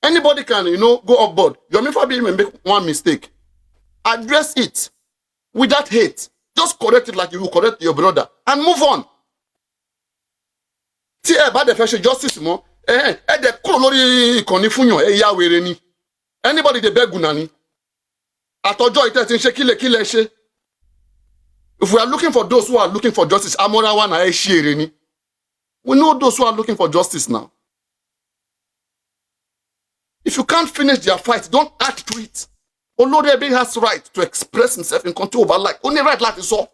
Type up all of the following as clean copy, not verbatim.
Anybody can, go off board. Yomi Fabi may make one mistake. Address it without hate. Just correct it like you will correct your brother and move on. See about the fashion justice mo. De kúrò lórí ìkànnì fún yàn ya wèrè ni. Anybody dey beg una ni. Àtọjọ́ ite tin ṣe kílẹ̀ ṣe. If we are looking for those who are looking for justice, Amorawa na ṣe ere ni. We know those who are looking for justice now. If you can't finish their fight, don't add to it. Olorebe has right to express himself in control over life. Only right life is all.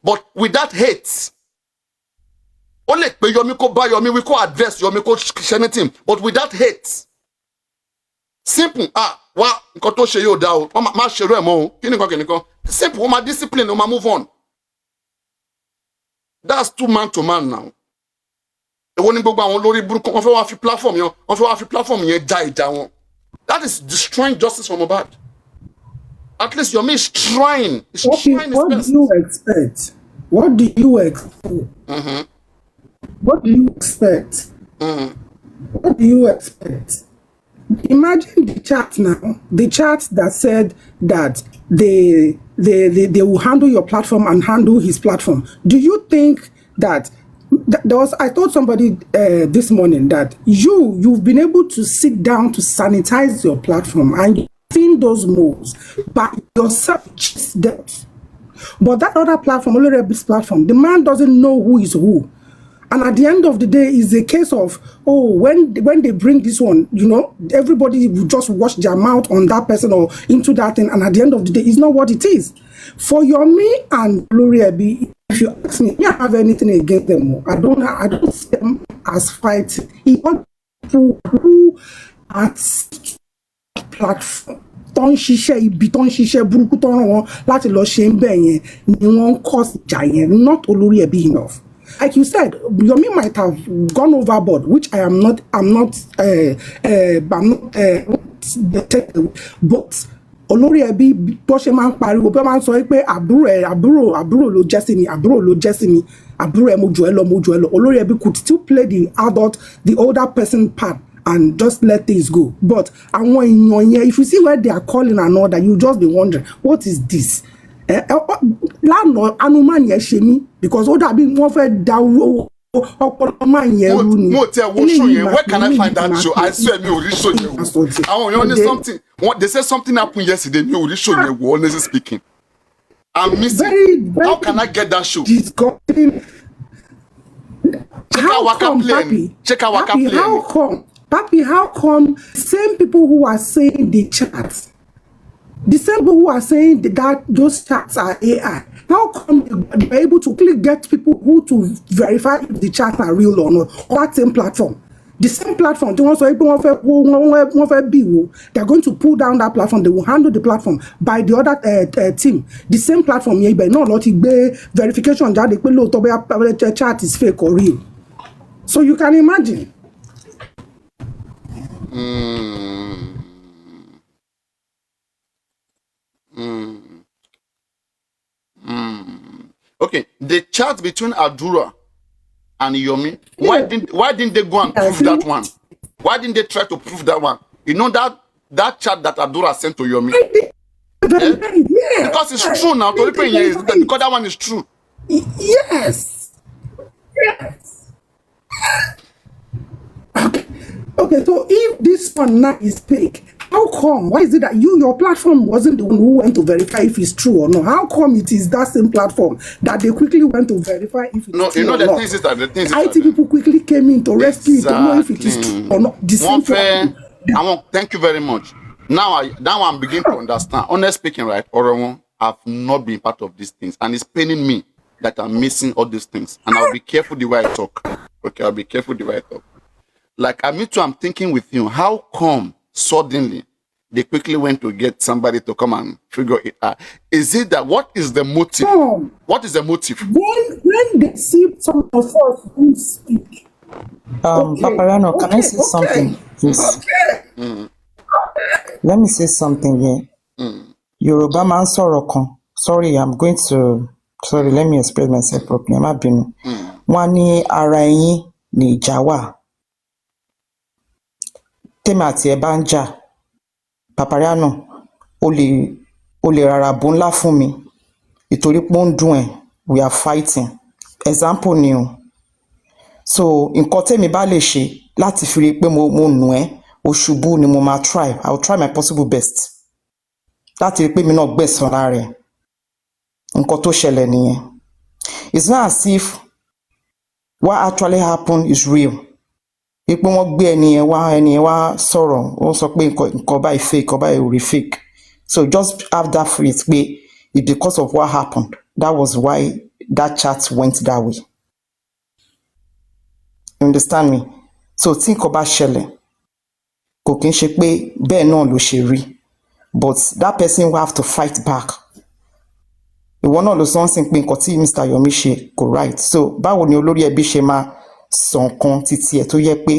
But without hate. Only pe Yomi ko buy Yomi, we ko address Yomi ko anything. But without hate. Simple. Wa nǹkan tó ṣe yóò dá o. Ma ṣe ro ẹ mọ́ o. Kíni kan. Simple. O ma discipline, o ma move on. That's two man to man now. Èwo ni gbogbo àwọn lórí burúkú wọ́n fẹ́ wá fi platform yẹn já ìjà wọn. That is destroying justice from above. At least Yomi is trying. What do you expect? What do you expect? Mm-hmm. What do you expect? Mm-hmm. What do you expect? Imagine the chat now. The chat that said that they will handle your platform and handle his platform. Do you think that I told somebody this morning that you've been able to sit down to sanitize your platform and you've seen those moves, but yourself just that. But that other platform, Olorebi's platform, the man doesn't know who is who. And at the end of the day, it's a case of, when they bring this one, everybody will just wash their mouth on that person or into that thing. And at the end of the day, it's not what it is. For Yomi and Olorebi, if you ask me, I don't have anything against them. I don't see them as fighting. He wants people who at platform. Ton ṣiṣẹ́ ibi ton ṣiṣẹ́ burúkú ton rán wọn láti lọ ṣe ń bẹ̀ yẹn ni wọ́n cause ìjà yẹn, not Oloriẹbí enough. Like you said, Yomi might have gone overboard, which I'm not, but Oloriẹbí bó ṣe máa ń pariwo bó máa ń sọ pé àbúrò ló jẹ́ sí mi, àbúrò ẹ̀ mo jù ẹ́ lọ. Oloriẹbí could still play the older person part and just let things go. But àwọn èèyàn yẹn, if you see where they are calling another, you just be wondering, what is this? Lánàá Anuman yẹn ṣe mí because ó dàbí wọ́n fẹ́ da ọpọlọ máa yẹn rú ni. Mo tẹ wo show yẹn, where can I find that show? I swear mi ò rí show yẹn wo. Àwọn èèyàn ní something, they say something happened yesterday, mi ò rí show yẹn wo, honestly speaking. I'm missing. How can I get that show? Check out Waka Play. How come? Papi, how come same people who are saying the chats, the same people who are saying that those chats are AI, how come they're able to quickly get people who to verify if the chats are real or not on that same platform? The same platform, they're going to pull down that platform, they will handle the platform by the other team. The same platform, yeah, but not lot of verification that the chat is fake or real. So you can imagine. Okay, the chat between Adura and Yomi, why didn't they go and prove that one? Why didn't they try to prove that one? You know that chat that Adura sent to Yomi? Because it's true now. Because that one is true. Yes. Okay, so if this one now is fake, how come? Why is it that your platform wasn't the one who went to verify if it's true or not? How come it is that same platform that they quickly went to verify if it's true or not? The things IT people quickly came in to rescue it to know if it is true or not. The same platform. Thank you very much. Now I'm beginning to understand. Honestly speaking, right, Oromo, I've not been part of these things, and it's paining me that I'm missing all these things. And I'll be careful the way I talk. Okay, I'll be careful the way I talk. Like I'm thinking with you, how come suddenly they quickly went to get somebody to come and figure it out? Is it that what is the motive? What is the motive? When they see some of us who speak. Papariano, can I say something, please? Let me say something here. Yoruba man sọ̀rọ̀ kan. Sorry, let me explain myself properly. Má bínú. Wọ́n ní ara ẹ̀yin ni ìjà wà. tèmi àti ẹ bá ń jà Papariano o lè rárá bó ńlá fún mi ìtorí pé ó ń dùn ẹ́ we are fighting example ni o so nǹkan tèmi bá lè ṣe láti fi rí pé mo nù ẹ́ o ṣubú ni mo máa try I will try my possible best láti rí pé mi náà gbẹ̀san lára ẹ̀ nǹkan tó ṣẹlẹ̀ nìyẹn it's not as if what actually happened is real pé wọ́n gbé ẹni yẹn wá sọ̀rọ̀ ó sọ pé nǹkan báyìí fake nǹkan báyìí ò rí fake so just have that faith pé it's because of what happened that was why that chat went that way you understand me so tí nǹkan bá ṣẹlẹ̀ kò kí n ṣe pé bẹ́ẹ̀ náà ló ṣe rí but that person will have to fight back ìwọ náà ló sọ ń sìn pé nǹkan tí Mr. Yomi ṣe kò right so báwo ni olórí ẹbí ṣe máa sọ nǹkan títí ẹ̀ tó yẹ pé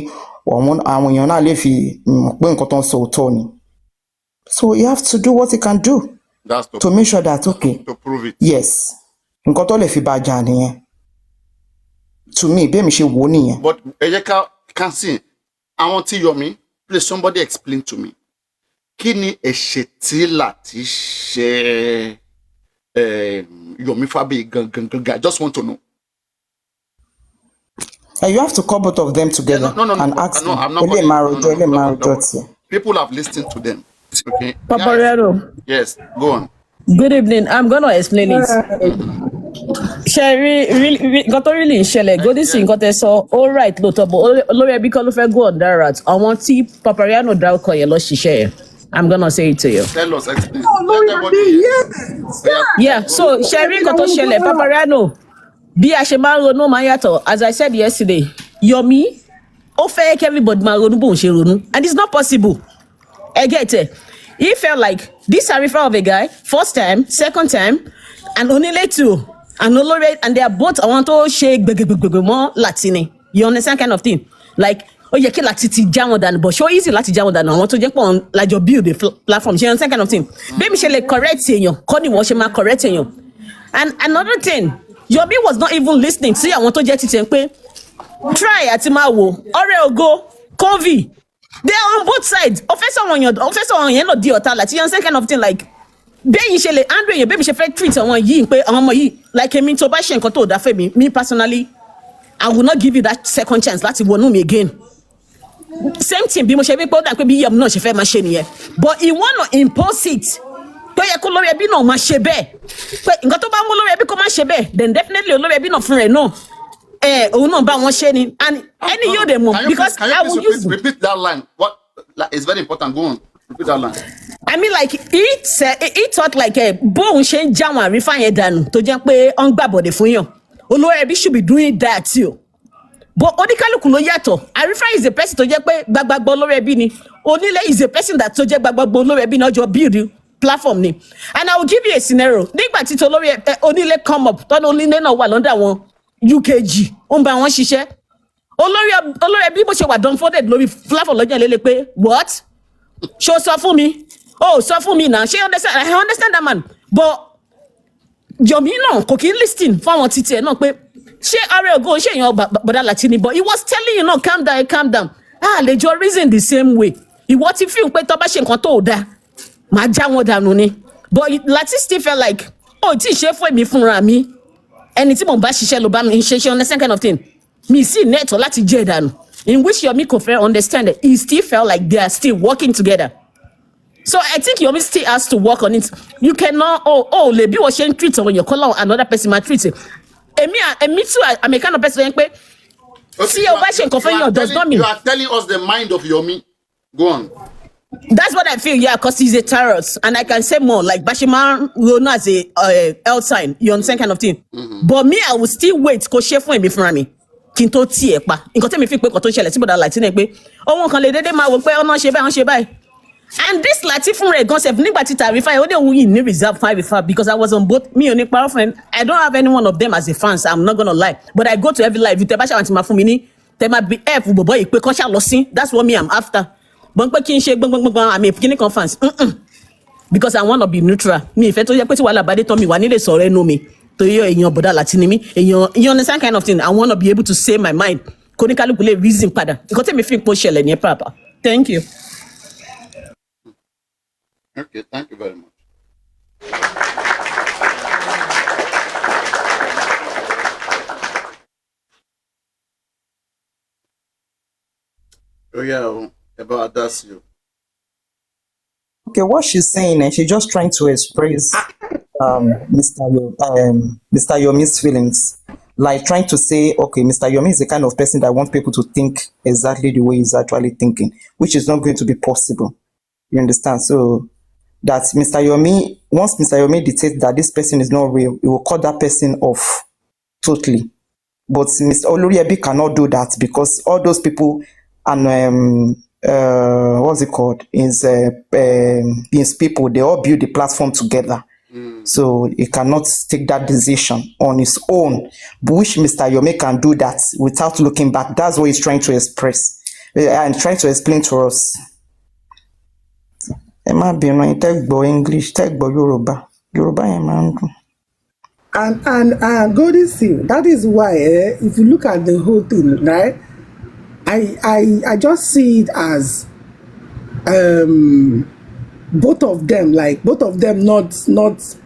àwọn èèyàn náà lè fi mọ̀ pé nǹkan tó ń sọ òótọ́ ni so you have to do what you can do to make sure that okay to prove it. Yes nǹkan tó lè fi bàjá nìyẹn to me bí èmi ṣe wò ó nìyẹn. But ẹ jẹ́ ká sí àwọn tí Yomi please somebody explain to me kí ni ẹ̀ṣẹ̀ tí Láti ṣe Yomi Fabiyi gangan I just want to know. You have to call both of them together and ask them. People have listened to them. Okay. Papariano. Yes, go on. Good evening. I'm gonna explain it. Sherry, really, got to really ṣẹlẹ̀. Go this thing got so all right, lóòótọ́, but olórí ẹbí kọ́ ló fẹ́ go on that route. I want tí Papariano dárúkọ yẹn lọ ṣiṣẹ́. I'm gonna say it to you. Tell us, explain. Yeah. So Sherry got to ṣẹlẹ̀. Papariano. Bí a ṣe máa ń ronú máa ń yàtọ̀, as I said yesterday, Yomi ó fẹ́ kí everybody máa ronú bóun ṣe ronú, and it's not possible. I get it. He felt like this Arifa of a guy, first time, second time, and Onile too, and Olore, and they are both àwọn tó ṣe gbẹgbẹgbẹgbẹ mọ́ Latini. You understand kind of thing? Like, ó yẹ kí Lati ti já wọn dànù, but ṣó easy láti já wọn dànù àwọn tó jẹ́ pọ̀ lájọ build a platform. You understand kind of thing? Bẹ́ẹ̀ mi ṣe lè correct èèyàn, kọ́ ni wọ́n ṣe máa correct èèyàn. And another thing, Yomi was not even listening sí àwọn tó jẹ́ títẹ̀ pé try àti máa wò ọ̀rẹ́ ògo Kovi they are on both sides offense àwọn yẹn náà di ọ̀tá láti yan same kind of thing like bẹ́yìn ṣe lè handle èèyàn bẹ́ẹ̀ mi ṣe fẹ́ treat àwọn yìí pé àwọn ọmọ yìí like èmi tó bá ṣe nǹkan tó dá fẹ́ mi me personally I will not give you that second chance láti wọnú mi again same thing bí mo ṣe wí pé ó dà pé bí yẹmu náà ṣe fẹ́ máa ṣe nìyẹn but he wanna impose it tó yẹ kó lórí ẹbí náà máa ṣe bẹ́ẹ̀ pé nǹkan tó bá mú lórí ẹbí kó máa ṣe bẹ́ẹ̀ then definitely olórí ẹbí náà fún rẹ̀ náà òun náà bá wọn ṣe ni and any yóò dé mọ̀ because I will use repeat that line what is very important go on repeat that line. I mean like he thought like bóun ṣe ń jáwọn àrífà yẹn dànù tó jẹ́ pé ó ń gbàbọ̀dẹ̀ fún yàn olórí ẹbí should be doing that too but oníkálukú ló yàtọ̀ àrífà is a person tó jẹ́ pé gbàgbàgbọ́ olórí ẹbí ni onílé is a person that tó jẹ́ gbàgbàgbọ́ olórí ẹbí náà jọ build platform ni and I will give you a scenario nígbà tí olórí onílé come up tọ́nà onílé náà wà lọ́dọ̀ àwọn UKG ó ń bá wọn ṣiṣẹ́ olórí ẹbí bó ṣe wà dumbfounded lórí platform lọ́jọ́ ìlélẹ̀ pé what ṣó sọ fún mi ó sọ fún mi náà ṣé I understand that man but Yomi náà kò kí ń listen fún àwọn títí ẹ̀ náà pé ṣé ọ̀rẹ́ ògo ṣé èèyàn bọ̀dá láti ní but he was telling you náà calm down lè jọ reason the same way ìwọ ti feel pé tó bá ṣe nǹkan tó dáa máa já wọn dànù ni but Lati still felt like tí ì ṣe fún èmi fúnra mi ẹni tí mo bá ṣiṣẹ́ ló bá mi ṣe understand kind of thing mi sì nẹ́ẹ̀tọ́ láti jẹ́ ìdànù in which Yomi kò fẹ́ understand it he still felt like they are still working together so I think Yomi still has to work on it you cannot lè bí wọ́n ṣe ń treat ọ̀rọ̀ yẹn kọ́ lọ́wọ́ another person ma treat it èmi too I'm a kind of person yẹn pé tí o bá ṣe nǹkan fún yàn does not mean. You are telling us the mind of Yomi go on. That's what I feel, yeah, because he's a tarot, and I can say more like Bashiman Rona as a L sign, you understand kind of thing. Mm-hmm. But me, I will still wait because chef won't be from me. Kinto tie pa. Inko tell me fi pe ko to ṣẹlẹ̀ tí boda Lati ne pe. Ohun kan lè dédé máa wò pé ọ̀nà ṣe báyìí. And this Lati fún rẹ̀ gan sef nígbà tí Tarifa ó dé ohun yìí ní reserve 5 because I was on both me and Nick friend. I don't have any one of them as a fans. I'm not gonna lie, but I go to every live. If te ba ṣe want ma fún mi ní, te ma be help bobo yìí pé kan ṣá lọ sin. That's what me I'm after. But pé kí n ṣe gbọngbọngbọn àmì ìpínlẹ̀ kan fans because I want to be neutral mi ìfẹ́ tó yẹ pé tí wàhálà bá dé tán mi wà nílé sọ̀rọ̀ ẹnu mi torí èèyàn bọ̀dá Láti ni mí èèyàn you understand kind of thing I want to be able to say my mind kóníkálukú lè reason padà nǹkan tẹ́mi fi ń pọ̀ ṣẹlẹ̀ ní pàápàá Thank you. Okay, thank you very much. Oh yeah, about that's you. Okay, what she's saying, and she's just trying to express Mr. Yomi's feelings. Like trying to say, okay, Mr. Yomi is the kind of person that wants people to think exactly the way he's actually thinking, which is not going to be possible. You understand? So that Mr. Yomi, once Mr. Yomi dictates that this person is not real, he will cut that person off totally. But Mr. Oloriebi cannot do that because all those people and what's it called? His people, they all build the platform together. So he cannot take that decision on his own. But which Mr. Yome can do that without looking back. That's what he's trying to express and trying to explain to us. Ẹ má bínú, ẹ tẹ́ gbọ́ English, tẹ́ gbọ́ Yorùbá. Yorùbá yẹn máa ń dùn. And Golden Seal, that is why if you look at the whole thing, right? I just see it as both of them not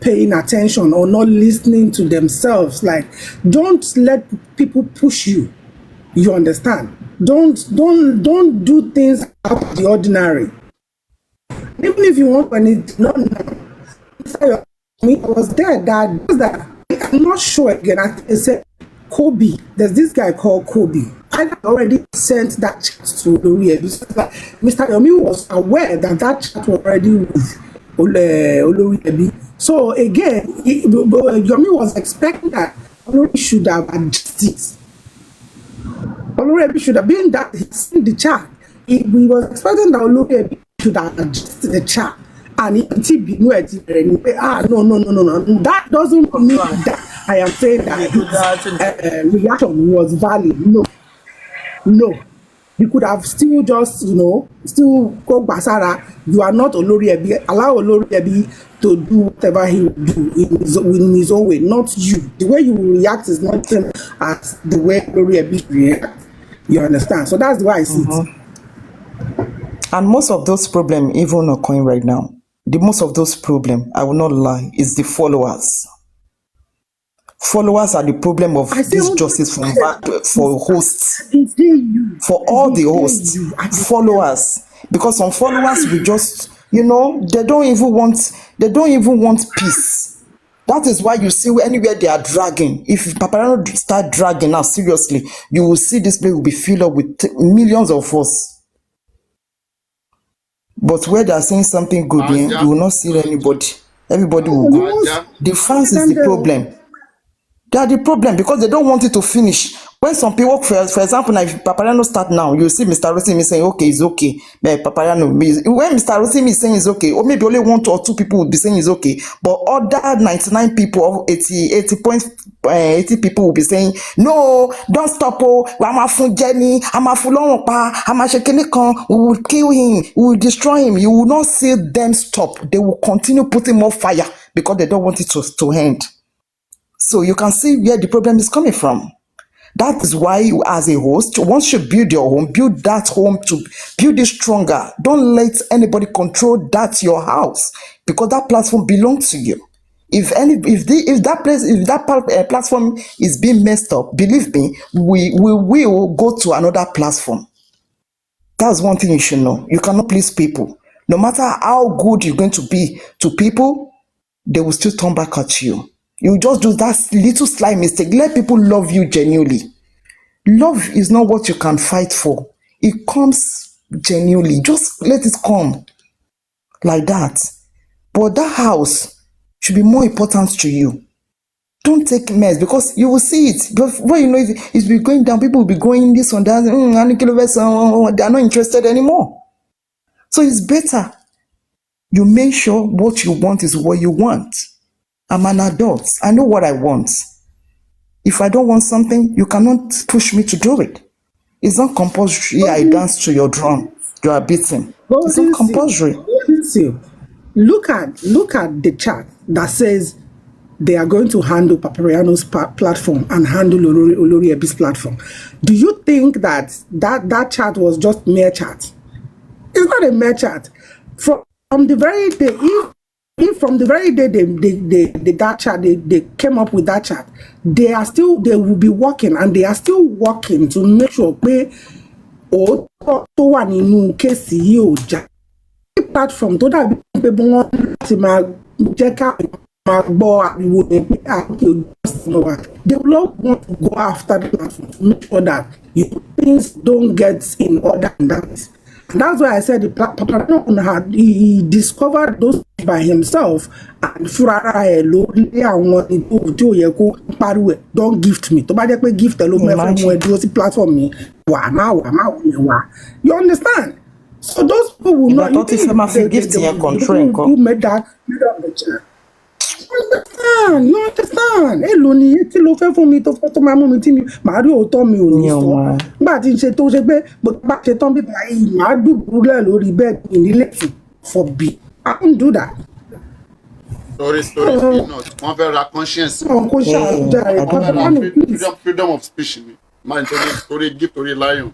paying attention or not listening to themselves. Like, don't let people push you. You understand? Don't do things out of the ordinary. Even if you want, when it's not now, I was there that I'm not sure again. I said Kobe. There's this guy called Kobe. I had already sent that chat to Olori. Mr. Yomi was aware that chat was already with Olori. So again, Yomi was expecting that Olori should have adjusted. Olori should have been that he's seen the chat. We was expecting that Olori should have adjusted the chat. And no. That doesn't mean that I am saying that his reaction was valid. No. You could have still just, still go Basara. You are not Oloriebi. Allow Oloriebi to do whatever he will do in his own way, not you. The way you react is not same as the way Oloriebi react. You understand? So that's why I see it. And most of those problems even occurring right now. The most of those problems, I will not lie, is the followers. Followers are the problem of this justice from back for hosts, for all the hosts, followers. Because some followers we just, they don't even want peace. That is why you see anywhere they are dragging. If Papariano start dragging now, seriously, you will see this place will be filled up with millions of us. But where they are saying something good, you will not see anybody. Everybody will go. The fans is the problem. They are the problem because they don't want it to finish. When some people, for example, now if Papariano start now, you see Mr. Rotimi saying, okay, it's okay. But Papariano, when Mr. Rotimi is saying it's okay, or maybe only 1 or 2 people will be saying it's okay, but other 99 people, 80 people will be saying, no, don't stop, I'm a full Jenny, I'm a full I'm a shekenikan, we will kill him, we will destroy him. You will not see them stop. They will continue putting more fire because they don't want it to end. So you can see where the problem is coming from. That is why you, as a host, once you build your home, build that home to build it stronger. Don't let anybody control that your house because that platform belongs to you. If that platform is being messed up, believe me, we will go to another platform. That's one thing you should know. You cannot please people. No matter how good you're going to be to people, they will still turn back at you. You just do that little slight mistake. Let people love you genuinely. Love is not what you can fight for. It comes genuinely. Just let it come like that. But that house should be more important to you. Don't take mess because you will see it. Before you know it, it's be going down. People will be going this one, that. They are not interested anymore. So it's better you make sure what you want is what you want. I'm an adult. I know what I want. If I don't want something, you cannot push me to do it. It's not compulsory. I dance to your drum. You are beating. It's not compulsory. Look at the chat that says they are going to handle Papariano's platform and handle Oloriebi's platform. Do you think that chat was just mere chat? It's not a mere chat. From the very day, if from the very day they that chat, they came up with that chat, they will be working, and they are still working to make sure pé òótọ́ tó wà nínú kéèsì yìí ò já. Platform tó dàbí pé bí wọ́n láti máa jẹ́ ká máa gbọ́ ariwo ní pé they will all want to go after the platform to make sure that things don't get in order in that. And that's why I said the Papariano he discovered those by himself, and fúnra ẹ̀ ló lé àwọn tí ò yẹ kó pariwo ẹ̀ don't gift me tó bá jẹ́ pé gift ẹ̀ ló mẹ́fẹ́ mú ẹ dúró sí platform mi wà má you understand. So those people will not. You who made that the chat. You understand? Èló ni tí ló fẹ́ fún mi tó fẹ́ tó máa mú mi tí mi màá rí òótọ́ mi ò ní sọ. Nígbà tí n ṣe tó ṣe pé bá ṣe tán bíbá yìí màá dùbúlẹ̀ lórí bẹ́ẹ̀dì nílé for B. I don't do that. Story, wọ́n fẹ́ ra conscience. Kò ṣàjà freedom of speech ni. Máa ń torí gift torí lion.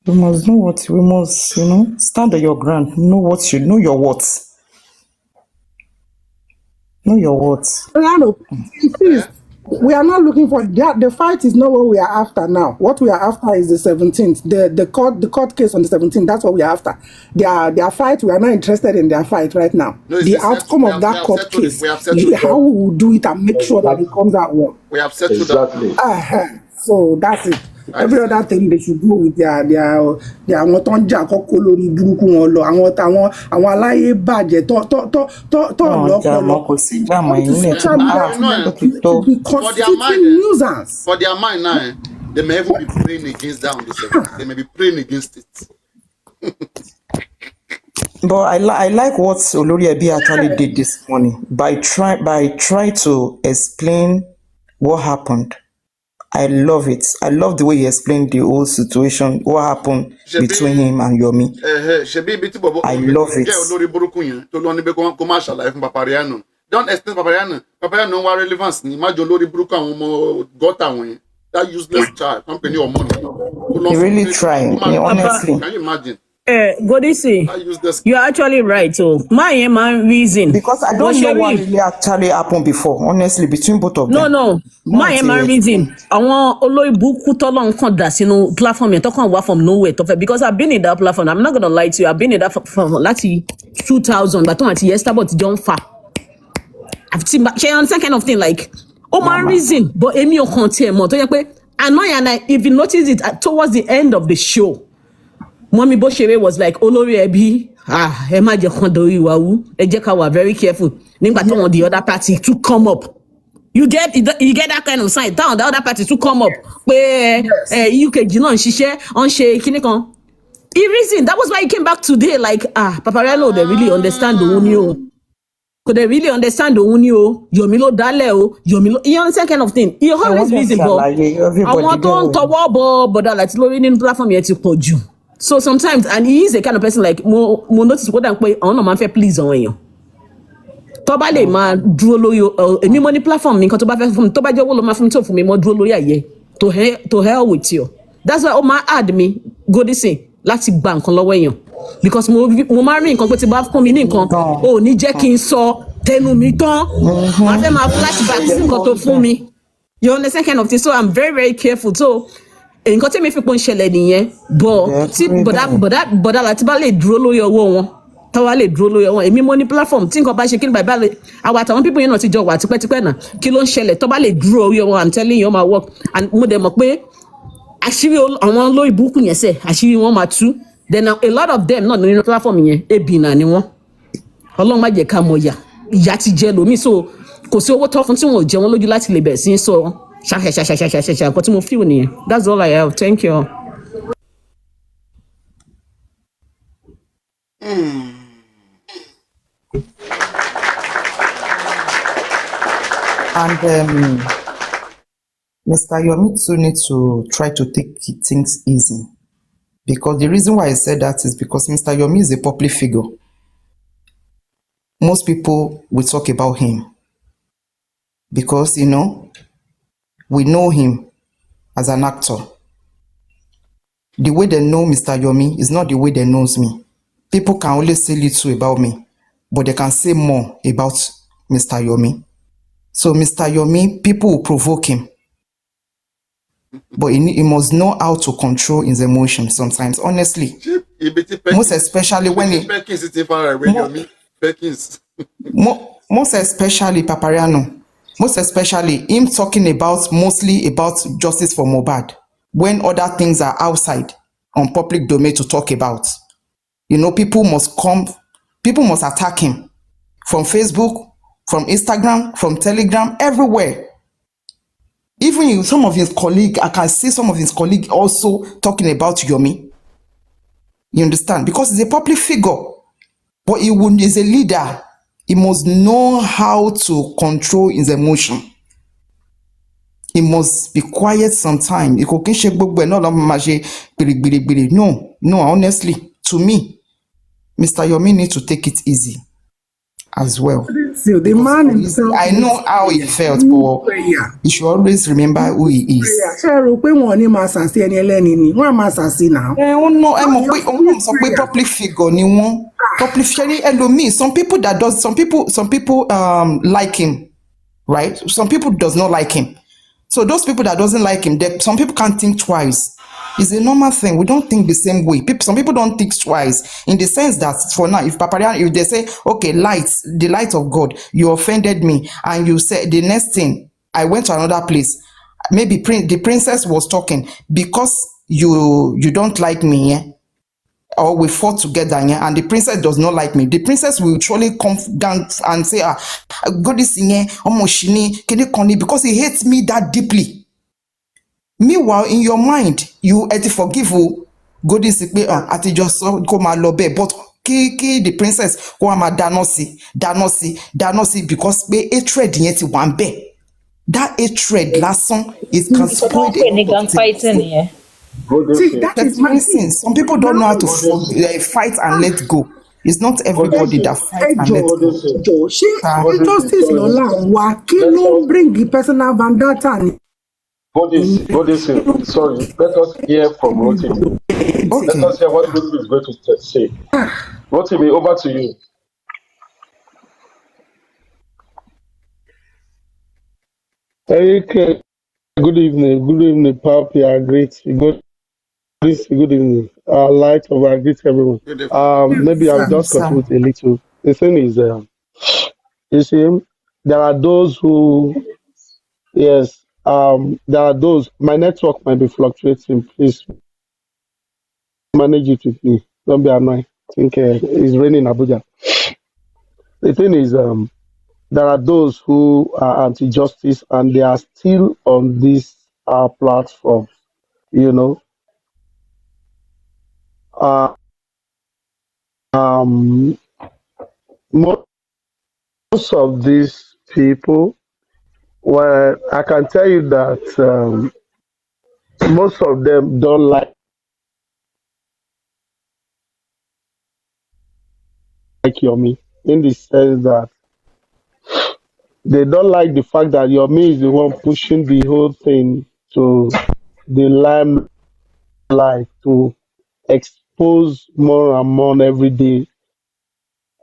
We must know what we must, stand on your ground. Know your words. Know your words. Please, we are not looking for that. The fight is not what we are after now. What we are after is the 17th. The court case on the 17th. That's what we are after. Their fight. We are not interested in their fight right now. No, the outcome of that court case. How we will do it and make sure that it comes out well. We have settled exactly. So that's it. Every other thing they should go with their àwọn tó ń jà kọ́kọ́ lórí burúkú wọn lọ àwọn aláyé bàjẹ́ tó lọ́pọ̀lọ́ kò sí jàmọ̀ yìí for their mind now they may even be praying against that on the 7th. They may be praying against it. But I like what Olori Ebi actually did this morning by trying to explain what happened. I love it. I love the way he explained the whole situation, what happened between him and Yomi. I love it. Don't explain Papariano. Papariano no relevance. Imagine Lori Bruka got away. That useless child. Company or money. He really tried. Honestly. Can you imagine? Godisi, you're actually right. So my reason because I don't know what really actually happened before. Honestly, between both of them. No. My reason. I want Oloibuku tolong konda sínú platform yẹn tọkàn wá from nowhere to because I've been in that platform. I'm not gonna lie to you. I've been in that from láti 2000. But àti yesterday but John fa. I've seen that kind of thing like my reason. But èmi ò kàn tiẹ̀ mọ̀ tó yẹ pé and if you notice it towards the end of the show. Mommy Boshebe was like, Olori Ebi, ẹ má jẹ́ kán dorí wa wú. Ẹ jẹ́ ká wà very careful. Nígbà tí wọ́n the other party to come up. You get that kind of sign. Down the other party to come up. Pé UKG náà ń ṣiṣẹ́, on ṣe kíní kan. He reason that was why he came back today like Papariano they really understand òun ni o. Could they really understand òun ni o? Yomi ló dálẹ̀ o. Yomi ló you understand kind of thing. He always reason but àwọn tó ń tọwọ́ bọ̀ bọ̀dà láti lórí nínú platform yẹn ti pọ̀ jù. So sometimes, and he is a kind of person like mo notice what I'm playing on my fair please on you. Toba le ma dúró lórí èmi mo ní platform mi nǹkan tó bá fẹ́ fún mi tó bá jẹ́ wo ló máa fún mi tó fún mi mo dúró lórí ayé to hell with you. That's why ó máa add me go this in láti gba nǹkan lọ́wọ́ èèyàn because mo máa rí nǹkan pé tí bá fún mi ní nǹkan ó ní jẹ́ kí n sọ tẹnu mi tán máa fẹ́ máa flashback sí nǹkan tó fún mi. You understand kind of thing, so I'm very very careful. So nǹkan tí mi fi pon ṣẹlẹ̀ nìyẹn but tí bọ̀dá láti bá lè dúró lórí ọwọ́ wọn táwa lè dúró lórí ọwọ́ èmi mo ní platform tí nǹkan bá ṣe kí ni bàbá lè àwọn àtàwọn people yẹn náà ti jọ wà tipẹ́tipẹ́ náà kí ló ń ṣẹlẹ̀ tó bá lè dúró lórí ọwọ́ I'm telling you ó máa work and mo dẹ̀ mọ̀ pé àṣírí àwọn lórí burúkú yẹn sẹ̀ àṣírí wọn máa tú then a lot of them náà nínú platform yẹn ebi náà ni wọ́n Ọlọ́run má jẹ́ ká mọ̀ ìyà ti jẹ lómi so kò sí owó tó fún tí wọn ò jẹ wọn lójú láti lè bẹ̀ sí sọ ṣàṣàṣàṣàṣàṣàṣà nǹkan tí mo feel nìyẹn that's all I have thank you. And Mr. Yomi too need to try to take things easy because the reason why I said that is because Mr. Yomi is a public figure. Most people will talk about him because we know him as an actor. The way they know Mr. Yomi is not the way they knows me. People can only say little about me, but they can say more about Mr. Yomi. So Mr. Yomi, people will provoke him, but he must know how to control his emotions sometimes, honestly. Most especially when he... most especially Papariano. Most especially him talking about mostly about justice for Mohbad when other things are outside on public domain to talk about. You know, people must attack him from Facebook, from Instagram, from Telegram, everywhere. Even some of his colleagues, I can see some of his colleagues also talking about Yomi. You understand? Because he's a public figure, but he's a leader. He must know how to control his emotion. He must be quiet sometimes. No, honestly, to me, Mr. Yomi needs to take it easy as well. So the man himself, I know how he felt, but he should always remember who he is. Ṣé pé wọ́n ní máa ṣàṣì ẹni ẹlẹ́ni ni wọ́n á máa ṣàṣì náà. Wọ́n sọ pé public figure ni wọ́n. Public figure ẹlòmíì. Some people like him, right? Some people does not like him. So those people that doesn't like him, some people can't think twice. It's a normal thing. We don't think the same way. Some people don't think twice in the sense that for now, if Papariano, if they say, okay, the light of God, you offended me, and you say the next thing, I went to another place. Maybe the princess was talking because you don't like me, yeah? Or we fought together, yeah? And the princess does not like me. The princess will surely come down and say, God is in because he hates me that deeply. Meanwhile, in your mind, you forgive who God is at just go my lobe, but the princess who am a danosi because be hatred yet one be that hatred last song is conspired. See, that is my thing. Some people don't know how to fight and let go. It's not everybody that fights and let go. Ṣé justice lọ́la wa kí ló bring the personal vendetta? Sorry, let us hear from Rotimi. Okay. Let us hear what Rotimi is going to say. Rotimi, over to you. Okay. Good evening, Papi. I greet. Good evening. Light of I greet everyone. Maybe I'll just contribute a little. The thing is, you see, there are those who, yes. There are those. My network might be fluctuating. Please manage it with me. Don't be annoyed. I think it's raining in Abuja. The thing is, there are those who are anti-justice and they are still on this platform. You know, most of these people. Well, I can tell you that most of them don't like Yomi in the sense that they don't like the fact that Yomi is the one pushing the whole thing to the limelight to expose more and more every day,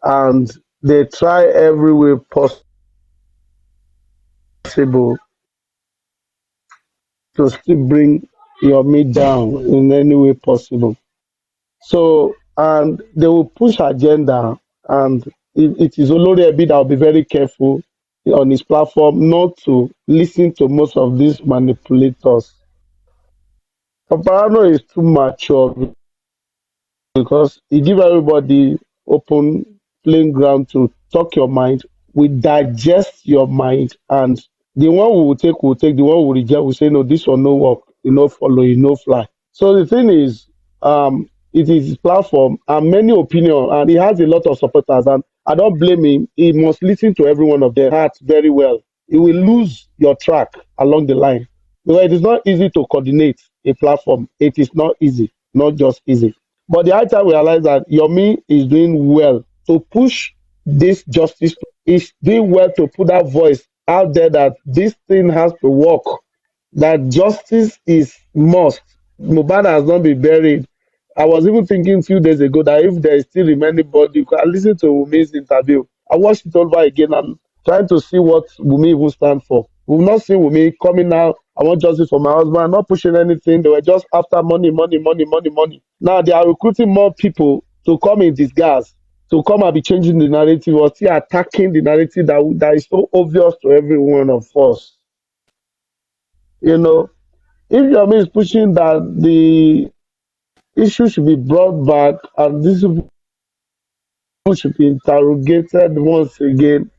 and they try every way possible to still bring Yomi down in any way possible. So, and they will push agenda, and it is Olori Ebi that will be very careful on his platform not to listen to most of these manipulators. Papariano is too mature because he give everybody open playing ground to talk your mind. We digest your mind, and the one we will take, the one we will reject, we say, no, this will no work, you know, follow, you know, fly. So the thing is, it is his platform and many opinions, and he has a lot of supporters, and I don't blame him. He must listen to every one of their hearts very well. You will lose your track along the line. Because it is not easy to coordinate a platform. It is not easy, not just easy. But the high time we realize that Yomi is doing well to push this justice. Is doing well to put that voice out there that this thing has to work, that justice is must. Mohbad has not been buried. I was even thinking a few days ago that if there is still remaining body, I listened to Wumi's interview. I watched it over again and trying to see what Wumi even stand for. We've not seen Wumi coming out. I want justice for my husband, not pushing anything. They were just after money, money, money, money, money. Now they are recruiting more people to come in disguise, to come and be changing the narrative or still attacking the narrative that is so obvious to every one of us. You know, if Yomi is pushing that the issue should be brought back and these people should be interrogated once again,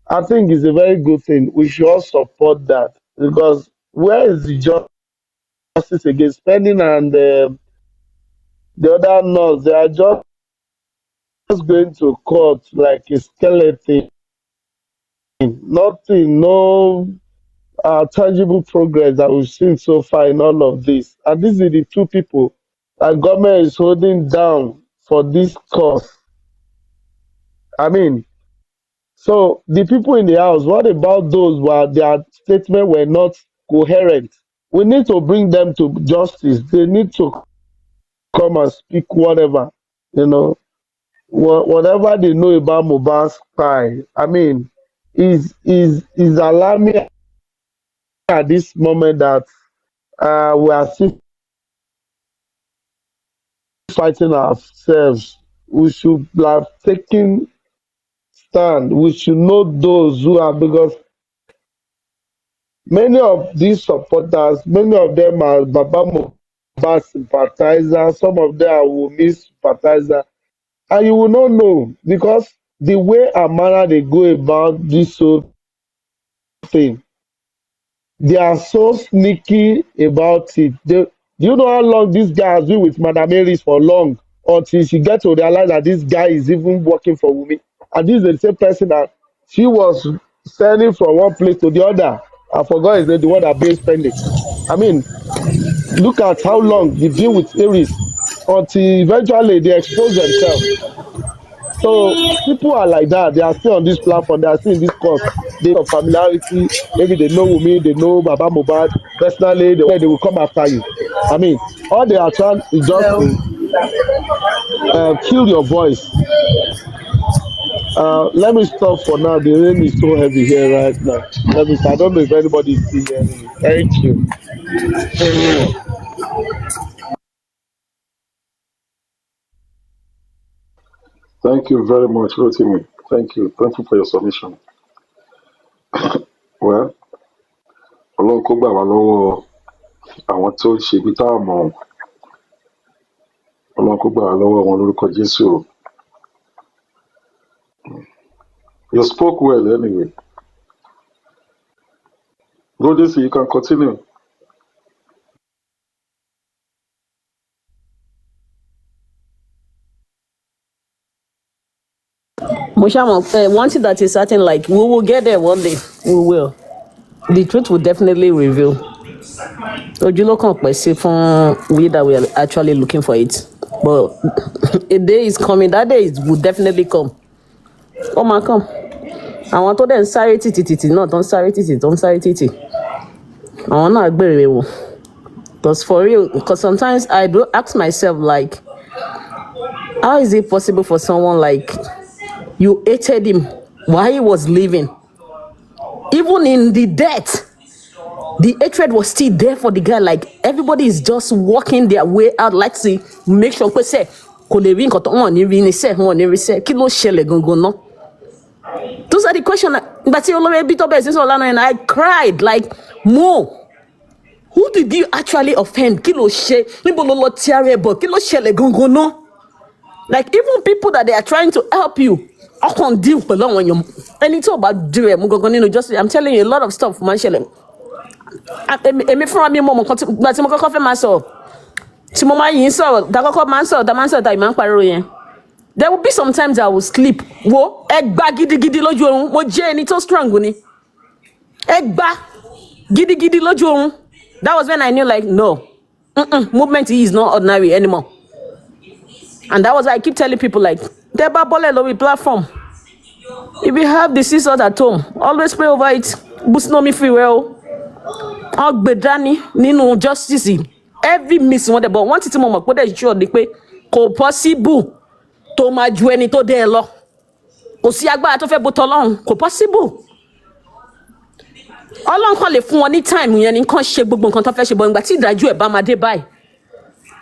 I think it's a very good thing. We should all support that because where is the justice against spending and the other nurse? They are just going to court like a skeleton. Nothing, no tangible progress that we've seen so far in all of this. And these are the two people that government is holding down for this cause. I mean, so the people in the house, what about those where their statements were not coherent? We need to bring them to justice. They need to come and speak whatever, you know, whatever they know about Mohbad's crime. I mean, is alarming at this moment that we are still fighting ourselves. We should have taken stand. We should know those who are, because many of these supporters, many of them are Baba Mohbad sympathizers, some of them are Wunmi sympathizers, and you will not know because the way and manner they go about this whole thing, they are so sneaky about it. Do you know how long this guy has been with Madam Mary's for long? Until she gets to realize that this guy is even working for Wunmi. And this is the same person that she was sending from one place to the other. I forgot his name, the one that Bill spending. I mean, look at how long he been with Aries until eventually they expose themselves. So people are like that. They are still on this platform. They are still in this course. They have familiarity. Maybe they know Wunmi, they know Baba Mohbad personally. They will come after you. I mean, all they are trying is just to kill your voice. Let me stop for now. The rain is so heavy here right now. Let me. I don't know if anybody is still hearing me. Thank you. Thank you very much, Rotimi. Thank you. Thank you for your submission. Well, Ọlọ́run kó gbà wá lọ́wọ́ àwọn tó ń ṣe ibi tá a mọ̀. Ọlọ́run kó gbà wá lọ́wọ́ wọn lórúkọ Jésù. You spoke well anyway. Rodisi, you can continue. Moshamo, one thing that is certain, like we will get there one day. We will. The truth will definitely reveal. Ojulo kan pẹ̀ sí fún we that we are actually looking for it. But a day is coming. That day will definitely come. Ó máa come. Àwọn tó dẹ̀ ń sáré títì náà tó ń sáré títì. Àwọn náà gbèrè wò. Because for real, because sometimes I do ask myself like, how is it possible for someone like you hated him while he was living? Even in the death, the hatred was still there for the guy. Like everybody is just walking their way out, like to make sure pé say kò lè rí nǹkan tó wọ́n ní rí ní sẹ́ wọ́n ní rí sẹ́ kí ló ṣẹlẹ̀ gangan náà. Those are the questions. But and I cried like, Mo, who did you actually offend? Kí ló ṣe? Níbo ló lọ tí ara ẹ̀ bọ̀? Kí ló ṣẹlẹ̀ gangan náà? Like even people that they are trying to help you, I can't deal with long when you any talk about do it. Just I'm telling you a lot of stuff, man. Emi fúnra mi mo mọ nǹkan tí mo kọ́kọ́ fẹ́ máa sọ. Tí mo máa yìn sọ̀rọ̀, da kọ́kọ́ máa ń sọ̀rọ̀, da máa ń sọ̀rọ̀, da ìmáa ń pariwo yẹn. There will be sometimes I will sleep. Wo ẹgbà gidigidi lójú oorun. Mo jẹ́ ẹni tó strong ni. Ẹgbà gidigidi lójú oorun. That was when I knew like no, movement is not ordinary anymore. And that was why I keep telling people like, Deba Bole Lowi platform. If you have the scissors at home, always pray over it. Boost no me free well. Bedani ninu justice. every miss wọn dẹ̀ but wọ́n ti tí mo mọ̀ pé dẹ̀ sure ni pé kò possible tó máa ju ẹni tó dé ẹ lọ kò sí agbára tó fẹ́ bó tọ́lọ́run kò possible ọlọ́run kan lè fún wọn ní time yẹn ní kàn ṣe gbogbo nǹkan tó fẹ́ ṣe bọ́ ìgbà tí ìdájú ẹ̀ bá máa dé báyìí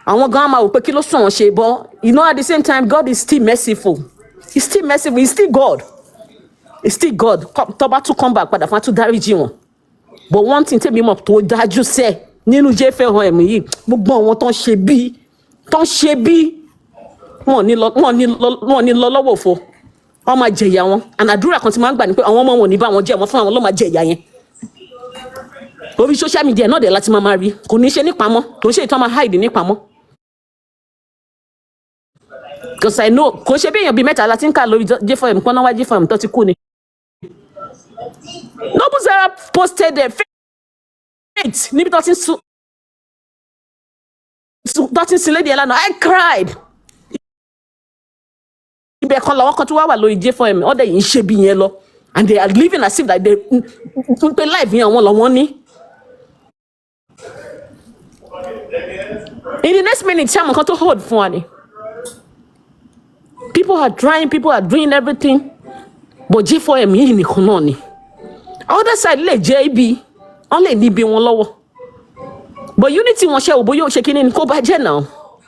àwọn gan máa wò pé kí ló sùn wọn ṣe bọ́ you know at the same time God is still merciful he's still merciful he's still God he's still God tó bá tún come back padà fún wa tún dáríjì wọn but one thing tèmi mọ̀ tó dájú sẹ́ nínú jẹ́fẹ́ hàn ẹ̀mí yìí gbogbo àwọn tó ń ṣe bí wọn ní lọ lọ́wọ́ òfo wọn máa jẹ̀yà wọn and àdúrà kan tí máa ń gbà ní pé àwọn ọmọ wọn ò ní bá wọn jẹ́ wọn fún àwọn ló máa jẹ̀yà yẹn orí social media náà dẹ̀ láti máa rí kò ní ṣe nípamọ́ kò ṣe ìtọ́ máa hide nípamọ́ because I know kò ṣe bí èèyàn bíi mẹ́ta láti ń kà lórí jfm kan náà wá jfm tó ti kú ni Noble Zara posted their faith níbi tó ti ń sin lady Elana I cried ibẹ̀ kan làwọn kan tó wà lórí jfm ọ̀dẹ̀ yìí ń ṣe bí yẹn lọ and they are living as if like they ń pe life yẹn àwọn lọ́wọ́ ní. In the next minute tí àwọn kan tó hold fún wa ni people are trying people are doing everything but J4M yìí nìkan náà ni other side lè jẹ́ ibi wọ́n lè ní ibi wọn lọ́wọ́ but unity wọn ṣe òbó yóò ṣe kí ni kó bá jẹ́ náà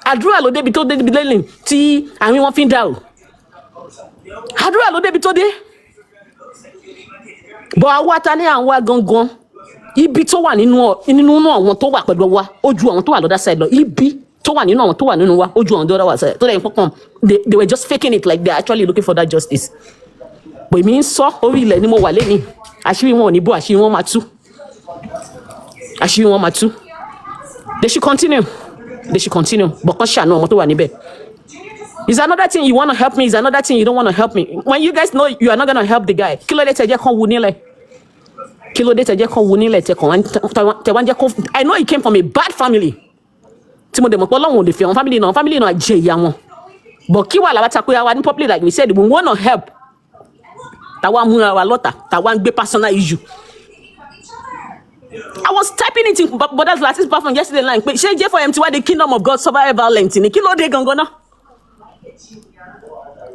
àdúrà ló débi tó débi lẹ́yìn tí àárín wọn fi ń dàrú àdúrà ló débi tó dé but àwa ta ní àwọn gangan ibi tó wà nínú àwọn tó wà pẹ̀lú wa ó ju àwọn tó wà lọ́dà side lọ ibi tó wà nínú àwọn tó wà nínú wa ó ju àwọn tó wà side tó dẹ̀ pọ́pọ́n they were just faking it like they are actually looking for that justice but èmi ń sọ orí ilẹ̀ ni mo wà lẹ́ni àṣírí wọn ò ní bó àṣírí wọn máa tú àṣírí wọn máa tú they should continue but kàn ṣàánú ọmọ tó wà níbẹ̀. Is another thing you want to help me? Is another thing you don't want to help me? When you guys know you are not going to help the guy, kí ló dé tẹ́ jẹ́ kán wú nílẹ̀? Kí ló dé tẹ́ jẹ́ kán wú nílẹ̀ tẹ́ wá jẹ́ kó. I know he came from a bad family. Tí mo dẹ̀ mọ̀ pé Ọlọ́run ò lè fi àwọn family náà jẹ ìyá wọn. But kí wà láwa takò ya wa ní public like we said we want to help. Tàwa múra wa lọ́tà, tàwa ń gbé personal issue. I was typing it in Brother's Lattice platform yesterday line pé ṣé J4M ti wá the kingdom of God survive violence ni kí ló dé gangan náà?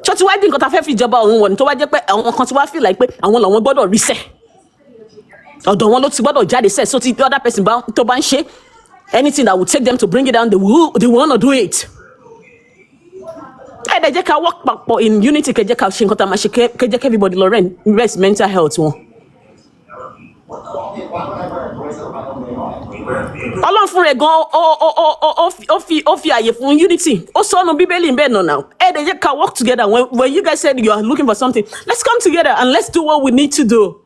Ṣọ́ọ̀tì wá dín nǹkan tá a fẹ́ fi ìjọba òun wọ̀ ní tó wá jẹ́ pé àwọn kan ti wá feel like pé àwọn làwọn gbọ́dọ̀ rí sẹ́ ọ̀dọ̀ wọn ló ti gbọ́dọ̀ jáde sẹ́ so ti the other person tó bá ń ṣe anything that will take them to bring it down they will wanna do it. Ẹ dẹ̀ jẹ́ ká work papọ̀ in unity kẹ́ jẹ́ ká ṣe nǹkan tá a máa ṣe kẹ́ jẹ́ ká everybody lọ rest mental health wọn. Ọlọ́run fún rẹ̀ gan ó fi àyè fún unity ó sọnù bíbélì ń bẹ̀ nà náà ẹ dẹ̀ jẹ́ ká work together when you guys said you are looking for something let's come together and let's do what we need to do.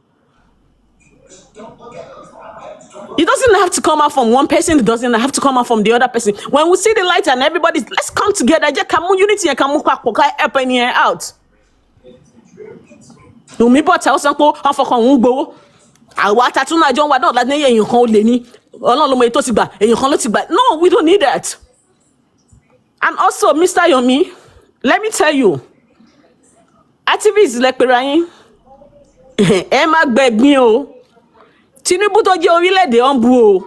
It doesn't have to come out from one person. It doesn't have to come out from the other person. When we see the light and everybody, let's come together. Jẹ́ ká mú unity and ká mú papọ̀ ká help ẹni yẹn out. Omi bọ̀ tí a ó sọ pé wọ́n fọkàn òun gbowó. Àwa àtàtúnú àjọ wa náà láti ní èèyàn kan ó lè ní. Ọlọ́run ló mọ èyí tó ti gbà, èèyàn kan ló ti gbà. No, we don't need that. And also, Mr. Yomi, let me tell you, activists lẹ pera yín. Ẹ má gbẹ̀gbin o. Tinubu tó jẹ́ orílẹ̀-èdè ọ̀n bu o.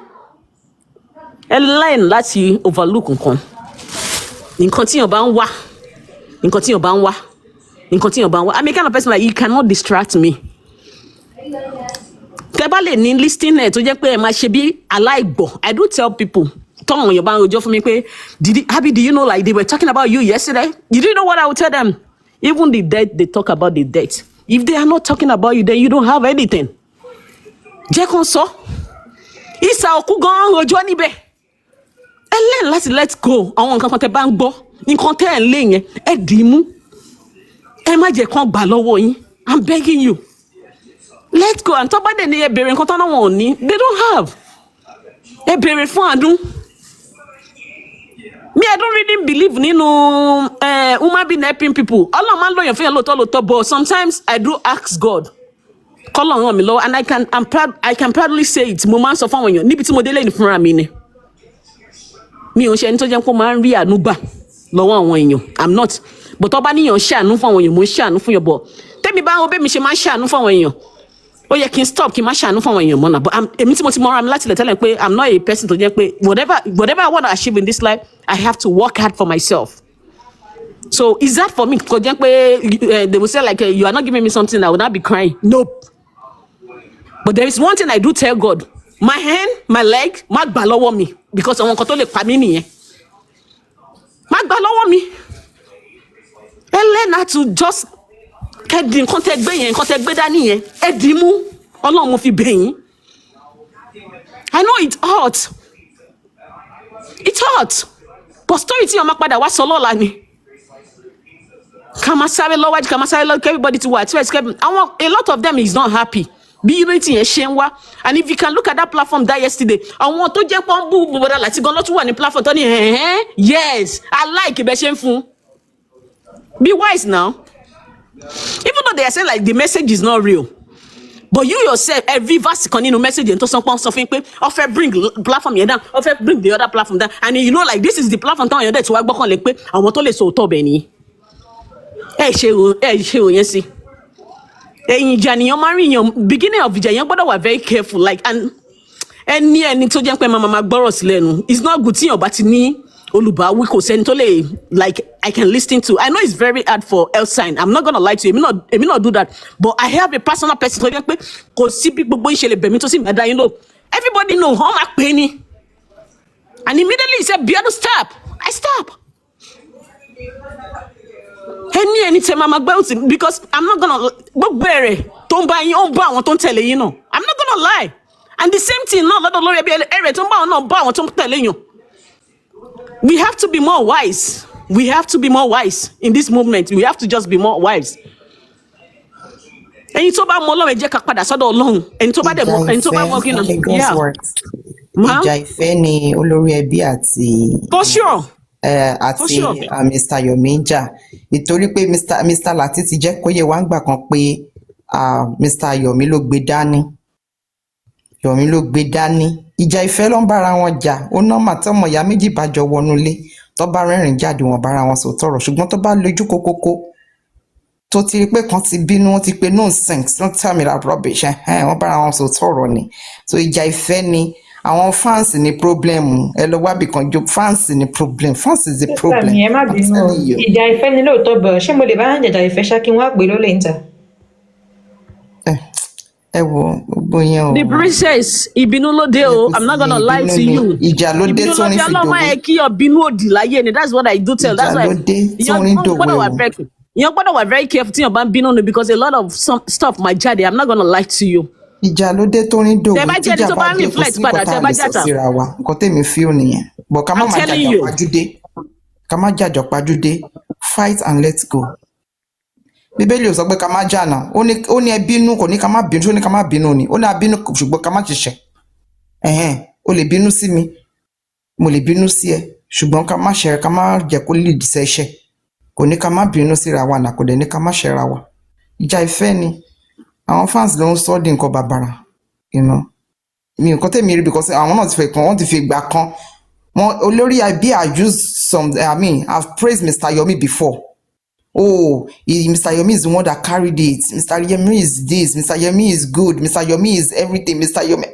Ẹ line láti overlook nǹkan. Nǹkan tíyàn bá ń wá. I'm a kind of person like you cannot distract me. Tẹ́ bá lè ní listing ẹ̀ tó jẹ́ pé ẹ máa ṣe bí aláìgbọ̀. I do tell people, tọ́wọ̀n èèyàn bá ń rojọ́ fún mi pé, Abi, do you know like they were talking about you yesterday? You didn't know what I would tell them. Even the dead, they talk about the dead. If they are not talking about you, then you don't have anything. Jẹ́ kàn sọ. Ìsà òkú gan-an rojọ́ níbẹ̀. Ẹ lẹ́yìn láti let go àwọn nǹkan kan tẹ́ bá ń gbọ́. Nǹkan tẹ́ ẹ̀ ń lé yẹn, ẹ dì í mú. Ẹ má jẹ́ kán gbà lọ́wọ́ yín. I'm begging you. Let go and tó bá dẹ̀ ní ẹ bèrè nǹkan tán náà wọn ò ní. They don't have. Ẹ bèrè fún àdún. Me, I don't really believe nínú human being helping people. Ọlọ́run máa ń lóyún fún yẹn lóòótọ́ but sometimes I do ask God. Kọ́lọ̀ ràn mí lọ́wọ́ and I can proudly say it. Mo máa ń sọ fún àwọn èèyàn níbi tí mo délé ní fúnra mi ni. Mi ò ń ṣe ẹni tó jẹ́ pé máa ń rí àánú gbà lọ́wọ́ àwọn èèyàn. I'm not. But tó bá níyàn ṣàánú fún àwọn èèyàn mo ń ṣàánú fún yàn bọ̀. Tẹ́mi bá wọn bẹ́ẹ̀ mi ṣe máa ń ṣàánú fún àwọn èèyàn. ó yẹ kí n stop kí n má ṣàánú fún àwọn èèyàn mọ́ náà, but èmi tí mo ti mọ́ra mi láti lè tẹ́lẹ̀ pé I'm not a person tó jẹ́ pé whatever I want to achieve in this life, I have to work hard for myself. So is that for me? Kò jẹ́ pé they will say like you are not giving me something, I will not be crying. Nope. But there is one thing I do tell God, my hand, my leg, má gbà lọ́wọ́ mi, because àwọn nǹkan tó lè pa mí nìyẹn. Má gbà lọ́wọ́ mi. Ẹ learn how to just kẹ́dì nǹkan tẹ́ gbé yẹn, nǹkan tẹ́ gbé dání yẹn, ẹ dì í mú, Ọlọ́run mo fi bẹ̀ yín. I know it hurt. It hurt. But story tí ọmọ padà wá sọ lọ́la ni. Ká máa sáré lọ́wájú, ká máa sáré lọ́wájú, everybody ti wà at first. A lot of them is not happy. Bí unity yẹn ṣe ń wá. And if you can look at that platform that yesterday, àwọn tó jẹ́ pọ́n bú bọ̀dà láti gan lọ́tún wà ní platform tó ní yes, I like bẹ́ẹ̀ ṣe ń fún. Be wise now. Even though they are saying like the message is not real, but you yourself, every verse kan nínú message yẹn tó sọ pọ́n sọ fún pé ó fẹ́ bring platform yẹn down, ó fẹ́ bring the other platform down, and you know like this is the platform táwọn yẹn dẹ̀ tí wàá gbọ́kànlé pé àwọn tó lè sọ òótọ́ bẹ́ẹ̀ ni. Ẹ ṣe o yẹn sí. Ẹ̀yin ìjà nìyẹn máa ń rí yẹn, beginning of ìjà yẹn gbọ́dọ̀ wà very careful, like, and ẹni tó jẹ́ pé máa gbọ́rọ̀ sí lẹ́nu, it's not good tí yàn bá ti ní olùbáwí, kò sẹ́ni tó lè like I can listen to. I know it's very hard for health sign, I'm not gonna lie to you, èmi not do that, but I have a personal person tó jẹ́ pé kò sí bí gbogbo ìṣẹ̀lẹ̀ bẹ̀mí tó sì máa dá yín lò, everybody know wọ́n máa pè é ni, and immediately he said Biano stop, I stop. Ẹni tẹ máa gbẹ́ òtí, because I'm not gonna gbogbo ẹ̀rẹ̀ tó ń bá yín ó ń bá àwọn tó ń tẹ̀lé yín náà, I'm not gonna lie, and the same thing náà lọ́dọ̀ lórí ẹbí ẹ̀rẹ̀ tó ń bá àwọn náà bá àwọn tó ń tẹ̀lé yín. We have to be more wise. We have to be more wise in this movement. We have to just be more wise. Ẹni tó bá mọ Ọlọ́run ẹ jẹ́ ká padà sọ́dọ̀ Ọlọ́run. Ẹni tó bá dẹ̀ mọ, ẹni tó bá mọ kí náà. Yeah. Ìjà ìfẹ́ ni olórí ẹbí àti For sure. Àti Mr. Yomi ń jà. Nítorí pé Mr. Lati ti jẹ́ kó yé wa ń gbà kan pé Mr. Yomi ló gbé dání. Yomi ló gbé dání. Ìjà ìfẹ́ ló ń bára wọn jà. Ó nọ́mà tí ọmọ ìyá méjì bá jọ wọnú ilé, tó bá rẹ́rìn jáde wọn bára wọn sọ tọrọ, ṣùgbọ́n tó bá lójú kókókó tó ti rí pé kan ti bínú, wọ́n ti pe nonsense, don't tell me that rubbish, wọ́n bára wọn sọ tọrọ ni. So ìjà ìfẹ́ ni àwọn fans ní problem. Ẹ lọ wábì kan jó, fans ní problem, fans is the problem. Ẹ má bínú, ìjà ìfẹ́ ni lóòótọ́ bọ̀, ṣé mo lè bá jàjà ìfẹ́ ṣá kí wọ́n á gbé lólè níta? Ẹ wo gbogbo yẹn o. The princess, ìbínú ló dé o. I'm not gonna lie to you. Ìjà ló dé tó ní fi dòwe. Ọlọ́mọ ẹ kí ọbínú òdì láyé ni. That's what I do tell. That's why. Ìjà ló dé tó ní dòwe o. Ìyẹn gbọ́dọ̀ wà very careful tí yàn bá ń bínú ni, because a lot of some stuff might jáde. I'm not gonna lie to you. Ìjà ló dé tó ní dòwe. Tẹ bá jẹ́ ẹni tó bá ń reflect padà, tẹ bá jàjà. Nǹkan tèmi feel nìyẹn. But ká má jàjà pàjúdé. Ká má jàjà pàjúdé. Fight and let's go. Bíbélì ò sọ pé ká má jà náà, ó ní ẹ bínú, kò ní ká má bínú, ó ní ká má bínú ni, ó ní a bínú ṣùgbọ́n ká má ṣiṣẹ́. O lè bínú sí mi, mo lè bínú sí ẹ, ṣùgbọ́n ká má ṣe, ká má jẹ́ kó lè dìṣẹ́ iṣẹ́. Kò ní ká má bínú síra wa náà, kò dẹ̀ ní ká má ṣẹra wa. Ìjà ìfẹ́ ni àwọn fans ló ń sọ di nǹkan bàbàrà, mi nǹkan tẹ̀mí rí, because àwọn náà ti fẹ́ kan, wọ́n ti fi ìgbà kan, wọn olórí ẹbí I've praised Mr. Yomi before. Oh, Mr. Yomi is the one that carried it. Mr. Yomi is this. Mr. Yomi is good. Mr. Yomi is everything. Mr. Yomi,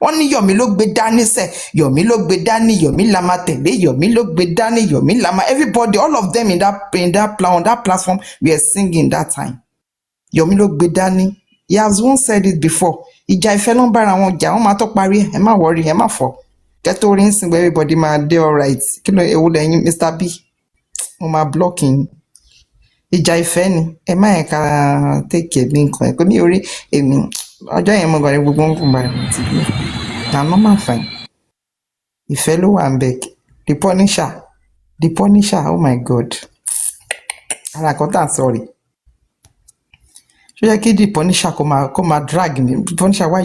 wọ́n ní Yomi ló gbé dání sẹ́. Yomi ló gbé dání. Yomi la máa tẹ̀lé. Yomi ló gbé dání. Yomi la máa. Everybody, all of them on that platform, we are singing that time. Yomi ló gbé dání. He has once said it before. Ìjà ìfẹ́ ló ń bára wọn jà. Wọ́n máa tó parí. Ẹ má worry. Ẹ má fọ́. Kẹ́tọ́ orí ń sìn where everybody máa dey alright. Kí ló ewu lẹ́yìn Mr. B? Mo máa blocking. Ìjà ìfẹ́ ni, ẹ má yẹn ká take bí nǹkan ẹ̀ pé mi ò rí èmi ọjọ́ yẹn mo gbàdé gbogbo nǹkan bá rẹ̀ ti bí na normal fine. Ìfẹ́ ló wà ń bẹ̀. The Punisher, oh my God. Ara kan tá à ń sọ̀rọ̀. Ṣé yẹ kí The Punisher kó máa drag me? The Punisher, why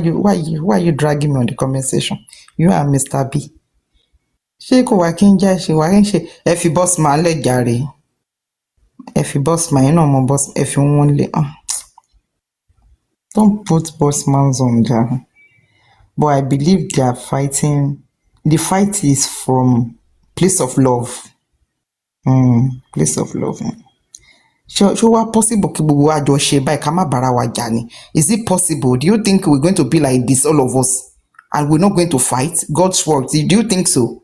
you dragging me on the conversation? You and Mr. B. Ṣé kò wá kí n já ṣe wá kí n ṣe ẹ fi boss máa lẹ̀ jàre? Ẹ fi boss man, boss, if you want don't put boss mans on there. But I believe they are fighting. The fight is from place of love. Place of love. ṣó wá possible kí gbogbo wa jọ ṣe báyìí ká má bára wa jà ni? Is it possible? Do you think we're going to be like this, all of us, and we're not going to fight God's word? Do you think so?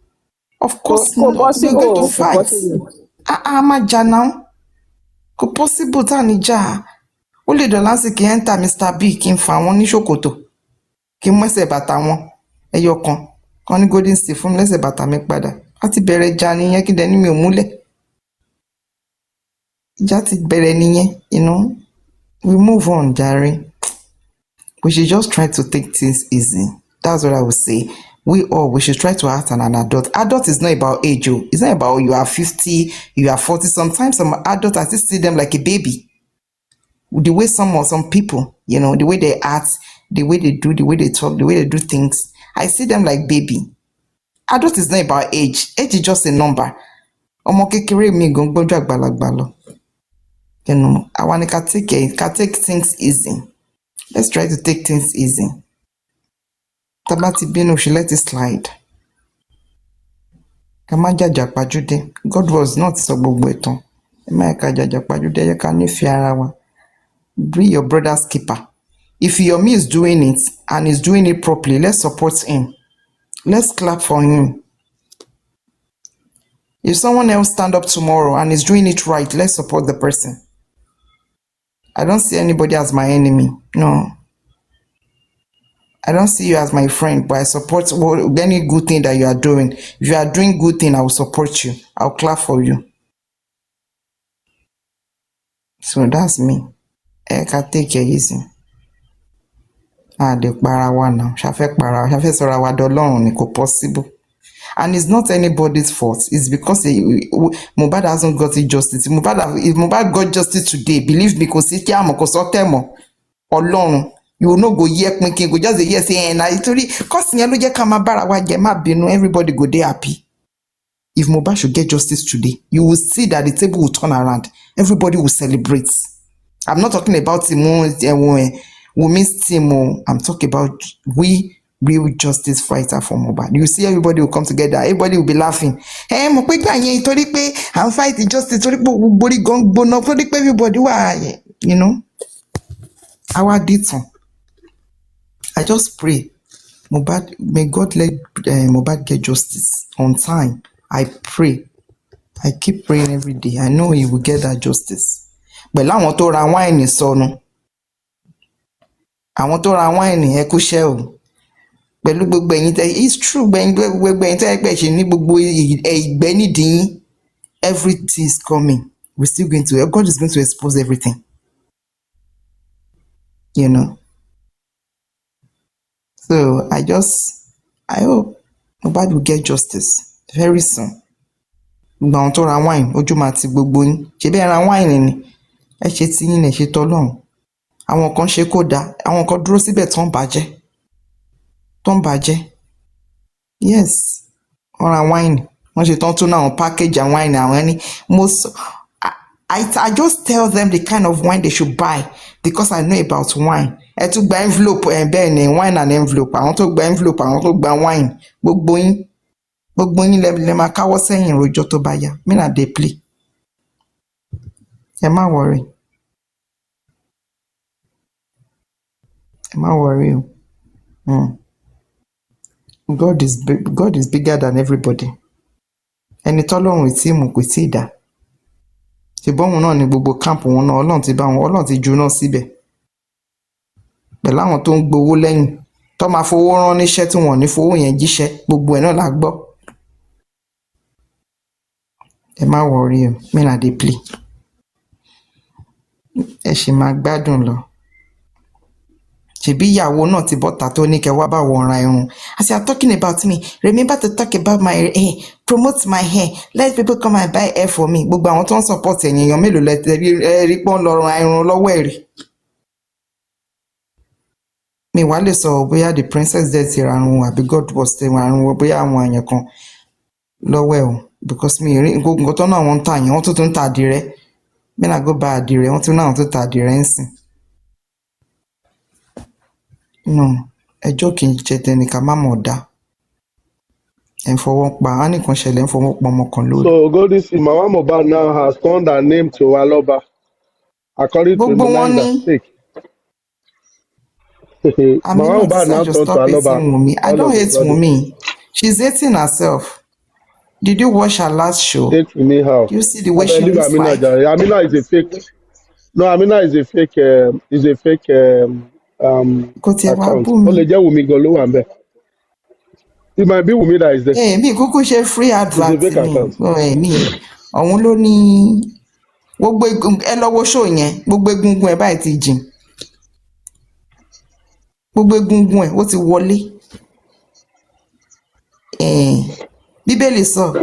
Of course Kò not. We're going to possible, kò fight. possible. Má jà náà. Kò possible tá ní jà. Ó lè dọ̀lá sí kí enter Mr. B kí n fa wọn ní ṣòkòtò kí n mú ẹsẹ̀ bàtà wọn ẹyọ kan ní golden steel fún mi lẹ́sẹ̀ bàtà mi padà. A ti bẹ̀rẹ̀ jà nìyẹn kí dẹni mi ò múlẹ̀. Ìjà ti bẹ̀rẹ̀ nìyẹn, you know. We move on, jàre. We should just try to take things easy. That's what I would say. We should try to act as an adult. Adult is not about age. It's not about you are 50, you are 40. Sometimes some adults, I still see them like a baby. The way some people, you know, the way they act, the way they do, the way they talk, the way they do things, I see them like baby. Adult is not about age. Age is just a number. Ọmọ kékeré mi gan gbọ́njú àgbàlagbà lọ. You know, I want to take things easy. Let's try to take things easy. Tabati bínú, she let it slide. Ká má jàjà pàjúdé. God was not sọ gbogbo ẹ̀tàn. Ẹ má ká jàjà pàjúdé, ẹ ká nífẹ̀ẹ́ ara wa. Be your brother's keeper. If Yomi is doing it and is doing it properly, let's support him. Let's clap for him. If someone else stand up tomorrow and is doing it right, let's support the person. I don't see anybody as my enemy. No. I don't see you as my friend, but I support any good thing that you are doing. If you are doing good thing, I will support you. I'll clap for you. So that's me. I can take it easy. The para wa now. Ṣafẹ́ sọ̀rọ̀ wa dọ́lọ́run ni kò possible. And it's not anybody's fault. It's because Mohbad hasn't got justice. If Mohbad got justice today, believe me, kò sí kí àmọ̀ kò sọ tẹ̀mọ̀ Ọlọ́run. You will not go here thinking, go just the year saying, na itori, cause yẹn ló jẹ́ ká máa bára wa jẹ má bínú, everybody go dey happy. If Mohbad should get justice today, you will see that the table will turn around. Everybody will celebrate. I'm not talking about Wumi's team. I'm talking about we real justice fighter for Mohbad. You see, everybody will come together. Everybody will be laughing. Hey, mo pe gba yẹn torí pé I'm fighting justice torí pé gbogbo gan gbóná torí pé everybody wà, you know. Our dìtàn. I just pray, Mohbad, may God let Mohbad get justice on time. I pray. I keep praying every day. I know he will get that justice. But láwọn tó ra wáìnì sọnù. Àwọn tó ra wáìnì ẹ kúṣẹ́ o. Pẹ̀lú gbogbo ẹ̀yin tẹ́, it's true, gbogbo ẹ̀yin tẹ́ ẹgbẹ́ ṣe ní gbogbo ìgbẹ́ nídìí yín. Everything is coming. God is going to expose everything. You know. So I hope Mohbad will get justice very soon. Gbogbo àwọn tó ra wine, ojú máa ti gbogbo yín. Ṣé bẹ́ẹ̀ ra wine ni? Ẹ ṣe tí yín ẹ ṣe tọ́lọ́run. Àwọn kan ṣe kó dáa, àwọn kan dúró síbẹ̀ tó ń bàjẹ́. Yes, wọ́n ra wine. Wọ́n ṣe tán tún náà package àwọn wine àwọn ẹni. I just tell them the kind of wine they should buy because I know about wine. Ẹ tún gba envelope bẹ́ẹ̀ ni wine and envelope. Àwọn tó gba envelope, àwọn tó gba wine. Gbogbo yín lẹ máa káwọ́ sẹ́yìn rojọ́ tó bá yá. Me na dey play. Ẹ má worry. God is bigger than everybody. Ẹni tọ́lọ́run tí mú kò tí ì dá. Ṣùgbọ́n òun náà ni gbogbo camp wọn náà Ọlọ́run ti bá wọn, Ọlọ́run ti ju náà síbẹ̀. Pẹ̀lú àwọn tó ń gbowó lẹ́yìn tó máa fowó rán níṣẹ́ tí wọ́n ní fowó yẹn jíṣẹ́ gbogbo ẹ̀ náà la gbọ́. Ẹ má worry o, me na dey play. Ẹ ṣì máa gbádùn lọ. Ṣèbí ìyàwó náà ti bọ́ta tó ní kẹ́ wá bá wọn ra irun. As you are talking about me, remember to talk about my hair, promote my hair, let people come and buy hair for me. Gbogbo àwọn tó ń support ẹ̀yìn èèyàn mélòó rí pọ́n lọ ra irun lọ́wọ́ ẹ̀rí. Mi wá lè sọ bóyá the princess dead ti ra irun àbí God was ti ra irun bóyá àwọn èèyàn kan lọ́wọ́ ẹ̀ o. Because mi rí nǹkan tó náà wọ́n ń tà yẹn, wọ́n tún ń ta àdìrẹ. Mẹ́nà go buy àdìrẹ, wọ́n tún náà tún ta àdìrẹ ń sìn. No, ẹjọ́ kì í jẹ tẹni ká má mọ̀ dá. Ẹ ń fọwọ́ pa, á nìkan ṣẹlẹ̀ ń fọwọ́ pa ọmọ kan lórí. So Golden Mama Mohbad now has turned her name to Aloba. according to gbogbo him, now wọn he's ní at stake. Mama Aminat Mohbad said now you turned to stop Aloba, hating Wunmi. I all don't of a hate sudden. Wunmi. She's hating herself. Did you watch her last show? Hate me how? Do you see the I way she believe looks Amina like? Jare. Amina is a fake. No, Amina is a fake Kò tiẹ̀ wá account. bú mi. Ó lè jẹ́ Wunmi gan ló wà ńbẹ̀. It might be Wunmi that is there. Mi kúkú ṣe free It's a advert fake ni. account. Mi òun ló ní gbogbo ẹ lọ́wọ́ show yẹn gbogbo egungun ẹ̀ báyìí ti jìn. Gbogbo egungun ẹ̀ ó ti wọlé. Bíbélì sọ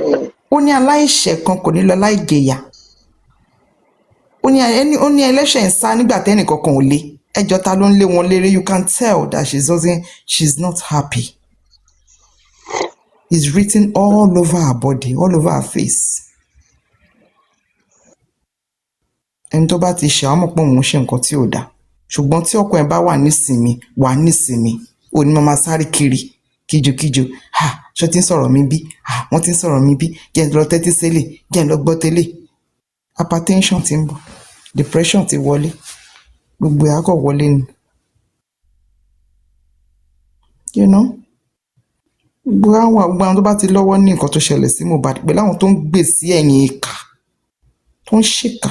ó ní aláìṣẹ̀ kan kò ní lọ láì jìyà. Ó ní ẹlẹ́ṣẹ̀ ń sá nígbà tẹ́nìkankan ò lé. Ẹjọ́ ta ló ń lé wọn léré? You can tell that she's not happy. It's written all over her body, all over her face. Ẹni tó bá ti ṣe àwọn ọmọ òun ṣe nǹkan tí ò dáa. Ṣùgbọ́n tí ọkọ ẹ̀ bá wà nísìmí, ò ní máa sáré kiri kíjokíjo. Ṣé ti ń sọ̀rọ̀ mi bí? Wọ́n ti ń sọ̀rọ̀ mi bí? Jẹ́ ń lọ tẹ́tí sílẹ̀, jẹ́ ń lọ gbọ́ tẹ́lẹ̀. Hypertension ti ń bọ̀, depression ti wọlé, gbogbo ẹ̀ á kọ̀ wọlé ni. You know? Gbogbo àwọn tó bá ti lọ́wọ́ ní nǹkan tó ṣẹlẹ̀ sí Mohbad pẹ̀lú àwọn tó ń gbè sí ẹ̀yìn ìkà tó ń ṣèkà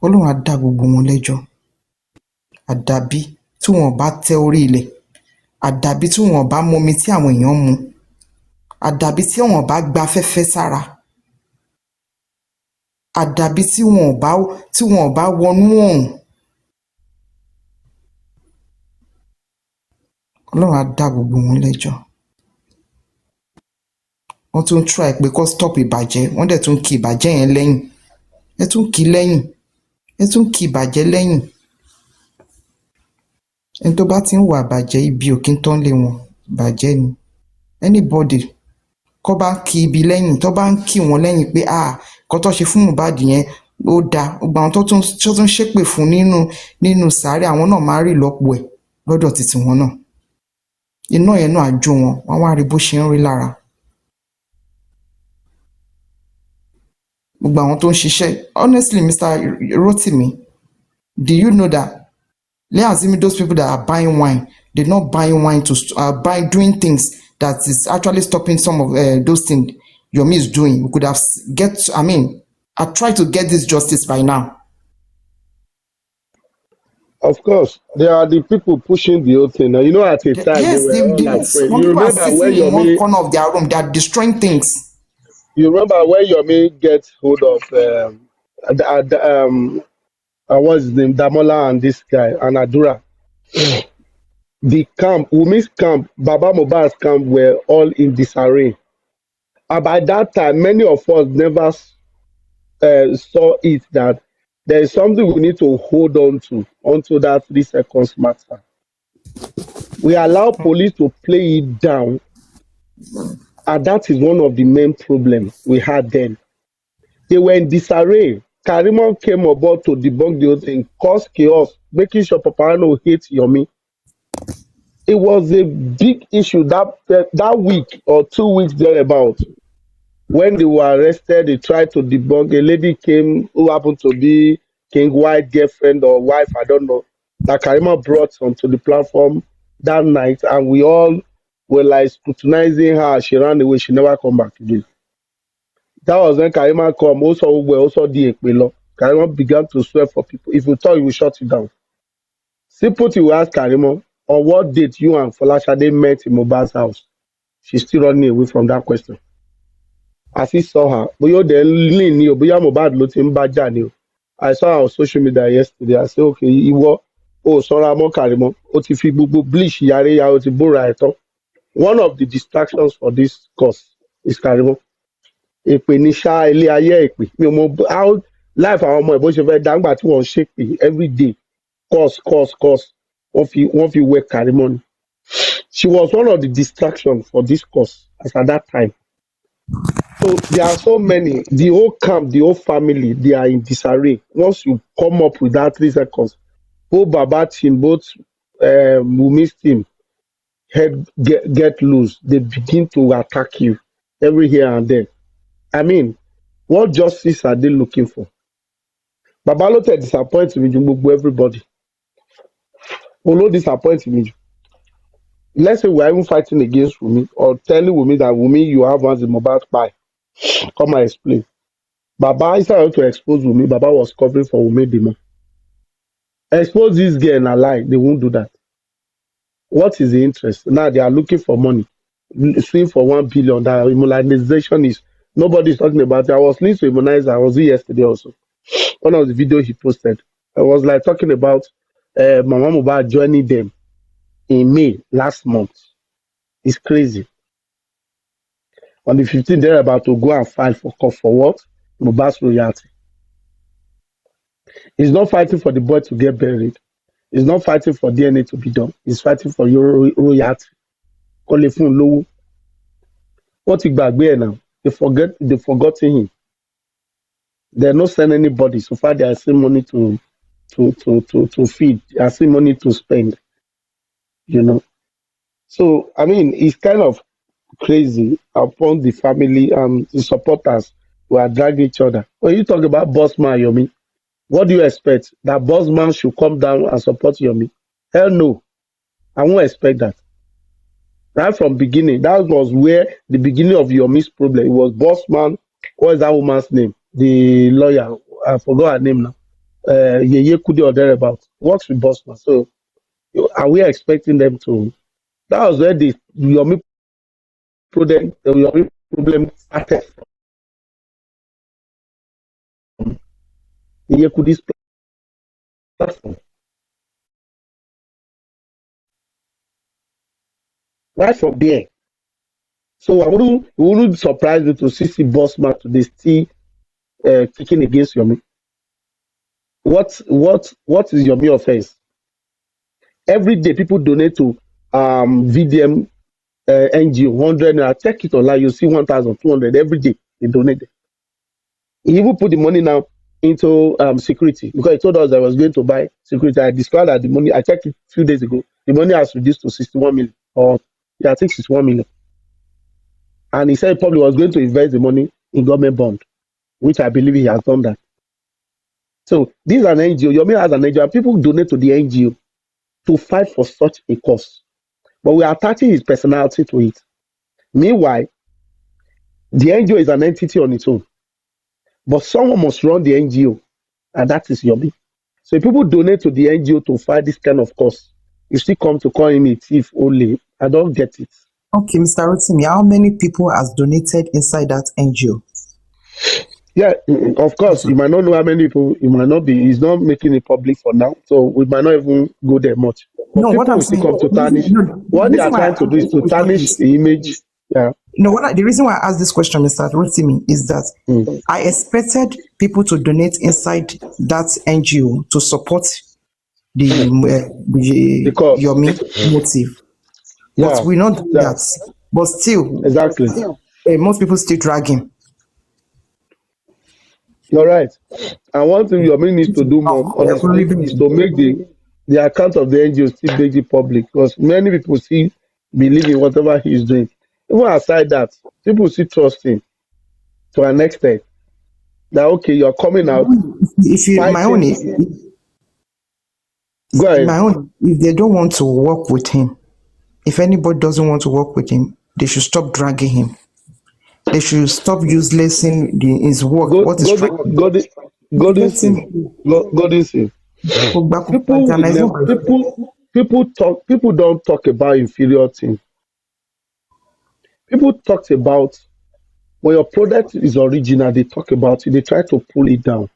Ọlọ́run á dá gbogbo wọn lẹ́jọ́. Àdàbí tí wọn bá tẹ orí ilẹ̀, àdàbí tí wọn bá mọmi tí àwọn èèyàn mu, àdàbí tí wọn bá gba afẹ́fẹ́ sára, àdàbí tí wọn bá wọnú ọ̀hún. Ọlọ́run á dá gbogbo wọn lẹ́jọ́. Wọ́n tún try pé kó stop ìbàjẹ́, wọ́n dẹ̀ tún kí ìbàjẹ́ yẹn lẹ́yìn. Ẹ tún kí ìbàjẹ́ lẹ́yìn. Ẹni tó bá ti ń wà bàjẹ́ ibi ò kí ń tán lé wọn, bàjẹ́ ni. Anybody kó bá kí ibi lẹ́yìn, tó bá ń kí wọn lẹ́yìn pé kó tó ṣe fún Mohbad yẹn ó dáa. Gbogbo àwọn tó tún ṣépè fún nínú sàárè àwọn náà máa rí ìlọ́po ẹ̀ lọ́dọ̀ títí wọn náà. Iná yẹn náà á jó wọn, wọ́n wá rí bó ṣe ń rí lára. Gbogbo àwọn tó ń ṣiṣẹ́, honestly, Mr. Rotimi, do you know that let's assume those people that are buying wine, they're not buying wine to doing things that is actually stopping some of those things Yomi is doing. We could have I try to get this justice by now. Of course, they are the people pushing the whole thing. You know, at a time Yes, they were all like friends. some You people are remember when sitting in one Yomi? corner of their room, they are destroying things. You remember when Yomi gets hold of what's his name, Damola and this guy and Adura? The camp, Wumi's camp, Baba Mohbad's camp were all in disarray. And by that time, many of us never saw it that there is something we need to hold on to onto that 3 seconds matter. We allow police to play it down, and that is one of the main problems we had then. They were in disarray. Karimo came aboard to debunk the whole thing, cause chaos, making sure Papariano hates Yomi. It was a big issue that week or 2 weeks thereabout. When they were arrested, they tried to debunk. A lady came who happened to be King White's girlfriend or wife, I don't know, that Karima brought onto the platform that night, and we all were like scrutinizing her. She ran away. She never come back again. That was when Karima come. Also, we also did Ekpelo. Karima began to swear for people. If you talk, you will shut it down. Simple thing, we ask Karima, on what date you and Folashade met in Mohbad's house? She's still running away from that question. As he saw her, bóyá they lean ni o, bóyá Mohbad ló ti ń bá jà ni o. I saw her on social media yesterday. I say, okay, ìwọ o sọ́ra mọ́ Karimo, o ti fi gbogbo bleach yàrá ya o ti bóra ẹ̀ tán. One of the distractions for this cause is Karimo. Èpè ní ṣá ilé ayé èpè. Mi ò mọ how life àwọn ọmọ ẹ̀ bó ṣe fẹ́ dáńgbà tí wọ́n ń ṣépè every day. Cause. Wọ́n fi wẹ Karimo ni. She was one of the distractions for this cause as at that time. So there are so many. The whole camp, the whole family, they are in disarray. Once you come up with that 3 seconds, both Baba team, both Wumi's team, head get loose. They begin to attack you every here and there. I mean, what justice are they looking for? Baba ló tẹ̀ disappoint me ju gbogbo everybody. Òun ló disappoint me. Let's say we're even fighting against Wumi or telling Wumi that Wumi, you have once in mobile spy. Come and explain. Baba, instead of to expose Wumi, Baba was covering for Wumi Dima. Expose this girl and a lie, they won't do that. What is the interest? Now they are looking for money. Suing for 1 billion. That immunization is nobody's talking about it. I was listening to immunizer. I was here yesterday also. One of the video he posted. I was like talking about Mama Mohbad joining them in May last month. It's crazy. On the 15th, they're about to go and file for court for what? Mohbad's royalty. He's not fighting for the boy to get buried. He's not fighting for DNA to be done. He's fighting for your royalty. Call it fún lówó. What he gbàgbé now? They forgotten him. They're not sending anybody. So far, they are still money to feed. They are still money to spend. You know. So I mean, it's kind of crazy upon the family and the supporters who are dragging each other. When you talk about boss man, Yomi, what do you expect? That boss man should come down and support Yomi? Hell no. I won't expect that. Right from beginning, that was where the beginning of Yomi's problem. It was boss man. What is that woman's name? The lawyer. I forgot her name now. Yeye Kudi or thereabout. Works with boss man. So are we expecting them to? That was where the Yomi problem started from Yeye Kudi's platform. Right from there. So it wouldn't surprise me to see boss man today still kicking against Yomi. What is Yomi offense? Every day people donate to VDM NGO 100 naira. Check it online, you see 1,200 every day they donate. He even put the money now into security because he told us I was going to buy security. I discovered that the money, I checked it a few days ago, the money has reduced to 61 million or yeah, I think 61 million. And he said he probably was going to invest the money in government bond, which I believe he has done that. So this is an NGO. Yomi has an NGO, and people donate to the NGO to fight for such a cause. But we are attaching his personality to it. Meanwhile, the NGO is an entity on its own. But someone must run the NGO, and that is Yomi. So if people donate to the NGO to fight this kind of cause, you still come to call him a thief only. I don't get it. Okay, Mr. Rotimi, how many people has donated inside that NGO? Yeah, of course, you might not know how many people, it might not be, he's not making it public for now, so we might not even go there much. But No, what people I'm will still saying, come to tarnish. What they are trying to do is to tarnish the image. Yeah. No, the reason why I asked this question, Mr. Rotimi, is that I expected people to donate inside that NGO to support the Because, Yomi motive. But yeah, we not do yeah, that. But still, exactly. most people still drag him. You're right. And one thing Yomi needs to do more, honestly, is to make the account of the NGO still make it public. Because many people still believe in whatever he's doing. Even aside that, people still trust him to an extent. That okay, you're coming out. If you, my own, Go ahead. my own, if they don't want to work with him, if anybody doesn't want to work with him, they should stop dragging him. They should stop uselessing his work. What is Go this thing. People don't talk about inferior things. People talk about when your product is original, they talk about it, they try to pull it down.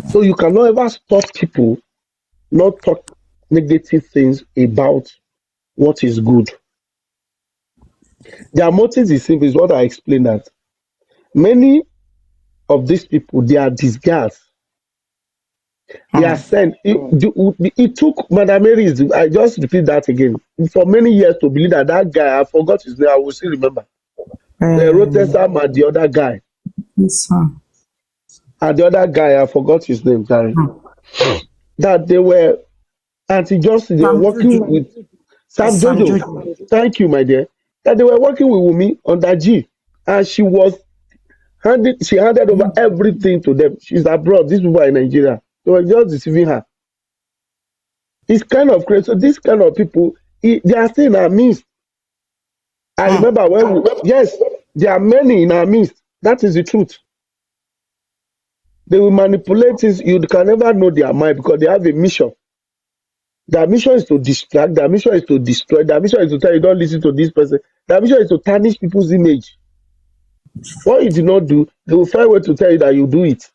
So you cannot ever stop people not talk negative things about what is good. Their motives is simple, is what I explained that. Many of these people, they are disguised. They are sent. It took Madam Mary's, I just repeat that again, for many years to believe that guy, I forgot his name, I will still remember. The Rotesam and the other guy. Yes, sir. And the other guy, I forgot his name, sorry. That they were anti-justice, they were working with Sam Jojo. Thank you, my dear. That they were working with Wumi on that G. And she was She handed over everything to them. She's abroad. These people are in Nigeria. They were just deceiving her. It's kind of crazy. So these kind of people, they are still in our midst. I remember when, yes, there are many in our midst. That is the truth. They will manipulate things. You can never know their mind because they have a mission. Their mission is to distract. Their mission is to destroy. Their mission is to tell you don't listen to this person. Their mission is to tarnish people's image. What you do not do, they will find a way to tell you that you do it.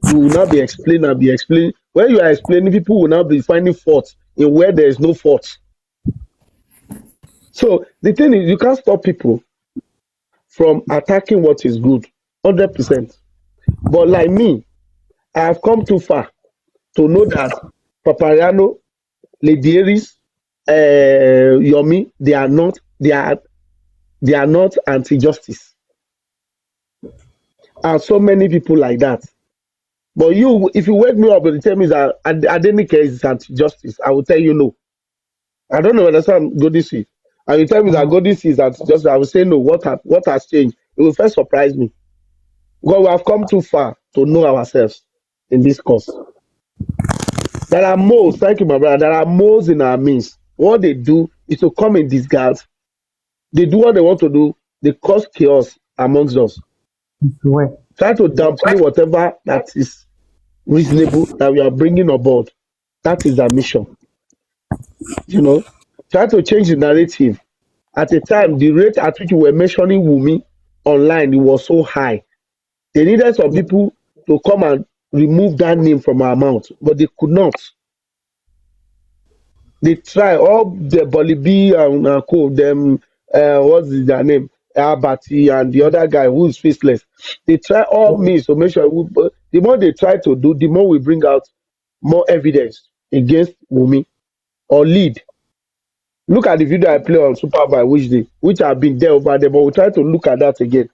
You will not be explaining and be explaining. When you are explaining, people will now be finding faults in where there is no fault. So the thing is, you can't stop people from attacking what is good, 100%. But like me, I have come too far to know that Papariano, Lady Aries, Yomi, they are not anti-justice. And so many people like that. But you, if you wake me up and tell me that Adenike is anti-justice, I will tell you no. I don't know understand Godisi. And you tell me that Godisi is anti-justice, I will say no. What has changed? It will first surprise me. Because we have come too far to know ourselves in this course. There are moles, thank you, my brother. There are moles in our midst. What they do is to come in disguise. They do what they want to do. They cause chaos amongst us. Try to downplay whatever that is reasonable that we are bringing aboard. That is our mission. You know, try to change the narrative. At a time, the rate at which we were mentioning Wumi online, it was so high. They needed some people to come and remove that name from our mouth, but they could not. They try all the Bolibi and co them. What's their name? Abati and the other guy who is faceless. They try all means to make sure. The more they try to do, the more we bring out more evidence against Wumi or lead. Look at the video I play on Supervise which have been there over there, but we try to look at that again.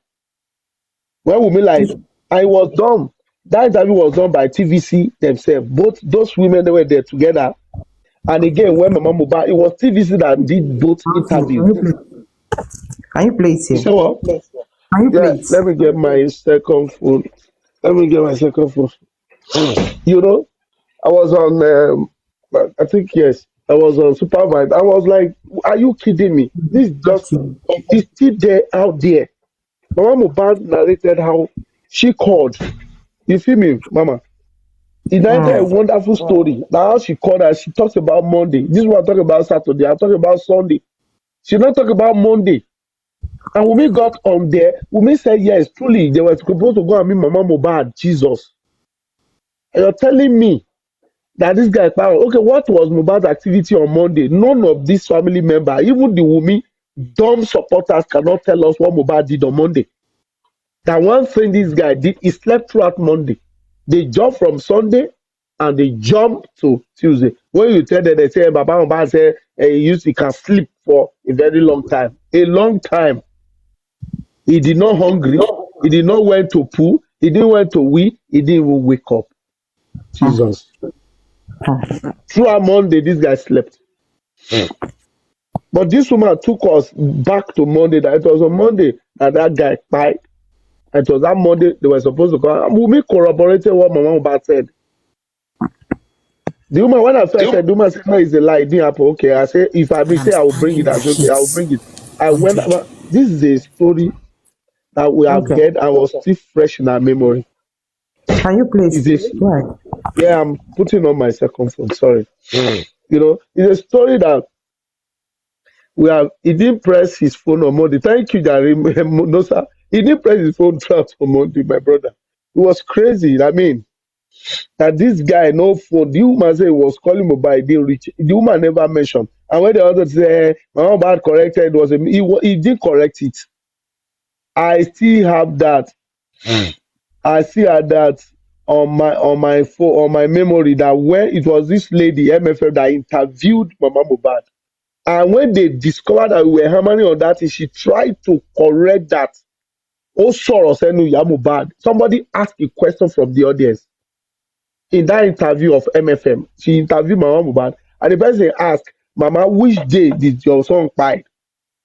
When Wumi I was done. That interview was done by TVC themselves. Both those women, they were there together. And again, when Mama Mohbad, it was TVC that did both interviews. Can you play it here? You say what? Can you play it? Let me get my second phone. You know, I was on, I think, yes, I was on Supervise. I was like, are you kidding me? This is still there out there. Mama Mohbad narrated how she called. You feel me, Mama? It narrated a wonderful story. Now how she called her, she talks about Monday. This is what I'm talking about Saturday. I'm talking about Sunday. She not talking about Monday. And when we got on there, Wumi said, yes, truly, they were supposed to go and meet Mama Mohbad, Jesus. And you're telling me that this guy, okay, what was Mohbad's activity on Monday? None of these family members, even the Wumi dumb supporters, cannot tell us what Mohbad did on Monday. That one thing this guy did, he slept throughout Monday. They jumped from Sunday and they jumped to Tuesday. When you tell them, they say, Baba Mohbad said he can sleep for a very long time. A long time. He did not hungry. He did not went to poo. He didn't went to wee. He didn't even wake up. Jesus. Throughout Monday, this guy slept. But this woman took us back to Monday. That it was on Monday that guy died. It was that Monday they were supposed to come. Wumi corroborated what Mama Mohbad said. The woman, when I first said, the woman said, no, it's a lie. It didn't happen. Okay, I said, if I say I will bring it, I said, okay, I will bring it. I went. This is a story that we have heard and was still fresh in our memory. Can you please? Yeah, I'm putting on my second phone. Sorry. You know, it's a story that we have. He didn't press his phone on Monday. Thank you, Gary. No, sir. He didn't press his phone throughout on Monday, my brother. It was crazy. I mean, that this guy, no phone. The woman said he was calling Mohbad, he didn't reach. The woman never mentioned. And when the other say, Mama Mohbad corrected, he didn't correct it. I still have that. I still have that on my phone, on my memory, that when it was this lady, MFF, that interviewed Mama Mohbad. And when they discovered that we were hammering on that, she tried to correct that. Oh, sorrow, Mohbad. Somebody asked a question from the audience. In that interview of MFM, she interviewed Mama Mohbad, and the person asked, Mama, which day did your son die?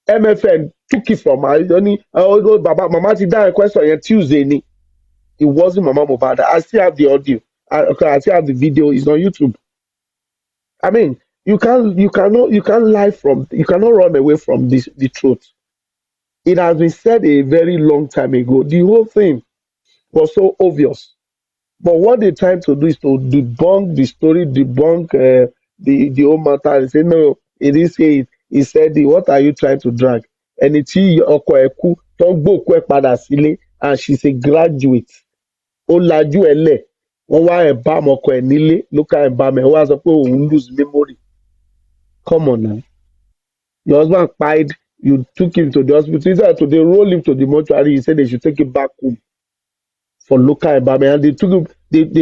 MFM took it from her. Baba, Mama, she died a question on Tuesday. It wasn't Mama Mohbad. I still have the audio. I still have the video. It's on YouTube. I mean, you can't lie from, you cannot run away from this, the truth. It has been said a very long time ago. The whole thing was so obvious. But what they're trying to do is to debunk the story, debunk the whole matter, and say, no, he didn't say it. He said it. What are you trying to drag? And it's ọkọ ẹ̀ kú tó ń gbòkú ẹ̀ padà sílé, and she's a graduate. Ó lajú ẹ̀ lẹ̀. Wọ́n wá ẹ̀ bá ọkọ ẹ̀ nílé, local environment. Wọ́n wá sọ pé òun lose memory. Come on now. Your husband died. You took him to the hospital. Instead to they roll him to the mortuary, he said they should take him back home for local environment. And they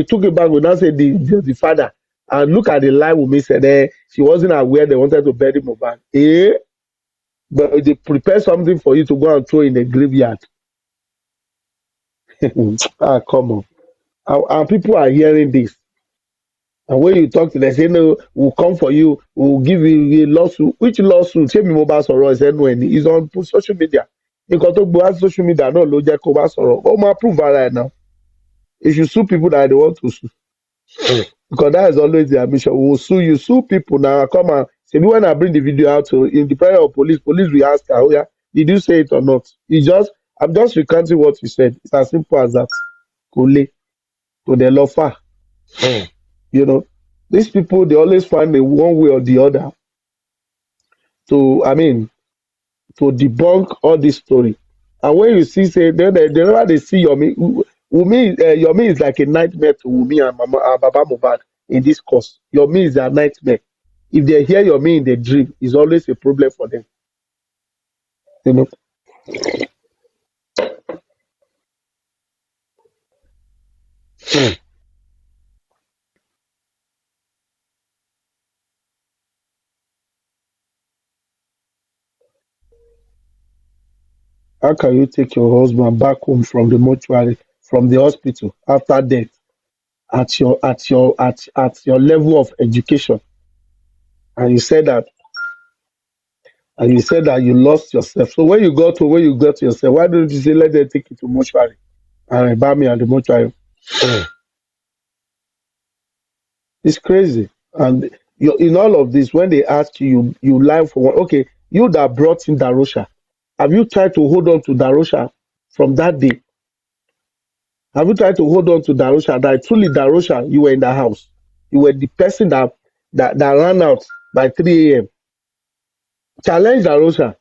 took him back. We now say the father. And look at the lie Wunmi said she wasn't aware they wanted to bury Mohbad. But they prepare something for you to go and throw in the graveyard. Come on. And people are hearing this. And when you talk to them, say, no, we'll come for you, we'll give you a lawsuit. Which lawsuit? Say me mobile sorrow is anywhere. It's on social media. Because to go on social media, no, no, just come sorrow. Oh, my proof right now. If you sue people that they want to sue. Because that is always the ambition. We will sue you, sue people now. Come and say, when I bring the video out to in the presence of police will ask her, oh yeah, did you say it or not? I'm just recounting what you said. It's as simple as that. Kole, to the lofa. You know, these people, they always find a one way or the other to debunk all this story. And when you see, say, whenever they see Yomi, Yomi is like a nightmare to Wunmi and Baba Mohbad in this course. Yomi is a nightmare. If they hear Yomi in the dream, it's always a problem for them. You know. How can you take your husband back home from the mortuary, from the hospital after death, at your level of education, and you said that you lost yourself? So when you got to yourself, why don't you say let them take you to mortuary and bury me at the mortuary? It's crazy. And in all of this, when they ask you, you lie for one. Okay, you that brought in Darosha, have you tried to hold on to Darosha from that day? Have you tried to hold on to Darosha? That truly Darosha, you were in the house. You were the person that ran out by 3 a.m. Challenge Darosha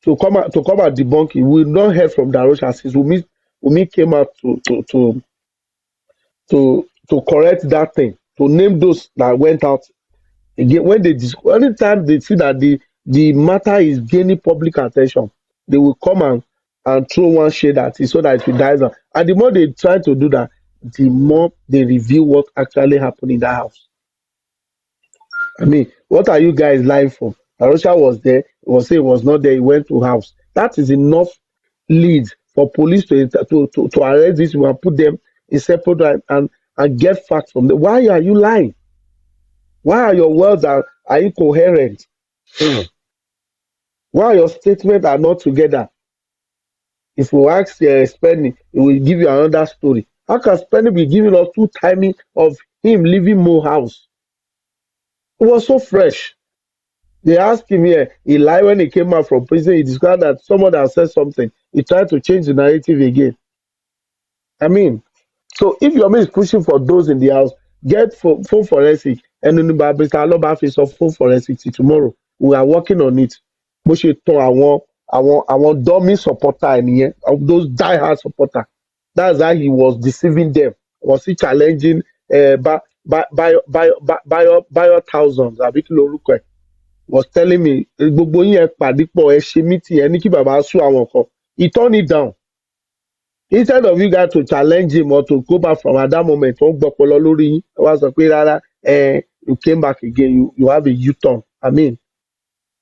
to come and debunk it. We not heard from Darosha since Wunmi came out to correct that thing, to name those that went out again. When anytime they see that the matter is gaining public attention, they will come and throw one shade at it so that it will die down. And the more they try to do that, the more they reveal what actually happened in that house. I mean, what are you guys lying for? Darosha was there, he was not there, he went to house. That is enough lead for police to arrest these people and put them in separate and get facts from them. Why are you lying? Why are your words are incoherent? Why your statements are not together? If you ask Spenny, he will give you another story. How can Spenny be giving us two timing of him leaving Mo house? It was so fresh. They asked him here, he lied when he came out from prison. He described that someone had said something. He tried to change the narrative again. I mean, so if your man is pushing for those in the house, get full forensic. And then Mr. Aloba face of full forensic tomorrow. We are working on it. Bó ṣe tán àwọn dummy supporter nìyẹn, of those die-hard supporter. That's how he was deceiving them. Was he challenging by thousands? Àbí kí lorúkọ ẹ̀? Was telling me, gbogbo yín ẹ pàdé pọ̀ ẹ ṣe meeting ẹ ní kí bàbá sue àwọn kan. He turned it down. Instead of you guys to challenge him or to go back from at that moment, ó gbọ́pọlọ lórí yín, ẹ wá sọ pé rárá, you came back again, you have a U-turn. I mean,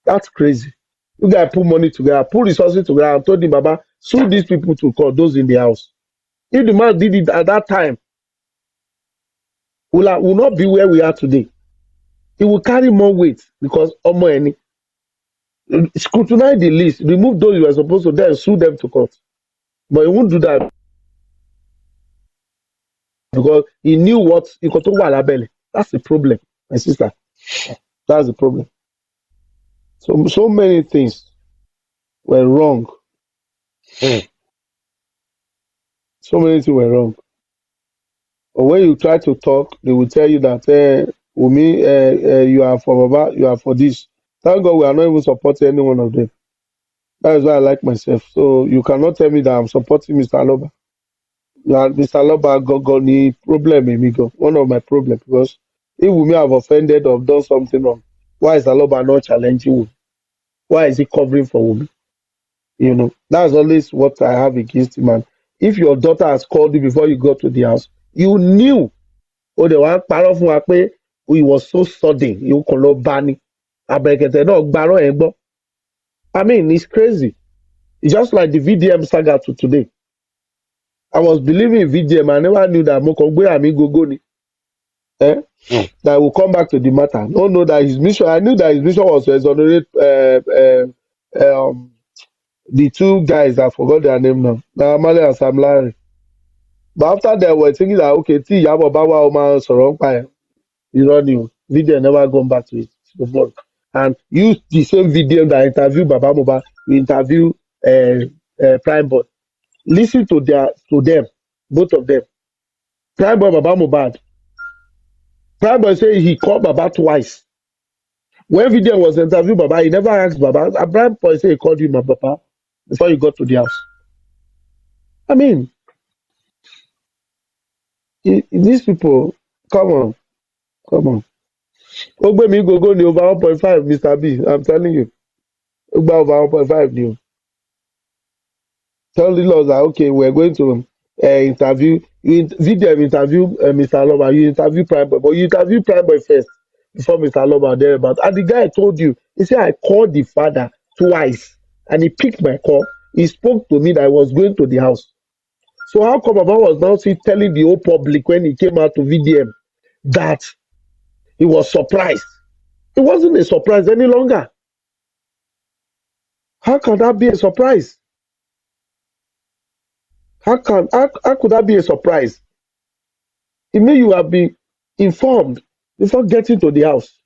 that's crazy. You guys put money together, put resources together, and told him, Baba, sue these people to court, those in the house. If the man did it at that time, will not be where we are today. He will carry more weight because Omo Eni scrutinize the list, remove those you were supposed to then sue them to court. But he won't do that because he knew what he got to belly. That's the problem, my sister. That's the problem. So many things were wrong. So many things were wrong. But when you try to talk, they will tell you that, Umi, you are for Baba, you are for this. Thank God we are not even supporting any one of them. That is why I like myself. So you cannot tell me that I'm supporting Mr. Aloba. Mr. Aloba got the problem in me, go. One of my problems, because if Umi have offended or done something wrong, why is Aloba not challenging Umi? Why is he covering for Umi? You know, that's always what I have against him. And if your daughter has called you before you got to the house, you knew. Oh, the one part of he was so sudden. You call up Bani. I mean, it's crazy. It's just like the VDM saga to today. I was believing in VDM. I never knew that Mokogwe Ami Gogoni. That will come back to the matter. No, that his mission. I knew that his mission was to exonerate the two guys. I forgot their name now. Amale and Sam Larry. But after they were thinking that okay, Yabo Bawa Oma Sorong video never gone back to it before. And use the same video that interview Baba Moba, you interview Prime Boy. Listen to them, both of them. Prime Boy Baba Mobad. Prime Boy say he called Baba twice. When video was interviewed Baba, he never asked Baba. Prime Boy say he called you my Baba before you got to the house. I mean, these people, come on. Ogbemi go ni over 1.5, Mr. B. I'm telling you. Over 1.5 new. Tell the laws that okay, we're going to interview video interview Mr. Aloba. You interview Prime Boy, but you interview Prime Boy first before Mr. Aloba there. But and the guy told you, he said I called the father twice and he picked my call. He spoke to me that I was going to the house. So how come Baba was now telling the whole public when he came out to VDM that he was surprised? It wasn't a surprise any longer. How can that be a surprise? How could that be a surprise? It means you have been informed before getting to the house.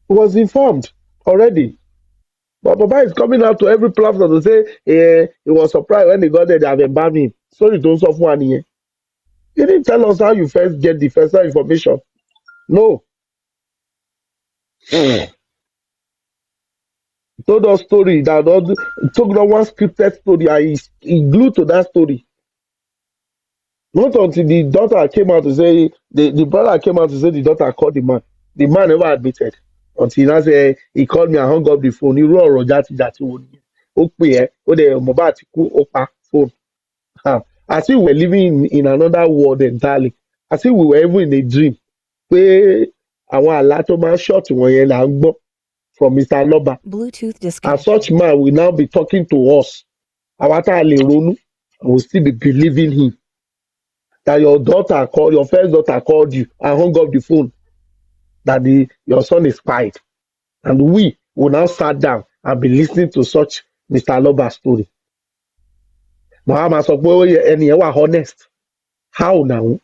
He was informed already. But Baba is coming out to every platform to say he was surprised when he got there, they have embalmed him. Sorry, don't suffer one here. You didn't tell us how you first get the first information. No. Told us story that took the one scripted story and he glued to that story. Not until the daughter came out to say the brother came out to say the daughter called the man. The man never admitted. Until now say he called me and hung up the phone. He wrote jati wo ni. Ó pè ẹ́, ó dẹ̀ Mohbad ti kú, ó pa phone. As if we were living in another world entirely. As if we were even in a dream. Pé àwọn àlá tó máa ń short wọ̀nyẹn là ń gbọ́ from Mr. Aloba. Bluetooth And disconnected. such man will now be talking to us. Àwa tá a lè ronú, and will still be believing him. That your first daughter called you and hung up the phone. That your son is spied. And we will now sit down and be listening to such Mr. Aloba's story. Mahama sọ pé ẹni yẹn wà honest. How now?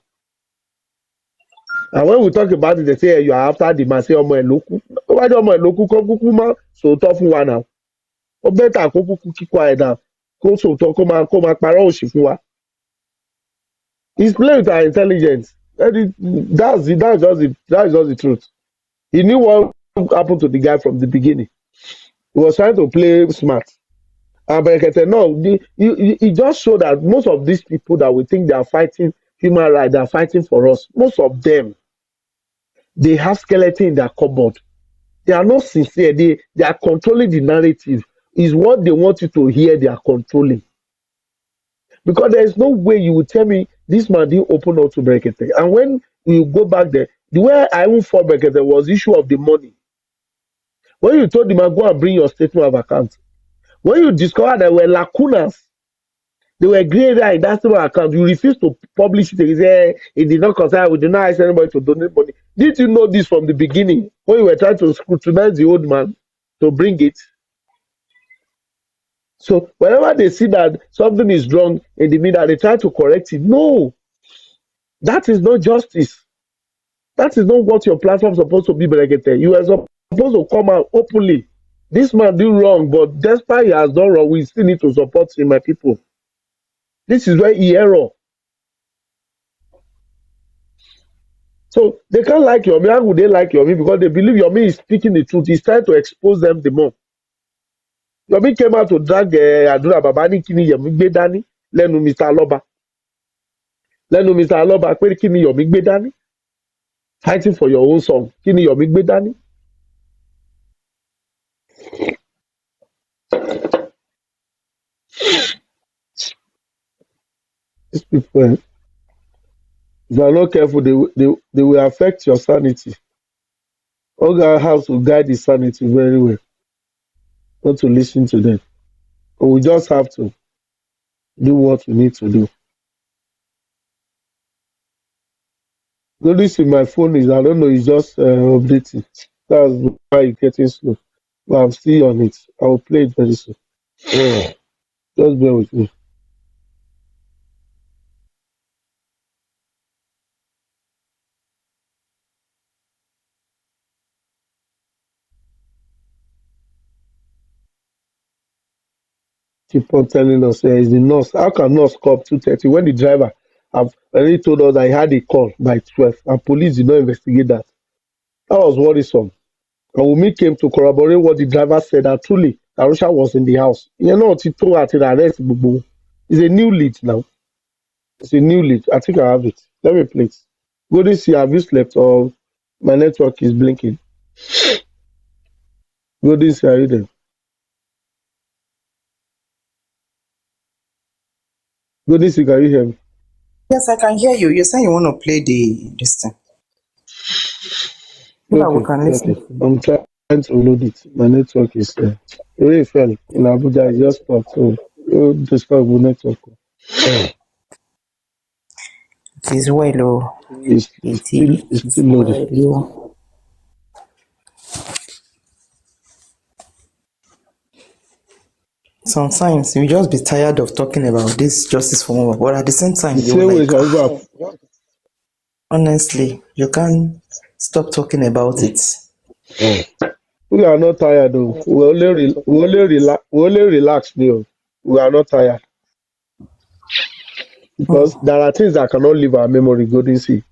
And when we talk about it, they say you are after the man, say ọmọ ẹ̀ ló kú. Why do ọmọ ẹ̀ ló kú kó kúkú má sòótọ́ fún wa now? Ó bẹ́tà kó kúkú kíkọ́ ẹ̀ náà kó sòótọ́ kó máa parọ́ òṣì fún wa. He's playing with our intelligence. That's just the truth. He knew what happened to the guy from the beginning. He was trying to play smart. And Berekete, no, he just showed that most of these people that we think they are fighting human rights, they are fighting for us. Most of them, they have skeleton in their cupboard. They are not sincere. They are controlling the narrative. Is what they want you to hear, they are controlling. Because there is no way you will tell me this man didn't open up to Berekete. And when you go back there, the way I even fought Berekete was issue of the money. When you told the man, go and bring your statement of account. When you discovered there were lacunas, there were gray area in that statement of account, you refused to publish it. You say, it did not concern, we did not ask anybody to donate money. Did you know this from the beginning? When you were trying to scrutinize the old man to bring it? So whenever they see that something is wrong in the media, they try to correct it. No, that is not justice. That is not what your platform is supposed to be, Berekete. You are supposed to come out openly. This man do wrong, but despite he has done wrong, we still need to support him, my people. This is where he error. So they can't like Yomi. How would they like Yomi? Because they believe Yomi is speaking the truth. He's trying to expose them the more. Yomi came out to drag Adura Babani Kini Yomi gbé dání lẹ́nu Mr. Aloba. Lẹ́nu Mr. Aloba pé Kini Yomi gbé dání. Fighting for your own song. Kini Yomi gbé dání. These people, if you are not careful, they will affect your sanity. All God has to guide his sanity very well, not to listen to them. But we just have to do what we need to do. Notice in my phone is, I don't know, it's just updating. That's why it's getting slow. But I'm still on it. I will play it very soon. Just bear with me. Keep on telling us it's the nurse. How can nurse come 2:30 when the driver have already told us that he had a call by 12 and police did not investigate that? That was worrisome. And Wumi came to corroborate what the driver said that truly Arusha was in the house. You know, it's a new lead now. It's a new lead. I think I have it. Let me play it. Go this see, have you slept or my network is blinking? Go this see, are you there? Go this see, can you hear me? Yes, I can hear you. You're saying you want to play this thing. Yeah, we can listen. Okay. I'm trying to load it. My network is there. It really fell in Abuja. It just stopped. So don't disturb the network. It is well, oh. It's still loading. Well, sometimes you just be tired of talking about this justice for women, but at the same time, The you same way like, Sharifa, honestly, you can't stop talking about it. we are not tired though. We only relax though. We are not tired because there are things that cannot leave our memory. Go and see.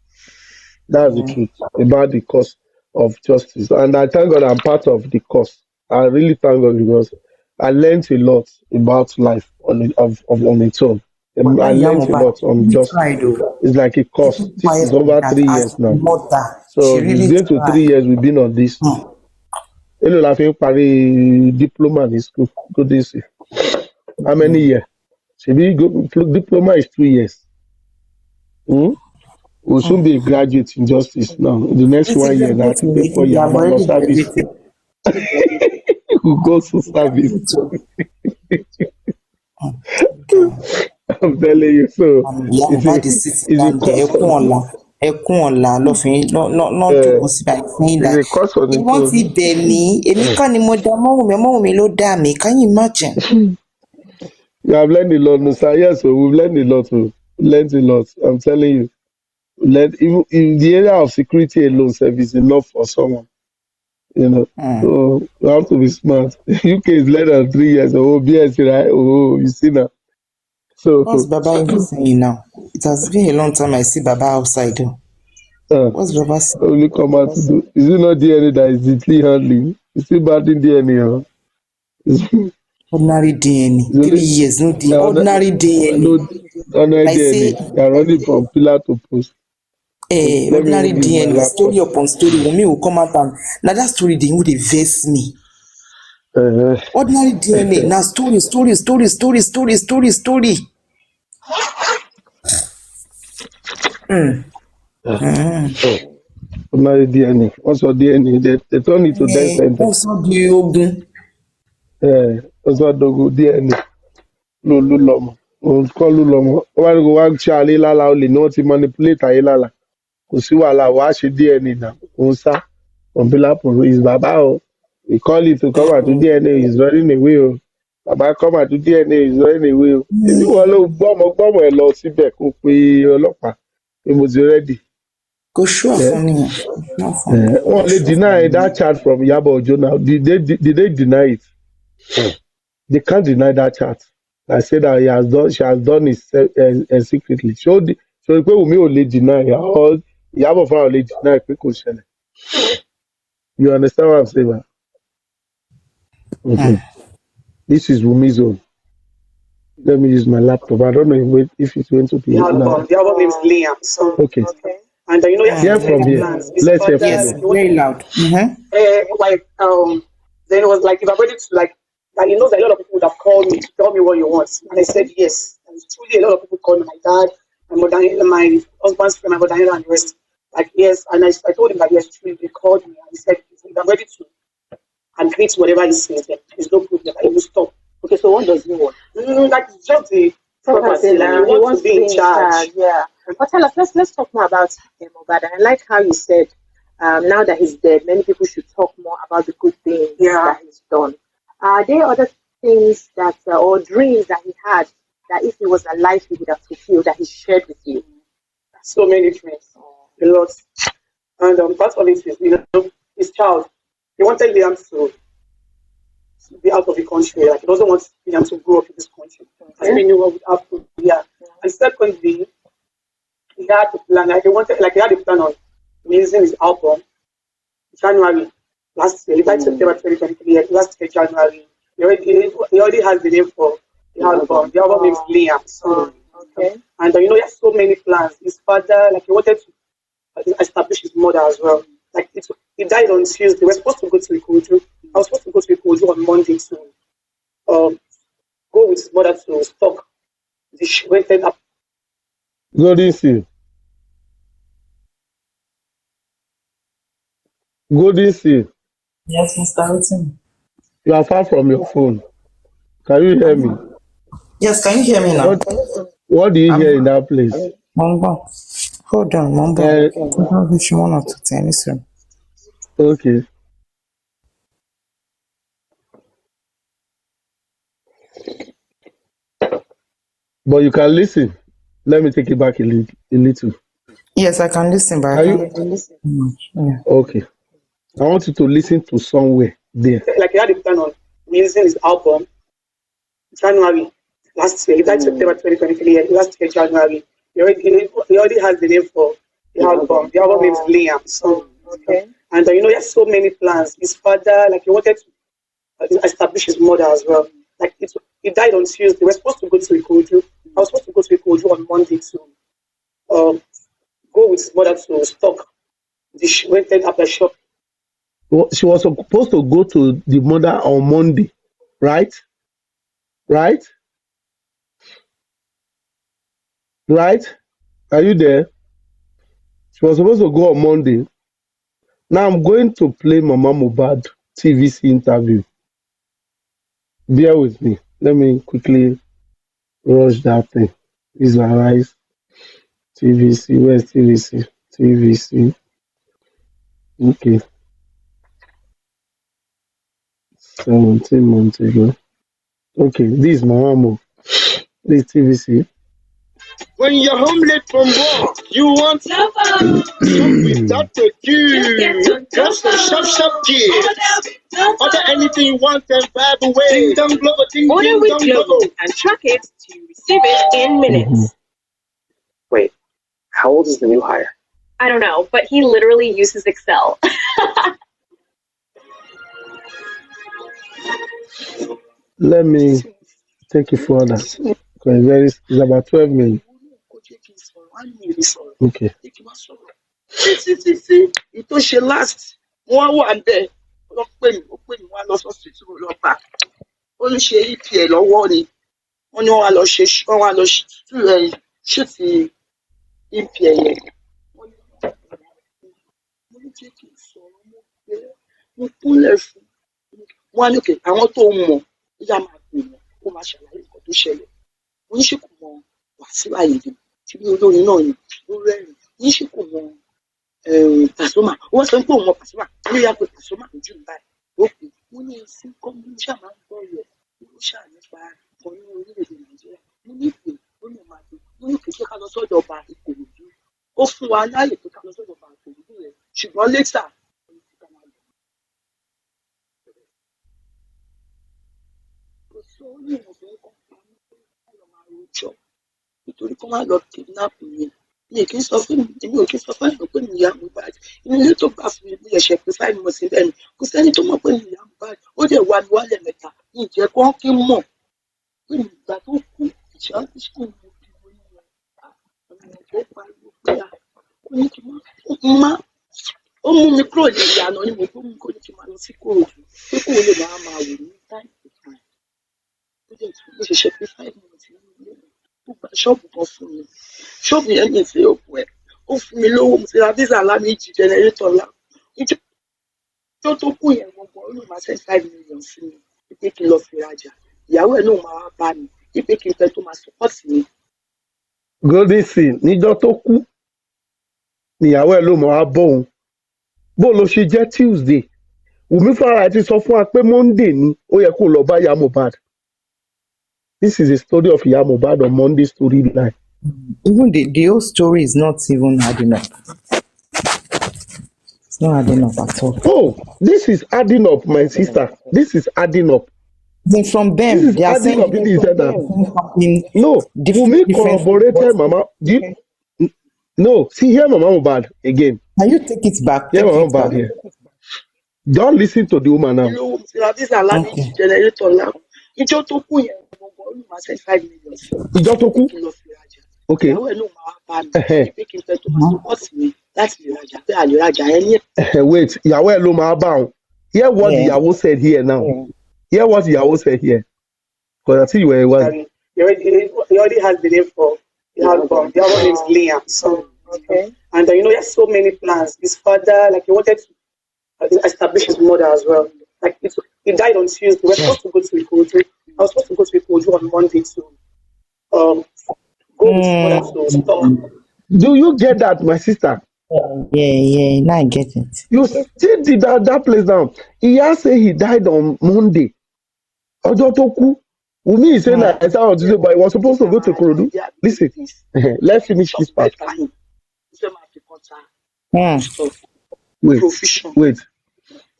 That's the truth about the cause of justice. And I thank God I'm part of the cause. I really thank God because I learned a lot about life on its own. But I that learned a Yamoba, lot on she justice. tried though. It's like a Keep course. This quiet is like over that 3 years as now. mother. So She it's really going to tried. 3 years we've been on this. Hello, laughing Paris diploma in school. Go this. How many years? Diploma is 2 years. We'll soon be a graduate in justice now. In the next It's a 1 year, I graduate have to pay for already. They your have man already service. graduated. We'll go to service. I'm telling you. So Yamoba is sitting it's a down there. course on Ẹkún ọ̀la lọ́fìn náà uh, jókòó síbẹ̀ fún yín it's dá. a course on its Wọ́n ti own. bẹ̀ mí, èmi kọ́ ni mo dá Ọmọ́wùmí ló dá mi. Can you imagine? We have learned a lot, no sir. Yes, so we've learned a lot. Oh. Learned a lot. I'm telling you. Even in the area of security alone, service enough for someone. You know. So you have to be smart. UK is less than 3 years. Oh, BS, right? Oh, you see now. So What's Baba even saying now? It has been a long time I see Baba outside. What's Baba saying? only come out to do. Is it not DNA that is deeply handling? It's still bad in DNA, huh? Ordinary DNA. 3 years, no DNA. Ordinary DNA. No, ordinary Like say, DNA. They are running from pillar to post. Let me ordinary even use my DNA, laptop. story upon story. Wunmi will come out and now that story they would vex me. Ordinary DNA. Now story. Ordinary DNA. What's your DNA? They turn it to death sentence. Wọ́n sọ di ogun. What's your dogo DNA? Lulu Lomo. Òun kọ́ ló lọ́mọ. Ó wá ní kó wá ṣe àlélálà olè ní wọ́n ti manipulate àyélálà. Kò sí wàhálà wàá ṣe DNA náà. Òun sá. Òun bí lápò is bàbá o. We call it to come out to DNA is running away o. Bàbá come and do DNA is anyway. If you want to gbọ́mọ ẹ lọ síbẹ̀ kó pe ọlọ́pàá pé mo ti ready. Go sure Yeah. for me. Sure for me. Wọ́n lè deny that charge from Iyabo Ojo now. Did they deny it? They can't deny that charge. I say that she has done it secretly. So pé Wunmi ò lè deny or Iyabo fúnra ò lè deny pé kò ṣẹlẹ̀. You understand what I'm saying, man? Okay. This is Wunmi's own. Let me use my laptop. I don't know if it's going to be. The album name is Liam. So, okay. And you know, hear from here. Let's hear from Yes, here. very loud. Like then it was like if I'm ready to like he knows that a lot of people would have called me to tell me what you want, and I said yes. And truly, a lot of people called me, my dad, my mother, my husband's friend, my mother, and the rest. Like yes, and I told him that yes, truly they called me, and he said if I'm ready to agree to whatever he says, then there's no problem. I will stop. Okay, so what does he want? Like just the property. He wants to be in charge. Yeah. But tell us, let's talk more about Mohbad. I like how you said now that he's dead, many people should talk more about the good things that he's done. Are there other things that or dreams that he had that if he was alive he would have fulfilled that he shared with you? So many dreams, a lot. And part of it is, his child. He wanted Liam to be out of the country. Like he doesn't want Liam to grow up in this country. I mean, he would have to, And secondly, he had a plan. He had a plan on releasing his album January last year. He died September 2023. Last year, January. He already has the name for the album. The album name is Liam. So, and he has so many plans. His father, he wanted to establish his mother as well. He died on Tuesday. We were supposed to go to Ikoju. I was supposed to go to Ikoju on Monday to go with his mother to stock the rented up. Golden Seal. Yes, Mr. Houghton. You are far from your phone. Can you hear me? Yes, can you hear me now? What do you hear in that place? Mumbo. Hold on, Mumbo. I don't wish you want to tell me soon. Okay. But you can listen. Let me take it back a little. Yes, I can listen, but I can't listen. Okay. I want you to listen to somewhere there. He had a plan on releasing his album January last year. He died September 2023. Last year, January. He already has the name for the album. The album name is Liam. So, and he has so many plans. His father, he wanted to establish his mother as well. He died on Tuesday. We were supposed to go to Ikoju. I was supposed to go to Ikoju on Monday to go with his mother to stock the rented up a shop. She was supposed to go to the mother on Monday, right? Right? Are you there? She was supposed to go on Monday. Now I'm going to play Mama Mohbad TVC interview. Bear with me. Let me quickly rush that thing. Visualize TVC. Where's TVC? TVC. Okay. 17 months ago. Okay, this is Mama Mo. This TVC. When you're home late from work, you want something without to do. Just some sharp kids. Order anything you want and buy the way. Ding dong globo, ding Order with dong Glovo globo. and track it to receive it in minutes. Wait, how old is the new hire? I don't know, but he literally uses Excel. Let me take it further. Because it's about 12 minutes. Okay. See, ìtò ṣe last wọ́n wà bẹ́ẹ̀ wọ́n pè mí wọ́n lọ sọ́sì tí mo lọ bá ó ń ṣe EPA lọ́wọ́ ni wọ́n ní wọ́n wá lọ ṣètì EPA yẹn. Mo ní jẹ́ kí n sọ̀rọ̀ mo kúnlẹ̀ fún wọn ní òkè àwọn tó mọ̀ ìyá máa pè wọ́n kó máa ṣàlàyé nǹkan tó ṣẹlẹ̀ mo ní ṣe kò mọ Wàsíù Àyìndé tí bí olórin náà ni ló rẹ́rìn ní ṣe kò mọ Pasuma wọ́n sọ pé òun mọ Pasuma ló yá pé Pasuma lójú ń báyìí ó pè mo ní ẹsìn kọ́ mo ṣáà máa ń gbọ́ rẹ̀ ó ṣáà nípa oyún orílẹ̀-èdè Nàìjíríà. Mo ní ìpè ó ní màá gbé. Mo ní ìpè ṣé ká lọ sọ́dọ̀ ọba Ìkòròdú. Ó fún wa láàyè pé ká lọ sọ́dọ̀ ọba Ìkòròdú rẹ̀. Ṣùgbọ́n létà kò sí orí ìrìnàjò kan pa mí pé ká lọ máa rojọ́ nítorí kó má lọ kidnap mi. Mi ò kí ń sọ fún èmi ò kí ń sọ fún ẹ̀yàn pé mi ìyá Mohbad. Inú ilé tó gbà fún mi bí ẹ̀ṣẹ̀ pé 5 months síbẹ̀ ni kò sẹ́ni tó mọ̀ pé mi ìyá Mohbad. Ó dẹ̀ wá mi wálẹ̀ mẹ́ta ní ìjẹ́ kó kí ń mọ̀ pé ìgbà tó kú ìṣáájú sí mi bí wọ́n ní ọ̀nà tó pariwo pé ó ní kí n má ó mú mi kúrò ní ìyànà ni mo gbóhùn kó ní kí n máa lọ sí Ìkòròdú pé kó lè máa wò ní time to time. Ó dẹ̀ tún mo ṣẹ̀ṣẹ̀ pé 5 months nínú ilé mi ó gba ṣọ́ọ̀bù kan fún mi. Ṣọ́ọ̀bù yẹn ní ìfẹ́ òkú ẹ̀ ó fún mi lówó mo ti ra visa ńlá méjì jẹnẹrétọ̀ ńlá. Ìjọ tó kù yẹn gbọ̀ngàn ó lè máa send 5 million sí mi pé kí n lọ fi rajà. Ìyàwó ẹ̀ náà máa wá bá mi pé kí n fẹ́ tó máa support mi. Golden Sea níjọ́ tó kú níyàwó ẹ̀ ló mọ̀ á bọ̀ òun bó ló ṣe jẹ́ Tuesday Wùmí fúnra ẹ̀ ti sọ fún wa pé Monday ni ó yẹ kó lọ bá ìyá Mohbad. This is a story of ìyá Mohbad on Monday storyline. Even the whole story is not even adding up. It's not adding up at all. Oh, this is adding up, my sister. This is adding up. Then from them, This is they are adding saying up. It is that. No, different Wùmí corroborated Mama. No, see here Mama Mohbad again. Can you take it back? Here Take Mama it back. Mohbad here. Don't listen to the woman now. Lówó mo ti ra visa ńlá méjì jẹnẹrétọ̀ ńlá. Ìjọ tó kù yẹn gbọ̀ngàn ó lè máa send 5 million sí mi. Ìjọ tó kú. Kí n lọ fi rajà. Okay. Ìyàwó ẹ̀ náà máa wá bá mi pé kí n fẹ́ tó máa support mi láti lè rajà pé àlè rajà ẹ̀ ní Wait, ìyàwó ẹ̀ ló máa bá òun. Hear what the Yeah. ìyàwó said here now. Hear what the ìyàwó said here. Because I see you were was. He already has the name for the album. The album is Liam. So, Okay. and he has so many plans. His father, like he wanted to establish his mother as well. Like he died on Tuesday. We were supposed to go to Ikoju. I was supposed to go to Ikoju on Monday to go with his mother to stop. Do you get that, my sister? Yeah. Now I get it. You still did that place down. Ìyá say he died on Monday. Ọjọ́ tó kú. Wùmí is saying that I saw on Tuesday, but he was supposed to go to Ikorodu. Listen, let's finish this part. Wait.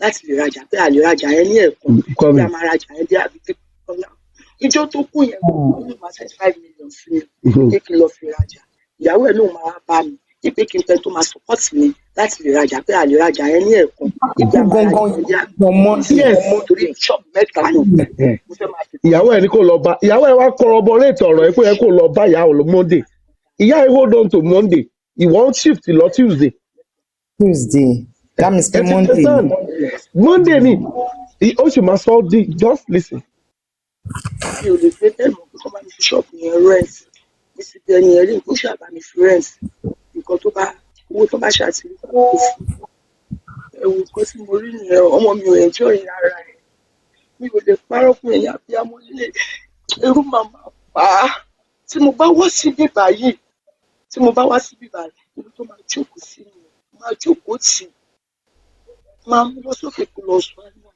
láti lè rajà pé àlè rajà ẹ̀ ní ẹ̀kan Come bí a in. máa rajà ẹ̀ dé àbíké kọ́lá. Ìjọ tó kù yẹn ó lè máa send 5 million sí mi pé kí n lọ fi rajà. Ìyàwó ẹ̀ náà máa wá bá mi pé kí n fẹ́ tó máa support mi láti lè rajà pé àlè rajà ẹ̀ ní ẹ̀kan bí a máa rajà ẹ̀ dé àbíké. Yes. Torí ṣọ́ọ̀bù mẹ́ta ni mo fẹ́ máa fi Ìyàwó ẹ̀ ní kò lọ bá. Ìyàwó ẹ̀ wá corroborate ọ̀rọ̀ ẹ̀ pé ẹ kò lọ bá ìyá ọ̀ lọ Monday. Ìyá ẹ̀ hold on to Monday. Ìwọ shift lọ Tuesday. Tuesday. That means Ẹ ti Monday. understand? Monday ni. Ó sì máa sọ di just listen. mi ò lè gbé bẹ́ẹ̀ mọ̀ pé kọ́ bá mi fi ṣọ́ọ̀bù yẹn rent. Mi sì bẹ ẹni ẹ̀rí kó ṣàbá mi fi rent. Nǹkan tó bá owó tó bá ṣàtìrí kó kó fún. Ẹ̀wù nǹkan tí mo rí nìyẹn ọmọ mi ò enjoy ara ẹ̀. Mi ò lè parọ́ fún ẹ̀yà bí amọ̀ ilé ẹrú màmá pa á. Tí mo bá wá síbí báyìí ibi tó máa jókòó sí ni máa jókòó tì máa mú lọ sókè kó lọ sùn àná.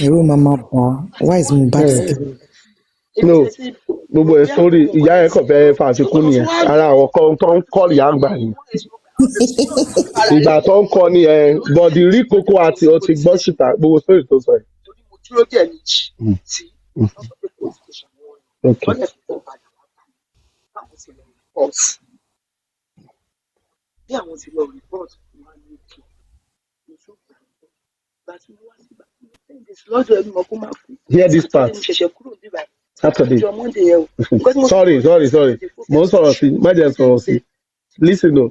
Ẹ̀rù mama ba. Why is Mohbad still? No, gbogbo ẹ̀ sórí ìyá ẹ̀ kàn fẹ́ fàṣekún nìyẹn. Ara àwọn kan tó ń kọ́ ìyá àgbà yìí. Ìgbà tó ń kọ́ ni bọ̀dì rí kókó àti ọtí gbọ́ síta gbogbo sórí tó sọ yìí. Torí mo dúró díẹ̀ méjì tí wọ́n sọ pé kò sí ìṣàmúlò rẹ̀. Okay. Wọ́n lè fi tọ́ padà wá bá mi. Báwọn ti lọ report. Bí àwọn ti lọ report, wọ́n á ní kí mo tún gbà ń bọ̀. Ìgbà tí mo wá sí ìgbà tí mo fẹ́ ìdèsí lọ́dọ̀ ẹni mọ̀ kó máa kú. Hear this part. Mo ṣẹ̀ṣẹ̀ kúrò níbà. Saturday. Ìjọ Monday yẹn o. Nǹkan tí mo Sorry. Mo ń sọ̀rọ̀ sí. Má jẹ́ sọ̀rọ̀ sí. Listen o.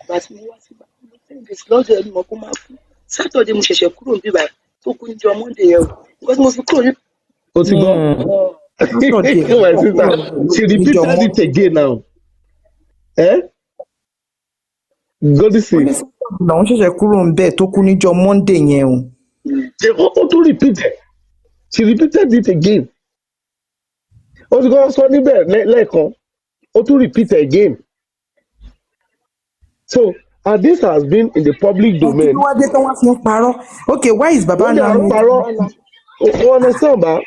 Ìgbà tí mo wá sí ìgbà tí mo fẹ́ ìdèsí lọ́dọ̀ ẹni mọ̀ kó máa kú. Saturday mo ṣẹ̀ṣẹ̀ kúrò níbà tó kú níjọ Monday yẹn o. Nǹkan tí mo fi kúrò ní O ti gbọ́. My sister, she repeated it again now. Golden Sea. Làwọn ṣẹ̀ṣẹ̀ kúrò ń bẹ̀ tó kú níjọ́ Monday yẹn o. Ó tún repeated. She repeated it again. Ó ti kọ́ sọ níbẹ̀ lẹ́ẹ̀kan. Ó tún repeat again. So And this has been in the public domain. Okay, why is Baba now? You understand, ba?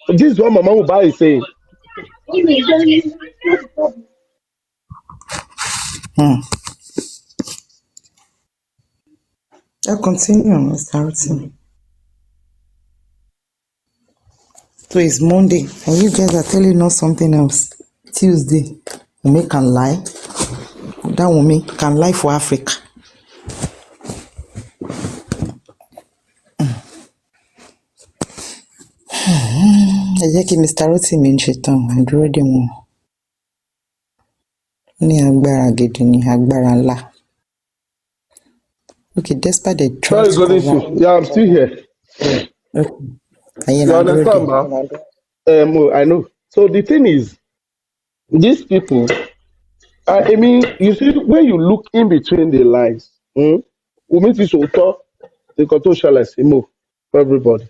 This is what Mama Mohbad is saying. I'll continue, Mr. Houghton. So it's Monday, and you guys are telling us something else. Tuesday, Wunmi can lie. That Wunmi can lie for Africa. Ẹ jẹ́ kí Mr. Rotimi ń ṣetán, àdúró dè wọ́n. Ní agbára gidi ni agbára ńlá. Okay, despite the Sorry, threats. Yeah, I'm still here. Okay. You understand, ma? I know. So the thing is, these people, I mean, you see, when you look in between the lines, Wunmi ti sòótọ́ nǹkan tó ṣẹlẹ̀ sí Mo for everybody.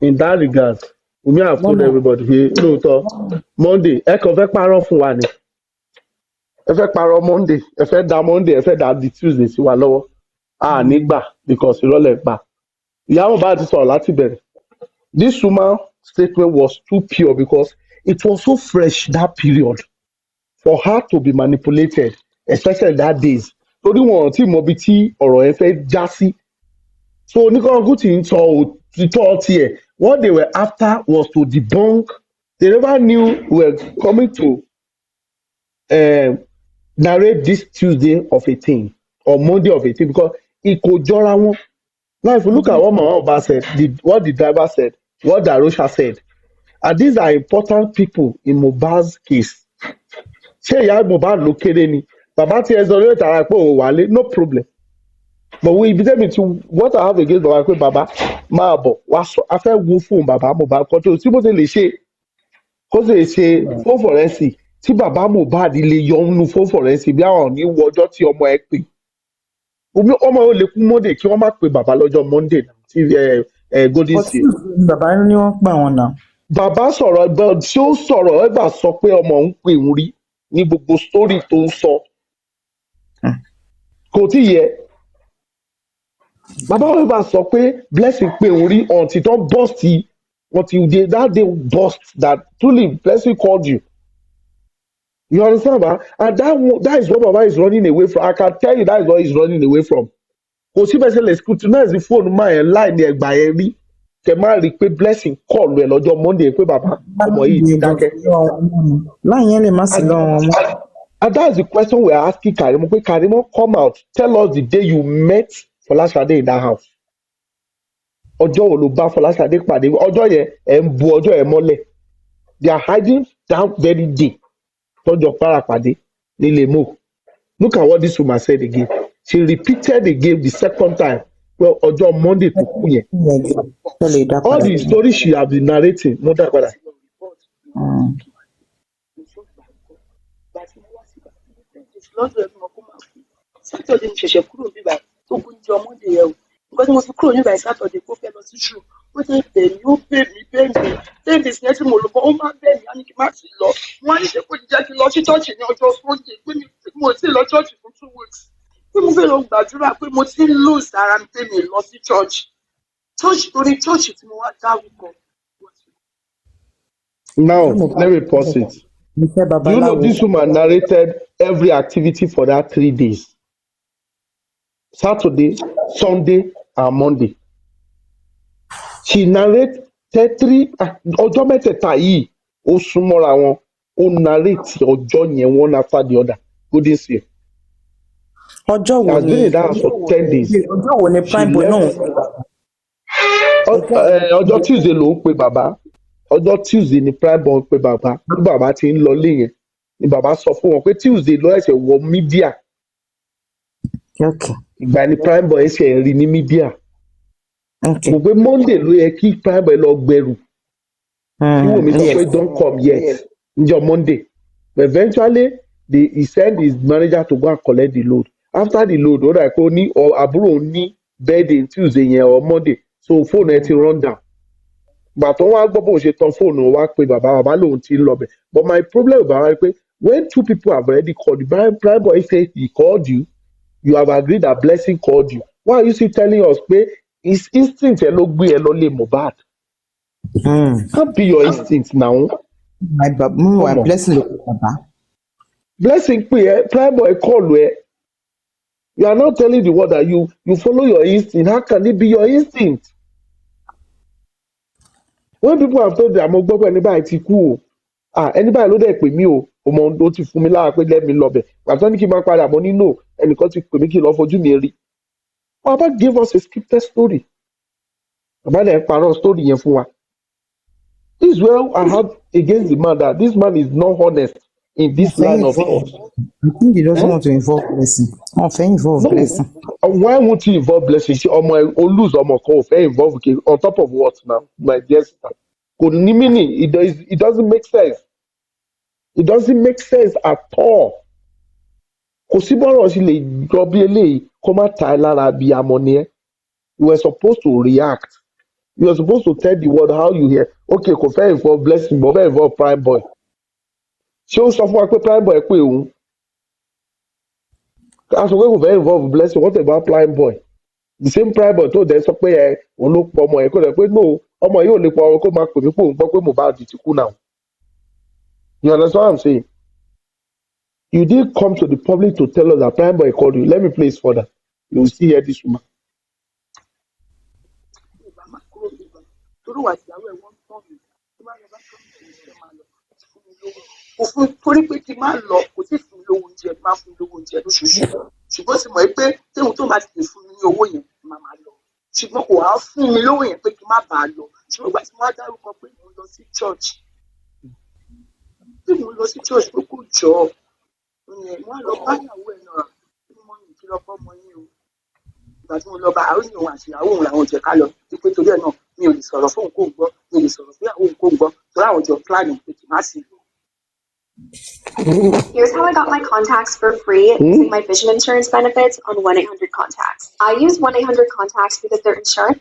In that regard, Wunmi have told everybody pé lóòótọ́ Monday ẹ kàn fẹ́ parọ́ fún wa ni. Ẹ fẹ́ parọ́ Monday, ẹ fẹ́ da Monday, ẹ fẹ́ da di Tuesday sí wa lọ́wọ́. A nígbà because ìrọ̀lẹ́ gbà. Ìyá Mohbad ti sọ̀rọ̀ láti bẹ̀rẹ̀. This woman statement was too pure because it was so fresh that period for her to be manipulated, especially that days. Torí wọn ò tí mọ ibi tí ọ̀rọ̀ yẹn fẹ́ já sí. So oníkànkú tí ń sọ òtítọ́ tiẹ̀, what they were after was to debunk. They never knew we were coming to narrate this Tuesday of a thing or Monday of a thing because it could jọra wọn. Now, if you look at what Mama Mohbad said, what the driver said, what Darosha said, and these are important people in Mohbad's case. Ṣé ìyá Mohbad ló kéré ni? Bàbá tí ẹ sọ lórí ìtara pé òun wálé, no problem. But we tell me to what I have against Baba pé Baba máa bọ̀ wá sọ a fẹ́ wo fún Baba Mohbad kan tó tí bó ṣe lè ṣe kó ṣe ṣe fún forensic tí Baba Mohbad lè yọ nínú fún forensic bí àwọn ò ní wo ọjọ́ tí ọmọ ẹ pè. Ọmọ yóò lè kú Monday kí wọ́n má pe bàbá lọ́jọ́ Monday tí golden seal. Bàbá ní wọ́n pè wọ́n náà. Bàbá sọ̀rọ̀ ẹgbẹ́ tí ó sọ̀rọ̀ ẹgbà sọ pé ọmọ òun pè ń rí ní gbogbo story tó ń sọ. Kò tí yẹ. Bàbá ẹgbà sọ pé Blessing pè ń rí until don burst until that day burst that truly Blessing called you. You understand, ba? And that is what Baba is running away from. I can tell you that is what he's running away from. Kò sí bẹ́sẹ̀ lè scrutinize the phone máa yẹn láì ní ẹgbà yẹn rí. Kẹ máa rí i pé Blessing call ẹ lọ́jọ́ Monday pé bàbá ọmọ yìí ti dákẹ́. Láì yẹn lè má sí lọ́wọ́ wọn. And that's the question we are asking Karimo. Pé Karimo, come out. Tell us the day you met Folashade in that house. Ọjọ́ wo ló bá Folashade pàdé? Ọjọ́ yẹn ẹ̀ ń bu ọjọ́ yẹn mọ́lẹ̀. They are hiding that very day. Tọ́jọ́ parapàdé nílé Mo. Look at what this woman said again. She repeated again the second time. Well, ọjọ́ Monday tó kú yẹn. All the stories she has been narrating, no doubt about that. Saturday ní ṣẹ̀ṣẹ̀ kúrò níbà tó kún jọ Monday yẹn o. Nǹkan tí mo fi kúrò níbà Saturday kó fẹ́ lọ sí ṣù. Ó ṣe bẹ̀ mí, ó bẹ̀ mí, bẹ̀ mí. Bẹ́ẹ̀ni ìsìn tí mo lò bọ́, ó máa bẹ̀ mí, á ní kí n má ti lọ. Wọ́n á ní ṣe kó ti jẹ́ kí n lọ sí chọ́ọ̀chì ní ọjọ́ Sunday pé mo ti lọ chọ́ọ̀chì fún 2 weeks. Pé mo fẹ́ lọ gbàdúrà pé mo ti ń lose ara mi pé mi lọ sí chọ́ọ̀chì. Chọ́ọ̀chì torí chọ́ọ̀chì tí mo wá dárúkọ. Now, let me pause it. You know, this woman narrated every activity for that 3 days. Saturday, Sunday, and Monday. She narrated 3 ọjọ́ mẹ́tẹ̀ẹ̀ta yìí ó súnmọ́ra wọn ó narrate ọjọ́ yẹn one after the other. Golden seal. Ọjọ́ wo ni? Has been in that house for 10 days. Ọjọ́ wo ni prime boy náà? Ọjọ́ Tuesday ló ń pe bàbá. Ọjọ́ Tuesday ni prime boy pe bàbá. Bí bàbá ti ń lọ lé yẹn ni bàbá sọ fún wọn pé Tuesday ló ẹsẹ̀ wọ mídíà. Ìgbà ni prime boy ẹsẹ̀ rí ní mídíà. Mo pé Monday ló yẹ kí prime boy lọ gbẹrù. Tí Wunmi sọ pé don't come yet. Njọ́ Monday. But eventually he sent his manager to go and collect the load. After the load, ó dà pé ó ní àbúrò ní birthday Tuesday yẹn or Monday. So fóònù ẹ ti run down. Gbà tó wá gbọ́ bó ṣe tan fóònù wá pé bàbá lòun ti ń lọ bẹ̀. But my problem with bàbá ni pé when two people have already called you, prime boy say he called you, you have agreed that Blessing called you. Why are you still telling us pé his instinct ẹ ló gbé ẹ lọ lé Mohbad? Can't be your instinct now. My Blessing ló pe bàbá. Blessing pé ẹ prime boy call ẹ. You are not telling the world that you follow your instinct. How can it be your instinct? When people have told them, mo gbọ́ pé ẹni báyìí ti kú o, ẹni báyìí ló dẹ̀ pè mí o, ọmọ ó ti fún mi lára pé let me lọ bẹ̀. Pàtó ní kí n máa padà mọ́ nínú ẹnìkan ti pè mí kí n lọ fojú mi rí. Baba gave us a scripted story. Baba dẹ̀ parọ́ story yẹn fún wa. This is where I have against the man that this man is not honest in this line of thought. I think he doesn't want to involve Blessing. Involve Blessing. Why won't he involve Blessing? Ṣé ọmọ ó lose ọmọ kan ò fẹ́ involve kí on top of what now? My dear sister. Kò ní meaning. It doesn't make sense. It doesn't make sense at all. Kò sí bọ́rọ̀ sí lè jọ bí eléyìí kó má ta ẹ lára bí amọ̀ ni ẹ́. You were supposed to react. You were supposed to tell the world how you hear. Okay, kò fẹ́ involve Blessing but fẹ́ involve prime boy. Ṣé ó sọ fún wa pé prime boy pé òun? Aṣọ pé kò fẹ́ involve Blessing, what about prime boy? The same prime boy tó dẹ̀ sọ pé ẹ òun ló pọ̀ ọmọ ẹ̀ kó dẹ̀ pé no ọmọ yìí ò lè pọ̀ ọmọ kó máa pè mí pé òun gbọ́ pé Mohbad ti kú now. You understand what I'm saying? You didn't come to the public to tell us that prime boy called you. Let me play it further. You will still hear this woman. Torí pé kí n má lọ kò tí fún mi lówó oúnjẹ má fún mi lówó oúnjẹ lóṣooṣù ṣùgbọ́n sì mọ̀ pé téwọn tó bá ti lè fún mi ní owó yẹn má má lọ ṣùgbọ́n kò wá fún mi lówó yẹn pé kí n má bàa lọ ṣùgbọ́n ìgbà tí wọ́n á dárúkọ pé mo lọ sí church pé kò jọ wọ́n á lọ bá ìyàwó ẹ̀ náà kí wọ́n ní kí lọ́kọ́ ọmọ yín o ìgbà tí mo lọ bá àwọn èèyàn àti ìyàwó òun làwọn jẹ ká lọ pé torí ẹ̀ náà mi ò lè sọ̀rọ̀ fóun kó gbọ́ mi ò lè sọ̀rọ̀ fún ìyàwó òun kó gbọ́ torí àwọn jọ plan pé kì má sí lọ. Here's how I got my contacts for free using my vision insurance benefits on 1-800-CONTACTS. I use 1-800-CONTACTs because they're insured.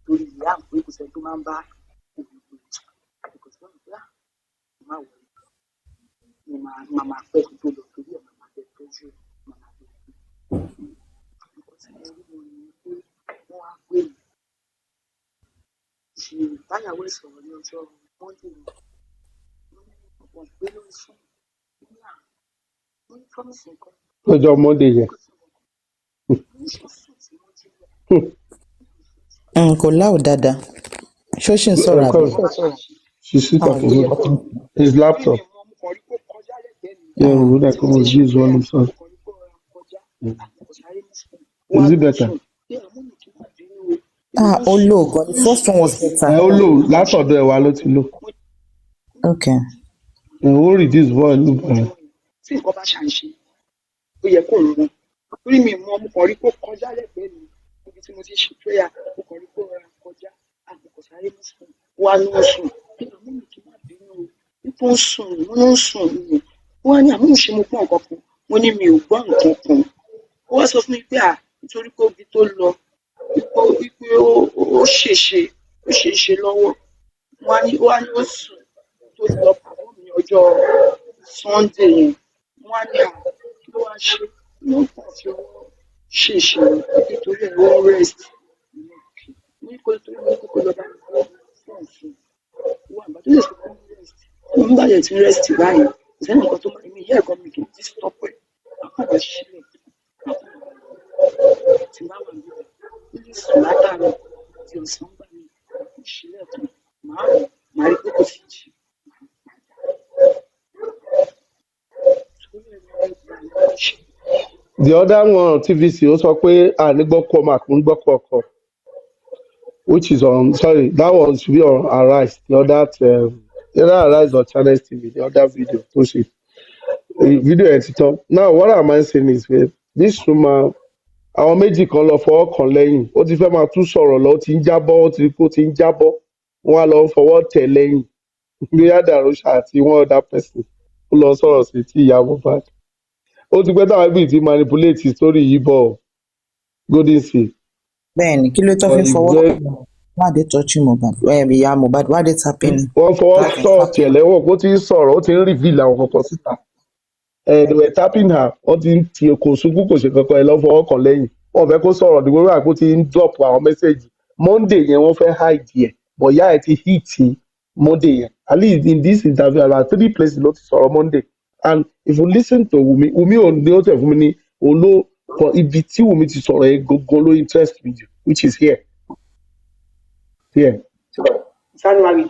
Lórí ìyá àpò ìkùsẹ̀ tó máa ń bá òbí àdìgbò tó ń gbà má wọ ni màmá pẹ́ tó lọ torí ẹ̀ màmá pẹ́ tọ́jú ẹ̀ màmá pẹ́ tó nǹkan tí mo rí wọn ni pé wọ́n á pè mí ṣe báyàwó ìsọ̀rọ̀ ní ọjọ́ Monday wọ́n gbé lórí fún mi ní àwọn ní promise nǹkan. Ọjọ́ Monday yẹn. Kò láò dáadáa. Ṣó ṣì ń sọ̀rọ̀ àbí? She sit up for his laptop. Yeah, we would like to use one himself. Is it better? Ó lò gan. The first one was better. Ó lò látọ̀dọ̀ ẹ̀ wá ló ti lò. Okay. Ó reduce volume. Tí nǹkan bá ṣàǹṣe ó yẹ kó ń wọn torí mi mọ mo kàn rí kó kọjá lẹ́gbẹ̀ẹ́ mi níbi tí mo ti ṣe prayer mo kàn rí kó rọra kọjá àbùkù sáré mú sùn wà ní oṣù àmọ́ mi kì í má bínú o nípa ó sùn mo ń sùn nìyẹn wọ́n á ní àmọ́ ṣe mo gbọ́ nǹkan kan mo ní mi ò gbọ́ nǹkan kan ó wá sọ fún mi pé nítorí pé obi tó lọ wípé ó ṣèṣe lọ́wọ́ wọ́n á ní ó sùn tó lọ pàmò mi ọjọ́ Sunday yẹn wọ́n á ní kí ló wá ṣe wọ́n kàn fi ọwọ́ ṣèṣe nítorí ẹ̀ wọ́n rest ní kó tó ní kókó lọ́ba fún òfin wọ́n àgbà tó lè sọ fún rest wọ́n ń bàjẹ́ tí rest báyìí ìsẹ́yìn nǹkan tó máa ń yẹ ẹ̀kọ́ mi kì í stop ẹ̀ àkàndá sílẹ̀ tí máa wà níbẹ̀ nílé sùn látàárọ̀ tí ọ̀sán gbà mí ìṣílẹ̀ kan màá rí pé kò sí jì. The other one on TVC ó sọ pé ànígbọ́kọ̀ máa kún gbọ́kọ̀ ọkọ̀, which is on that one should be on Arise, the other Arise on Channels TV, the other video tó ṣe video ẹ̀ ti tán. Now what am I saying is this woman àwọn méjì kan lọ fọwọ́ kan lẹ́yìn ó ti fẹ́ máa tún sọ̀rọ̀ lọ ó ti ń jábọ́ ó ti rí pé ó ti ń jábọ́ wọ́n á lọ fọwọ́ tẹ̀ lẹ́yìn bí Adarosa àti one other person ó lọ sọ̀rọ̀ sí ti ìyá Mohbad. Ó ti pẹ́ táwọn ibi ti manipulate story yìí bọ̀ Golden State. bẹ́ẹ̀ni kí ló tó fi ń fọwọ́ why they touching Mohbad ìyá Mohbad why they tapping Wọ́n fọwọ́ tọ̀ tẹ̀ lẹ́wọ̀n kó ti ń sọ̀rọ̀ ó ti ń reveal àwọn kankan síta. They were tapping her wọ́n ti ń ti kò sunkún kò ṣe kankan ẹ̀ lọ́ fọwọ́ kan lẹ́yìn wọ́n fẹ́ kó sọ̀rọ̀ ní gbogbo àpò ti ń drop àwọn mẹ́sẹ̀gì Monday yẹn wọ́n fẹ́ hide ẹ̀ but ìyá ẹ̀ ti hit Monday yẹn at least in this interview about 3 places ló ti sọ̀rọ̀ Monday and if you listen to Wumi ò ní ó tẹ̀ fún mi ní òun ló ibi tí Wumi ti sọ̀rọ̀ yẹn gangan ló interest me which is here. January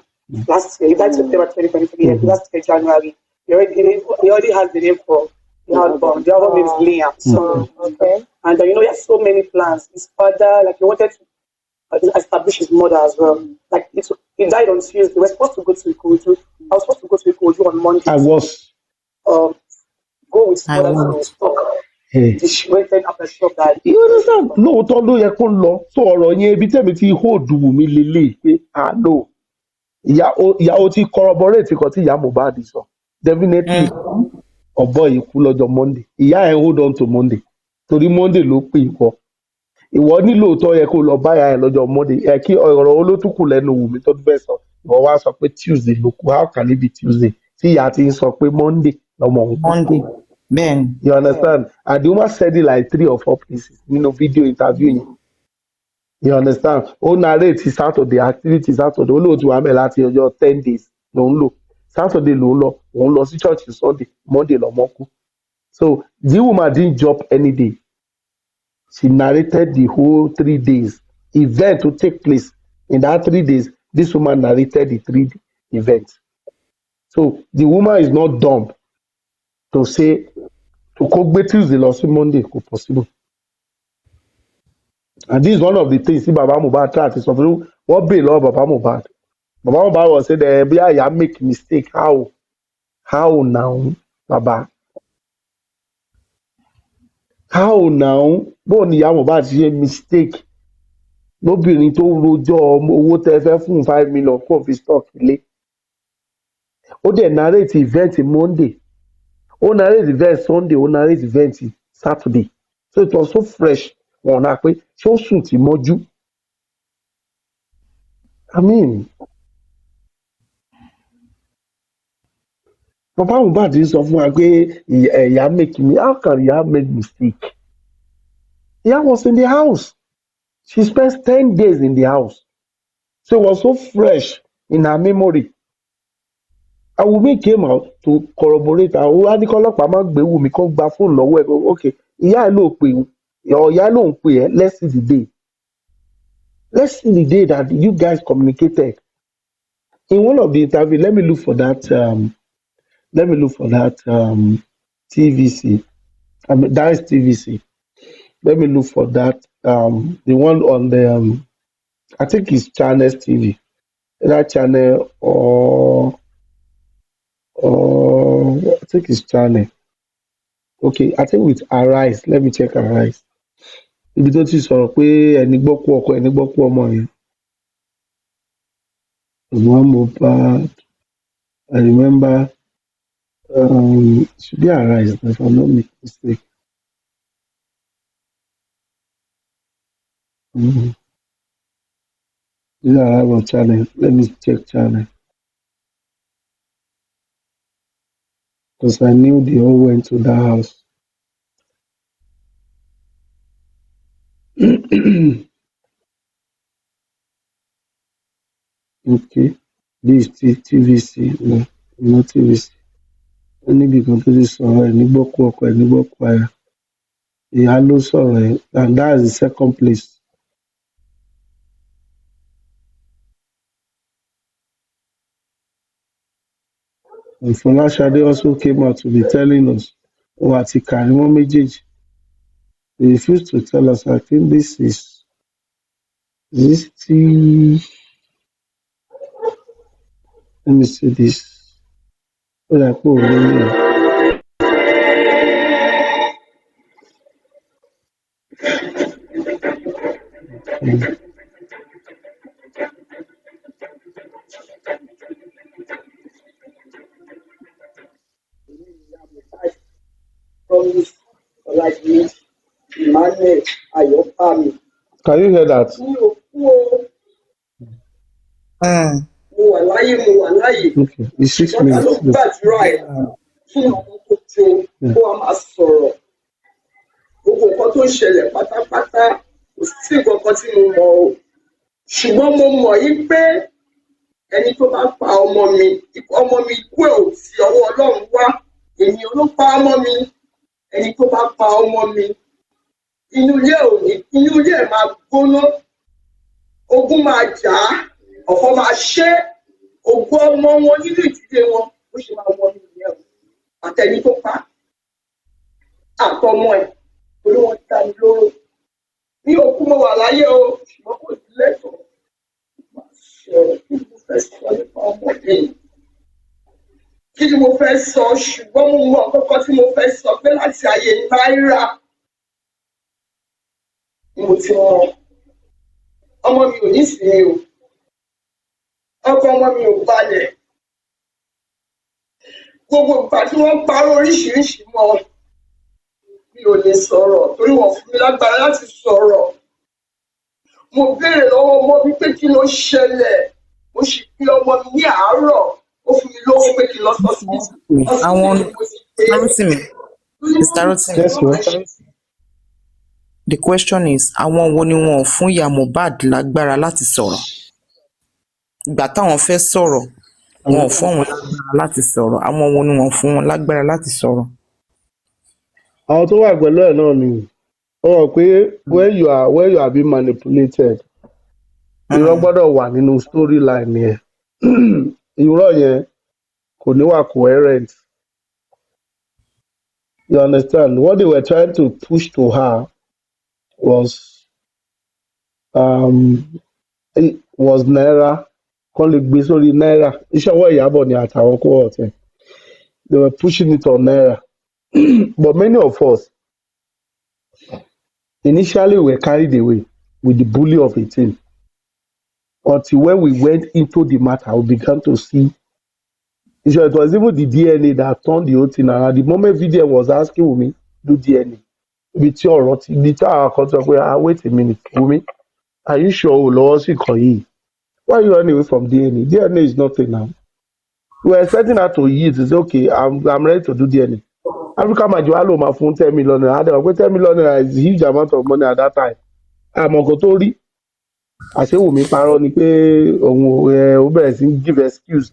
last year, that's September 2023, last year, January. He already has the name for the album. The album is Liam. So, okay. And he has so many plans. His father, like, he wanted to establish his mother as well. Like, he died on Tuesday. We were supposed to go to Ikoju. I was supposed to go to Ikoju on Monday. I was. Go with his mother to stock. She waited after she died. You understand? Lóòótọ́ ló yẹ kó lọ. So ọ̀rọ̀ yẹn ibi tẹ́mi ti hold Wumi lélẹ̀ pé no. Ìyàwó ti corroborate kan tí ìyá Mohbad sọ. Definitely ọ̀bọ yìí kú lọ́jọ́ Monday. Ìyá ẹ̀ hold on to Monday. Torí Monday ló pè ìwọ. Ìwọ ní lóòótọ́ yẹ kó lọ báyà ẹ̀ lọ́jọ́ Monday. Ẹ kí ọ̀rọ̀ olótùkù lẹ́nu Wumi tó fẹ́ sọ. Ìwọ wá sọ pé Tuesday ló kú. How can it be Tuesday? Tí ìyá ti ń sọ pé Monday lọ́mọ òun kú. Monday. Man. You understand? And the woman said it like 3 or 4 places, video interviewing. You understand? Ó narrate Saturday activities Saturday. Ó lò tí wàá mẹ́ láti ọjọ́ 10 days ló ń lò. Saturday ló ń lọ. Òun lọ sí church Sunday. Monday lọ́mọ kú. So the woman didn't drop any day. She narrated the whole 3 days event to take place. In that 3 days, this woman narrated the 3 events. So the woman is not dumb to say to kó gbé Tuesday lọ sí Monday kò possible. And this is one of the things tí baba Mohbad try to sọ fún wọn bèè lọ́wọ́ baba Mohbad. Baba Mohbad was say bí àyà make mistake how now baba how now bó ni ìyá Mohbad ṣe mistake lóbìnrin tó rojọ́ owó tẹ́ fẹ́ fún 5 million kó fi stock ilé. Ó dẹ̀ narrate event Monday. Ó narrate event Sunday, ó narrate event Saturday. So it was so fresh. Wọ́n náà pé ṣé ó sùn tí mọ́jú? I mean, Baba Mohbad sọ fún wa pé ìyá make me. How can ìyá make mistake? Ìyá was in the house. She spent 10 days in the house. So it was so fresh in her memory. And Wumi came out to corroborate. Àwọn adìkọ́lọ́pàá máa ń gbé Wumi kó gba fóònù lọ́wọ́ ẹ̀. Okay, ìyá ẹ̀ ló pè ìyá ẹ̀ ló ń pè ẹ́. Let's see the day. Let's see the day that you guys communicated. In one of the interviews, let me look for that. TVC. I mean, that is TVC. Let me look for that. The one on the I think it's Channels TV. That channel or I think it's Channel. Okay, I think with Arise. Let me check Arise. Ibi tó ti sọ̀rọ̀ pé ẹni gbọ́ kú ọkọ ẹni gbọ́ kú ọmọ yẹn. Mohbad. I remember. It should be Arise if I'm not making mistake. Mm-hmm. These are our channel. Let me check channel. Because I knew they all went to that house. Okay. This TVC. No, not TVC. Only because this is any book work or any book wire. Ìyá ló sọ̀rọ̀ ẹ̀ and that's the second place. And Folashade also came out to be telling us, oh, àti Kàrímọ́ méjèèjì. They refused to tell us. I think this is the. Let me see this. What I put over here. Ahmed Ayobami. Can you hear that? Mi ò kú o. Mo wà láyé, mo wà láyé. Okay, it's 6 Ṣùgbọ́n ta ló minutes. gbàdúrà ẹ̀ fún àwọn tó jó kó wa máa sọ̀rọ̀? Gbogbo nǹkan tó ń ṣẹlẹ̀ pátápátá kò sí nǹkan kan tí mo mọ̀ o. Ṣùgbọ́n mo mọ̀ yí pé ẹni tó bá pa ọmọ mi ikú ẹ̀ ò ti ọwọ́ Ọlọ́run wá. Ènìyàn ló pa ọmọ mi. Ẹni tó bá pa ọmọ mi inú ilé ẹ̀ máa gbóná. Ogun máa jà á, ọ̀fọ̀ máa ṣẹ́, ògùn ọmọ wọn nínú ìdílé wọn ó ṣe máa wọ nínú ìyẹn o. Àtẹni tó pa àtọmọ ẹ̀ torí wọ́n dá mi lóró. Ní òkú mo wà láyé o, ṣùgbọ́n kò sí lẹ́tọ̀ọ́. Máa sọ̀rọ̀ kí ni mo fẹ́ sọ nípa ọmọ mi? Kí ni mo fẹ́ sọ? Ṣùgbọ́n mo mọ kọ́kọ́ tí mo fẹ́ sọ pé láti ayé náírà ni mo ti rán ọmọ mi ò ní sinmi o. Ọkọ ọmọ mi ò balẹ̀. Gbogbo ìgbà tí wọ́n parọ́ oríṣiríṣi mọ́ mi ò lè sọ̀rọ̀ torí wọ́n fún mi lágbára láti sọ̀rọ̀. Mo béèrè lọ́wọ́ ọmọ mi pé kí ló ṣẹlẹ̀. Mo sì pe ọmọ mi ní àárọ̀. Ó fún mi lówó pé kí n lọ sọ́sibítù. Mr. Rotimi, the question is, àwọn wo ni wọn ò fún ìyá Mohbad lágbára láti sọ̀rọ̀? Ìgbà táwọn fẹ́ sọ̀rọ̀, wọn ò fún wọn lágbára láti sọ̀rọ̀. Àwọn wo ni wọn fún wọn lágbára láti sọ̀rọ̀? Àwọn tó wà pẹ̀lú ẹ̀ náà ni ó rò pé when you are being manipulated, irọ́ gbọ́dọ̀ wà nínú storyline yẹn. Irọ́ yẹn kò ní wà coherent. You understand? What they were trying to push to her was Naira. Kọ́ lè gbé sórí Naira. Iṣẹ́ ọwọ́ Ìyábọ̀ ni àtàwọn kó ọ̀tẹ̀. They were pushing it on Naira. But many of us initially were carried away with the bully of a thing. Until when we went into the matter, we began to see. It was even the DNA that turned the whole thing around. The moment video was asking Wumi, do DNA. With your rot, wait a minute, Wumi, are you sure why are you running away from DNA? DNA is nothing now. We were expecting her to yield. It's okay, I'm ready to do DNA. Africa Majualo, my phone 10 million. I had 10 million is a huge amount of money at that time. I'm on Kotori. I say, Wumi, parọ́ ni pé òun bẹ̀rẹ̀ sí give excuse.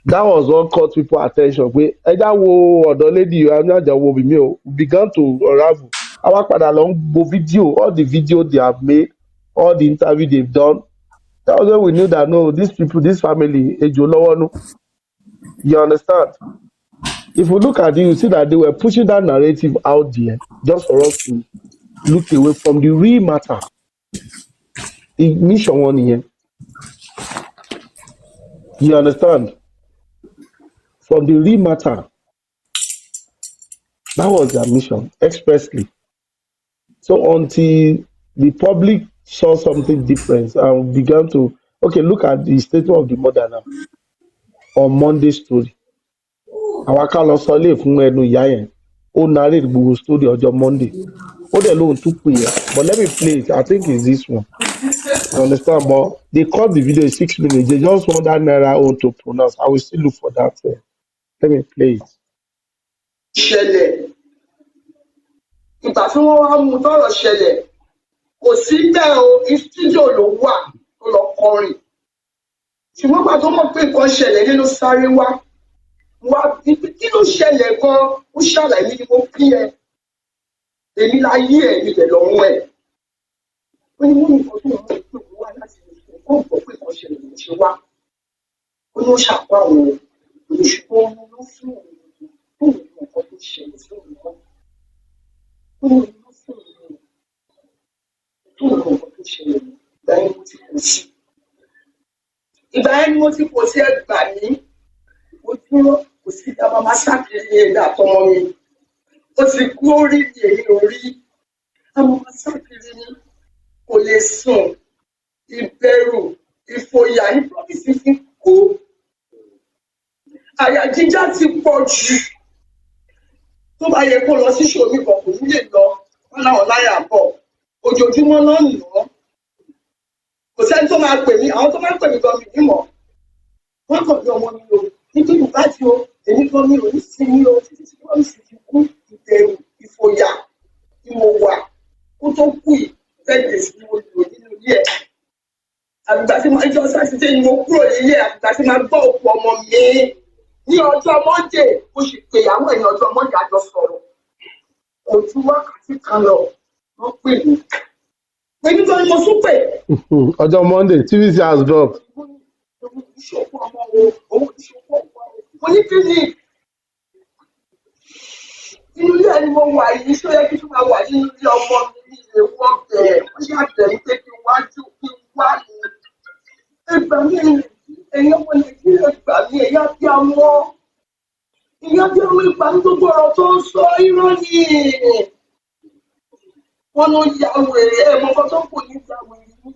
That was what caught people attention. Pé ẹja wo ọ̀dọ́ lady ẹja wo bí mi o began to unravel. Àwa padà lọ ń gbọ́ video, all the video they have made, all the interview they've done. That was when we knew that no, these people, this family, ejò lọ́wọ́ nú. You understand? If we look at it, you see that they were pushing that narrative out there just for us to look away from the real matter. Mission one here. You understand? From the real matter. That was their mission, expressly. So until the public saw something different and began to, okay, look at the statement of the mother now on Monday's story. Àwọn ká lọ sọ ilé fún ẹnu ìyá yẹn. Ó narrate gbogbo story ọjọ́ Monday. Ó dẹ̀ lóhun tún pè é. But let me play it. I think it's this one. You understand? But they cut the video in 6 minutes. They just want that Naira own to pronounce. I will still look for that. Let me play it. Ṣẹlẹ̀. Ìgbà tí wọ́n wá mú tọ́rọ̀ ṣẹlẹ̀, kò sí bẹ́ẹ̀ o, studio ló wà tó lọ kọrin. Ṣùgbọ́n ìgbà tó mọ̀ pé nǹkan ṣẹlẹ̀ nínú sáré wá. Wá kí ló ṣẹlẹ̀ gan-an? Ó ṣàlàyé ní mo bí ẹ. Èmi láyé ẹ̀ níbẹ̀ lọ́rùn ẹ̀. Ó ní wọ́n ní nǹkan tó ń mú ìpè wá láti lè kó gbọ́ pé nǹkan ṣẹlẹ̀ ló ṣe wá. Ó ní ó ṣàpá àwọn olùṣùgbọ́n ọmọ ló fún òun tó ń mú nǹkan tó ṣẹlẹ̀ sí òun náà. Ó ní ló fún òun tó ń mú nǹkan tó ṣẹlẹ̀ ìgbà yẹn mo ti kò sí. Ìgbà yẹn ni mo ti kò sí ẹgbà ní. Ó dúró kò sí ìdábà máa ṣàkíyèsí ẹ̀dá àtọmọ mi. Ó ti kú orí èyí orí. Àwọn máa ṣàkíyèsí ni kò lè sùn. Ìbẹ̀rù, ìfòyà, ìpọ́kìsì fi kó. Àyà jíjá ti pọ̀ jù. Tó bá yẹ kó lọ sí ṣòmí kan kò ní lè lọ. wọn náà láyà bọ̀ ojoojúmọ́ náà nù ọ́ kò sẹ́ni tó máa pè mí àwọn tó máa pè mí gan mi nímọ̀ wọ́n kàn bí ọmọ mi o nítorí báyìí o èmi gan mi ò ní sinmi o títí tí wọ́n sì fi kú ìbẹ̀rù ìfòyà tí mo wà kó tó kú yìí fẹ́ẹ́ sí mo lò nínú ilé ẹ̀ àgbà tí máa jọ sátidé ni mo kúrò nílé àgbà tí máa gbọ́ òkú ọmọ mi ní ọjọ́ mọ́ndé mo sì pè ìyàwó ẹ̀ ní ọjọ́ mọ́ndé àjọ sọ̀rọ̀ kò ju wákàtí kan lọ wọ́n pè mí pé nítorí mo tún pè. ọjọ́ Monday TVC has dropped. mo ní kí ni inú ilé ẹni mo wà yìí ṣó yẹ kí n máa wà nínú ilé ọmọ mi ní ilé wọ́n bẹ̀ ó ṣe àtẹ̀lé pé kí n wájú kí n wá ní ẹgbà mi ẹ̀yìn ọmọ Nàìjíríà gbà mí ẹ̀yà bí amọ́ ìyá bí ọmọ ìgbà ní gbogbo ọ̀rọ̀ tó ń sọ irọ́ ni wọ́n ló ya wèrè ẹ̀ mọ́kàn tó kù ní ìgbà wèrè ní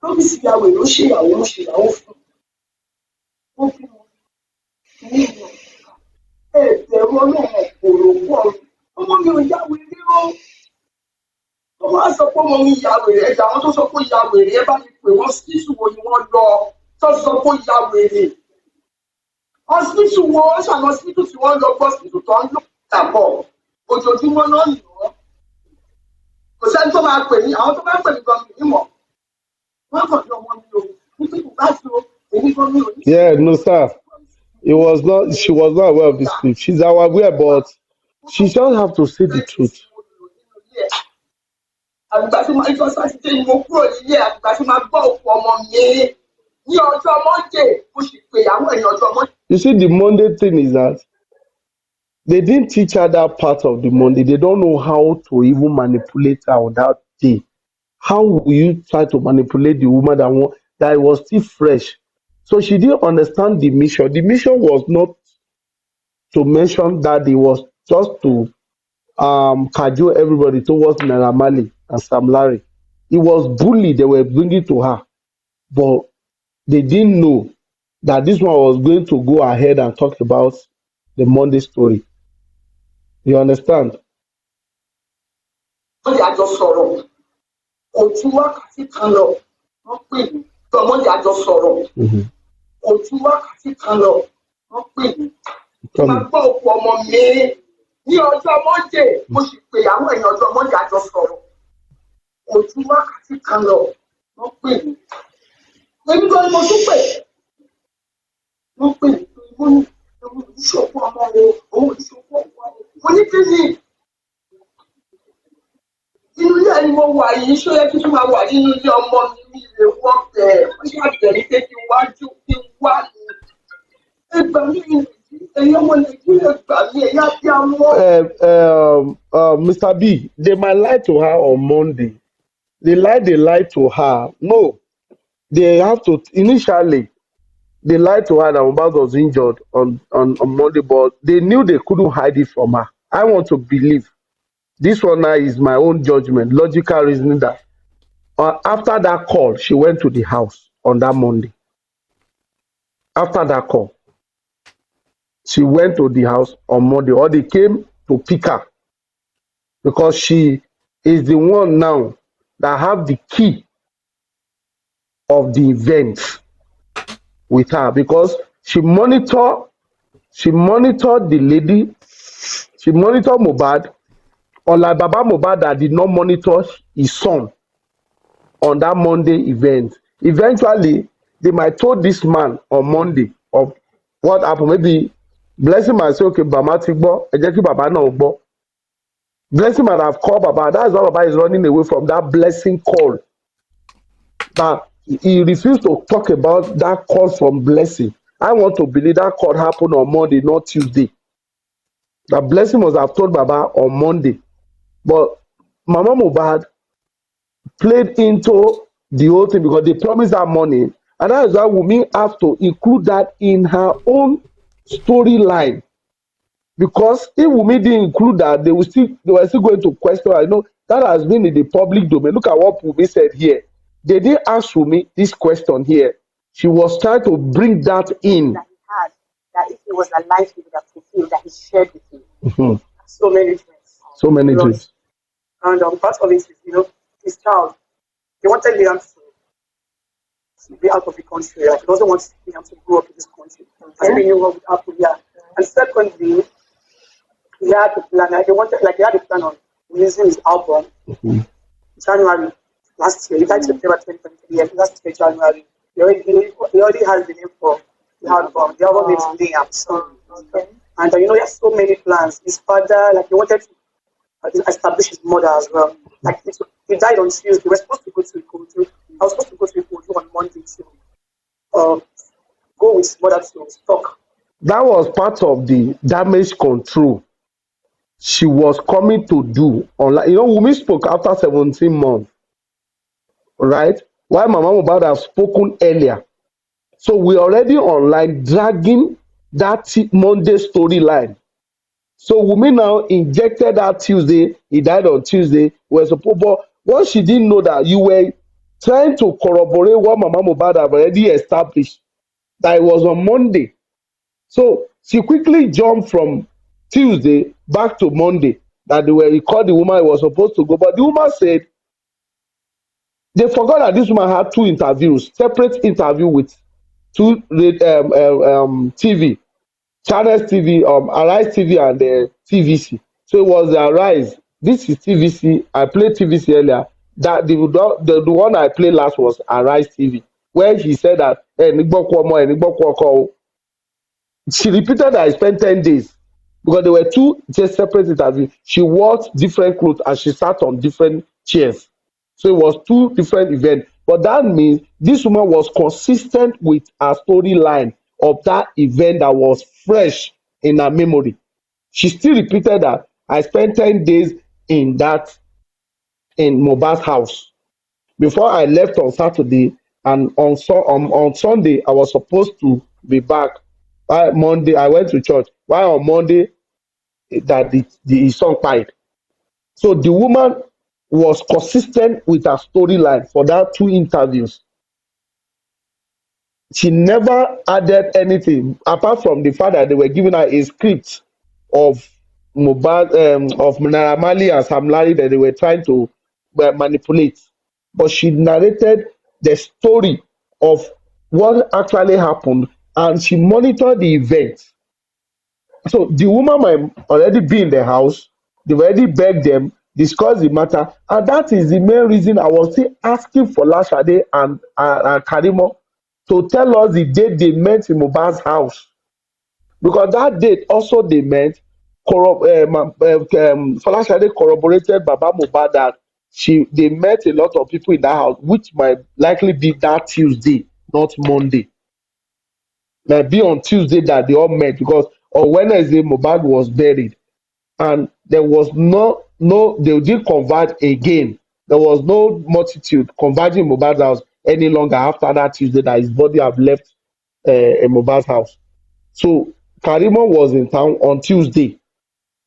lóbi sì ya wèrè ó ṣèyàwó fún ó bí wọn ní ìlú ẹ̀ẹ́dẹ̀rú ọlọ́run òkòrò pọ̀ ọmọ mi ò ya wèrè ó ọmọ á sọ pé ọmọ mi ya wèrè ẹ̀dá àwọn tó sọ pé ya wèrè ẹ bá mi pè wọ́n sísù wo ni wọ́n lọ tó sọ pé ya wèrè hospital wo ṣàlọ hospital tí wọ́n lọ gbọ́ hospital tó ń lò tàbọ̀ ojoojúmọ́ náà nù ọ́ kò sẹ́ni tó máa pè mí àwọn tó máa pè mí gan mi nímọ̀ wọ́n kàn ní ọmọ mi o nítorí bá ti o èmi gan mi ò ní. Yeah, no sir. She was not aware of the script. She's aware, but she just have to say the truth. àgbà tí máa jọ sátidé ni mo kúrò nílé àgbà tí máa gbọ́ òkú ọmọ mi ní ọjọ́ mọ́ndé mo sì pè ìyàwó ẹ̀ ní ọjọ́ mọ́ndé. You see, the Monday thing is that they didn't teach her that part of the Monday. They don't know how to even manipulate her on that day. How will you try to manipulate the woman that was still fresh? So she didn't understand the mission. The mission was not to mention that it was just to cajole everybody towards Naira Marley and Sam Larry. It was bully they were bringing to her, but they didn't know that this one was going to go ahead and talk about the Monday story. You understand? wọ́n yà jọ sọ̀rọ̀ ojú wákàtí kan lọ wọ́n pè mí wọ́n yà jọ sọ̀rọ̀ ojú wákàtí kan lọ wọ́n pè mí máa gbọ́ òkú ọmọ mi ní ọjọ́ mọ́ndé mo sì pè ìyàwó ẹ̀ ní ọjọ́ mọ́ndé àjọ sọ̀rọ̀ ojú wákàtí kan lọ wọ́n pè mí èmi gan ni mo tún pè wọ́n pè mí wọ́n ní ewu ìṣòkò ọmọ wo òun ìṣòkò ọmọ wo mo ní kí ni inú ilé ẹni mo wà yìí ṣó yẹ kí n máa wà nínú ilé ọmọ mi ní ilé wọ́n bẹ̀ ó ṣe àtẹ̀lé pé kí n wájú kí n wá ní ẹgbà mi ẹ̀yìn ọmọ Nàìjíríà gbà mí ẹ̀yà bí amọ́. Mr. B, they might lie to her on Monday. They lied to her. No, they have to initially. They lied to her that Mohbad was injured on Monday, but they knew they couldn't hide it from her. I want to believe. This one now is my own judgment, logical reasoning that after that call, she went to the house on that Monday. After that call, she went to the house on Monday, or they came to pick her because she is the one now that have the key of the event with her because she monitored the lady, she monitored Mohbad, unlike Baba Mohbad that did not monitor his son on that Monday event. Eventually, they might told this man on Monday of what happened. Maybe Blessing might say, okay, Baba ti gbọ́, ẹ jẹ́ kí Baba náà gbọ́. Blessing might have called Baba. That's why Baba is running away from that Blessing call. But he refused to talk about that call from Blessing. I want to believe that call happened on Monday, not Tuesday. That Blessing must have told Baba on Monday. But Mama Mohbad played into the whole thing because they promised that money. And that is why Wunmi have to include that in her own storyline. Because if Wunmi didn't include that, they were still going to question her. You know, that has been in the public domain. Look at what Wunmi said here. They didn't ask Wunmi this question here. She was trying to bring that in. That he had, that if he was alive, he would have fulfilled, that he shared with you. Mm-hmm. So many dreams. So many dreams. And part of it is, his child. He wanted Liam to be out of the country. Like, he doesn't want Liam to grow up in this country. As we knew what would happen, yeah. And secondly, he had a plan. He had a plan on releasing his album January last year. He died September 2023. Last year, January. He already has the name for the album. The album is Liam. So, and he has so many plans. His father, he wanted to establish his mother as well. He died on Tuesday. We were supposed to go to Ikoju. I was supposed to go to Ikoju on Monday to go with his mother to talk. That was part of the damage control she was coming to do online. Wumi spoke after 17 months, right? While Mama Mohbad have spoken earlier. So we already online dragging that Monday storyline. So Wumi now injected that Tuesday. He died on Tuesday. But what she didn't know that you were trying to corroborate what Mama Mohbad have already established, that it was on Monday. So she quickly jumped from Tuesday back to Monday, that they were recording the woman was supposed to go. But the woman said they forgot that this woman had two interviews, separate interview with two TV, Channels TV, Arise TV and TVC. So it was the Arise. This is TVC. I played TVC earlier. That the one I played last was Arise TV, where he said that she repeated that I spent 10 days because there were two just separate interviews. She wore different clothes and she sat on different chairs. So it was two different events. But that means this woman was consistent with her storyline of that event that was fresh in her memory. She still repeated that I spent 10 days in Mohbad's house. Before I left on Saturday, and on Sunday, I was supposed to be back. By Monday, I went to church. While on Monday, that the song died. So the woman was consistent with her storyline for that two interviews. She never added anything apart from the fact that they were giving her a script of Mohbad, of Naira Marley and Sam Larry that they were trying to manipulate. But she narrated the story of what actually happened, and she monitored the event. So the woman might already be in the house. They've already begged them, discuss the matter, and that is the main reason I was still asking for Lashade and Karimo to tell us the date they met in Mohbad's house, because that date also they met. Falashade corroborated Baba Mohbad that they met a lot of people in that house, which might likely be that Tuesday, not Monday. Might be on Tuesday that they all met, because on Wednesday Mohbad was buried, and there was no they didn't converge again. There was no multitude converging in Mohbad's house any longer after that Tuesday that his body have left Mohbad's house. So Karimo was in town on Tuesday.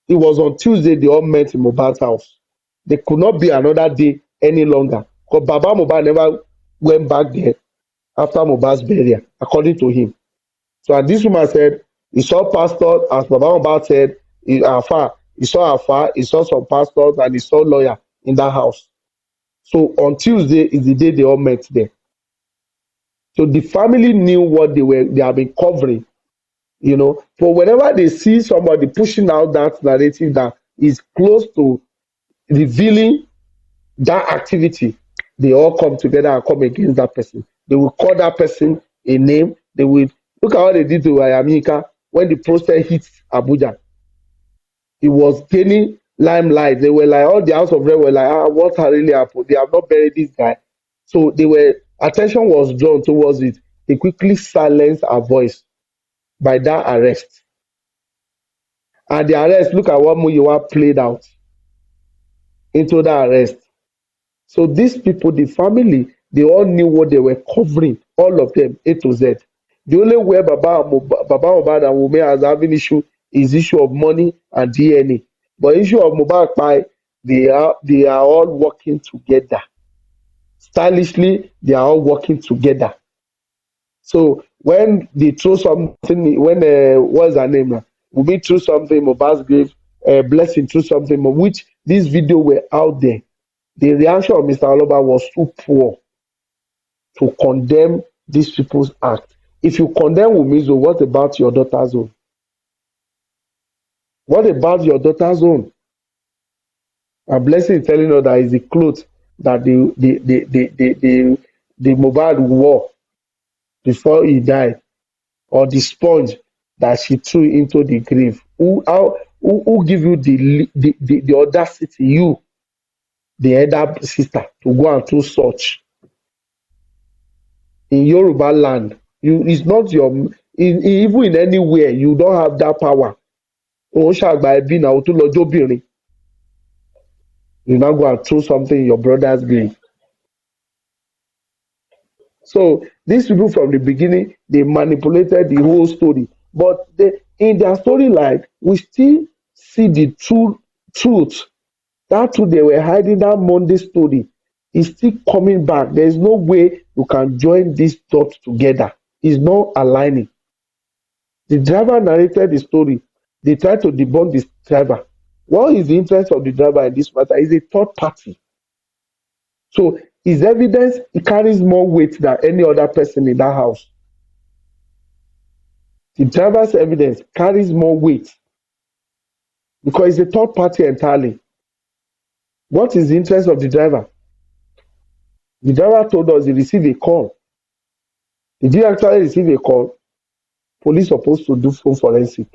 It was on Tuesday they all met in Mohbad's house. There could not be another day any longer, because Baba Mohbad never went back there after Mohbad's burial, according to him. So, and this woman said he saw pastors, as Baba Mohbad said, he saw Alpha, he saw some pastors, and he saw lawyer in that house. So on Tuesday is the day they all met there. So the family knew what they have been covering, But whenever they see somebody pushing out that narrative that is close to revealing that activity, they all come together and come against that person. They will call that person a name. They will look at what they did to Ayamika when the protest hit Abuja. It was gaining limelight. They were like, all the House of Rep were like, what really happened? They have not buried this guy. So attention was drawn towards it. They quickly silenced our voice by that arrest. And the arrest, look at what Muyiwa played out into that arrest. So these people, the family, they all knew what they were covering, all of them, A to Z. The only way Baba Mohbad and Wunmi are having issue of money and DNA. But issue of Mohbad, they are all working together. Stylishly, they are all working together. So when they throw something, what's her name now? Wunmi threw something, Mohbad's grave, Blessing through something, which this video were out there. The reaction of Mr. Aloba was too poor to condemn these people's act. If you condemn Wumizo, what about your daughter's own? What about your daughter's own? And Blessing is telling us that it's the clothes that the Mohbad wore before he died, or the sponge that she threw into the grave. Who give you the audacity, you, the elder sister, to go and do such in Yoruba land? It's not your, even in anywhere, you don't have that power. Oh, ṣàgbà ẹbí náà, o tún lọ jóbìnrin. You now go and throw something in your brother's grave. So these people from the beginning, they manipulated the whole story. But in their storyline, we still see the true truth. That truth they were hiding, that Monday story, is still coming back. There is no way you can join these dots together. It's not aligning. The driver narrated the story. They tried to debunk the driver. What is the interest of the driver in this matter? Is a third party. So his evidence, it carries more weight than any other person in that house. The driver's evidence carries more weight because it's a third party entirely. What is the interest of the driver? The driver told us he received a call. Did he actually receive a call? Police supposed to do phone forensic.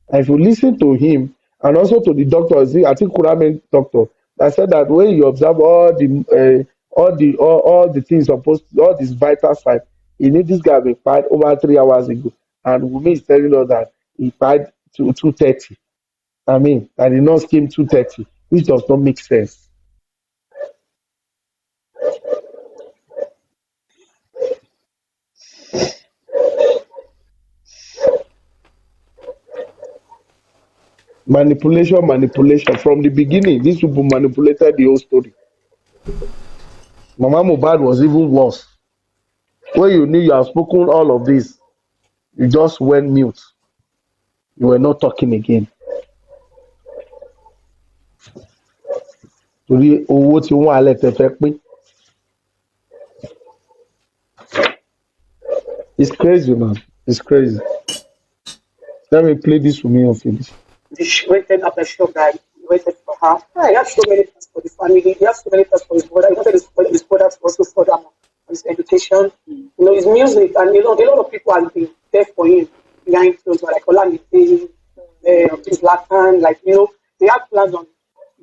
And if you listen to him and also to the doctor, I think Kuramen doctor, that said that when you observe all the things supposed, all these vital signs, you need this guy be fired over 3 hours ago, and Wunmi is telling us that he fired to 2:30. I mean, that the nurse came 2:30, which does not make sense. Manipulation. From the beginning, these people manipulated the whole story. Mama Mohbad was even worse. When you knew you have spoken all of this, you just went mute. You were not talking again. Torí owó tí wọ́n alẹ́ tẹ fẹ́ pín. It's crazy, man. It's crazy. Let me play this for me and finish. She waited after she died. He waited for her. He had so many plans for the family. He had so many plans for his brother. He wanted his brother to also further his education. You know, his music, and you know, a lot of people have been there for him behind closed doors, like Olamide, his Latin, like, you know, they had plans on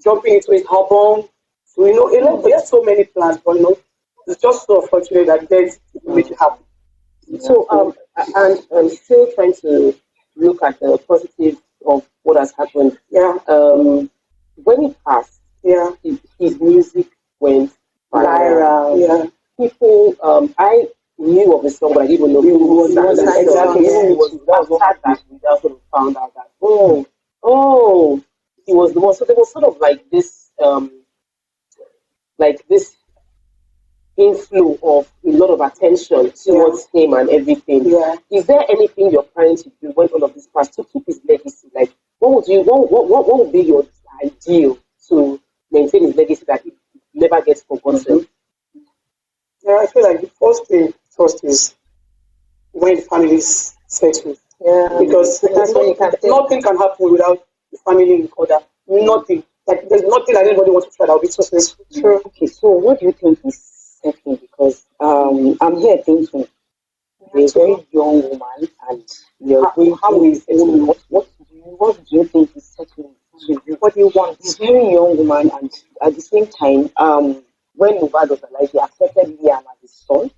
jumping into his album. So, you know, he had so many plans, but you know, it's just so unfortunate that death make it happen. So, and still trying to look at the positive of what has happened. Yeah. When he passed, yeah, his music went viral. Yeah. People, I knew of the song, but I didn't know who was exactly. That we also found out that he was the one. So there was sort of like this inflow of a lot of attention towards him and everything. Yeah. Is there anything you're planning to do when all of this passed to keep his legacy? Like, what would be your ideal to maintain his legacy that it never gets forgotten? Yeah, I feel like the first thing first is when the family is settled. Yeah. Because nothing can happen without the family in order. Nothing. Like, there's nothing that anybody wants to try that will be successful. Sure. Okay, so what do you think is settling? Because I'm here thinking you're a very young woman and you're going to what do you think is settling to you? What do you want? He's a very young woman, and at the same time, when Mohbad was alive, he accepted Liam as his son,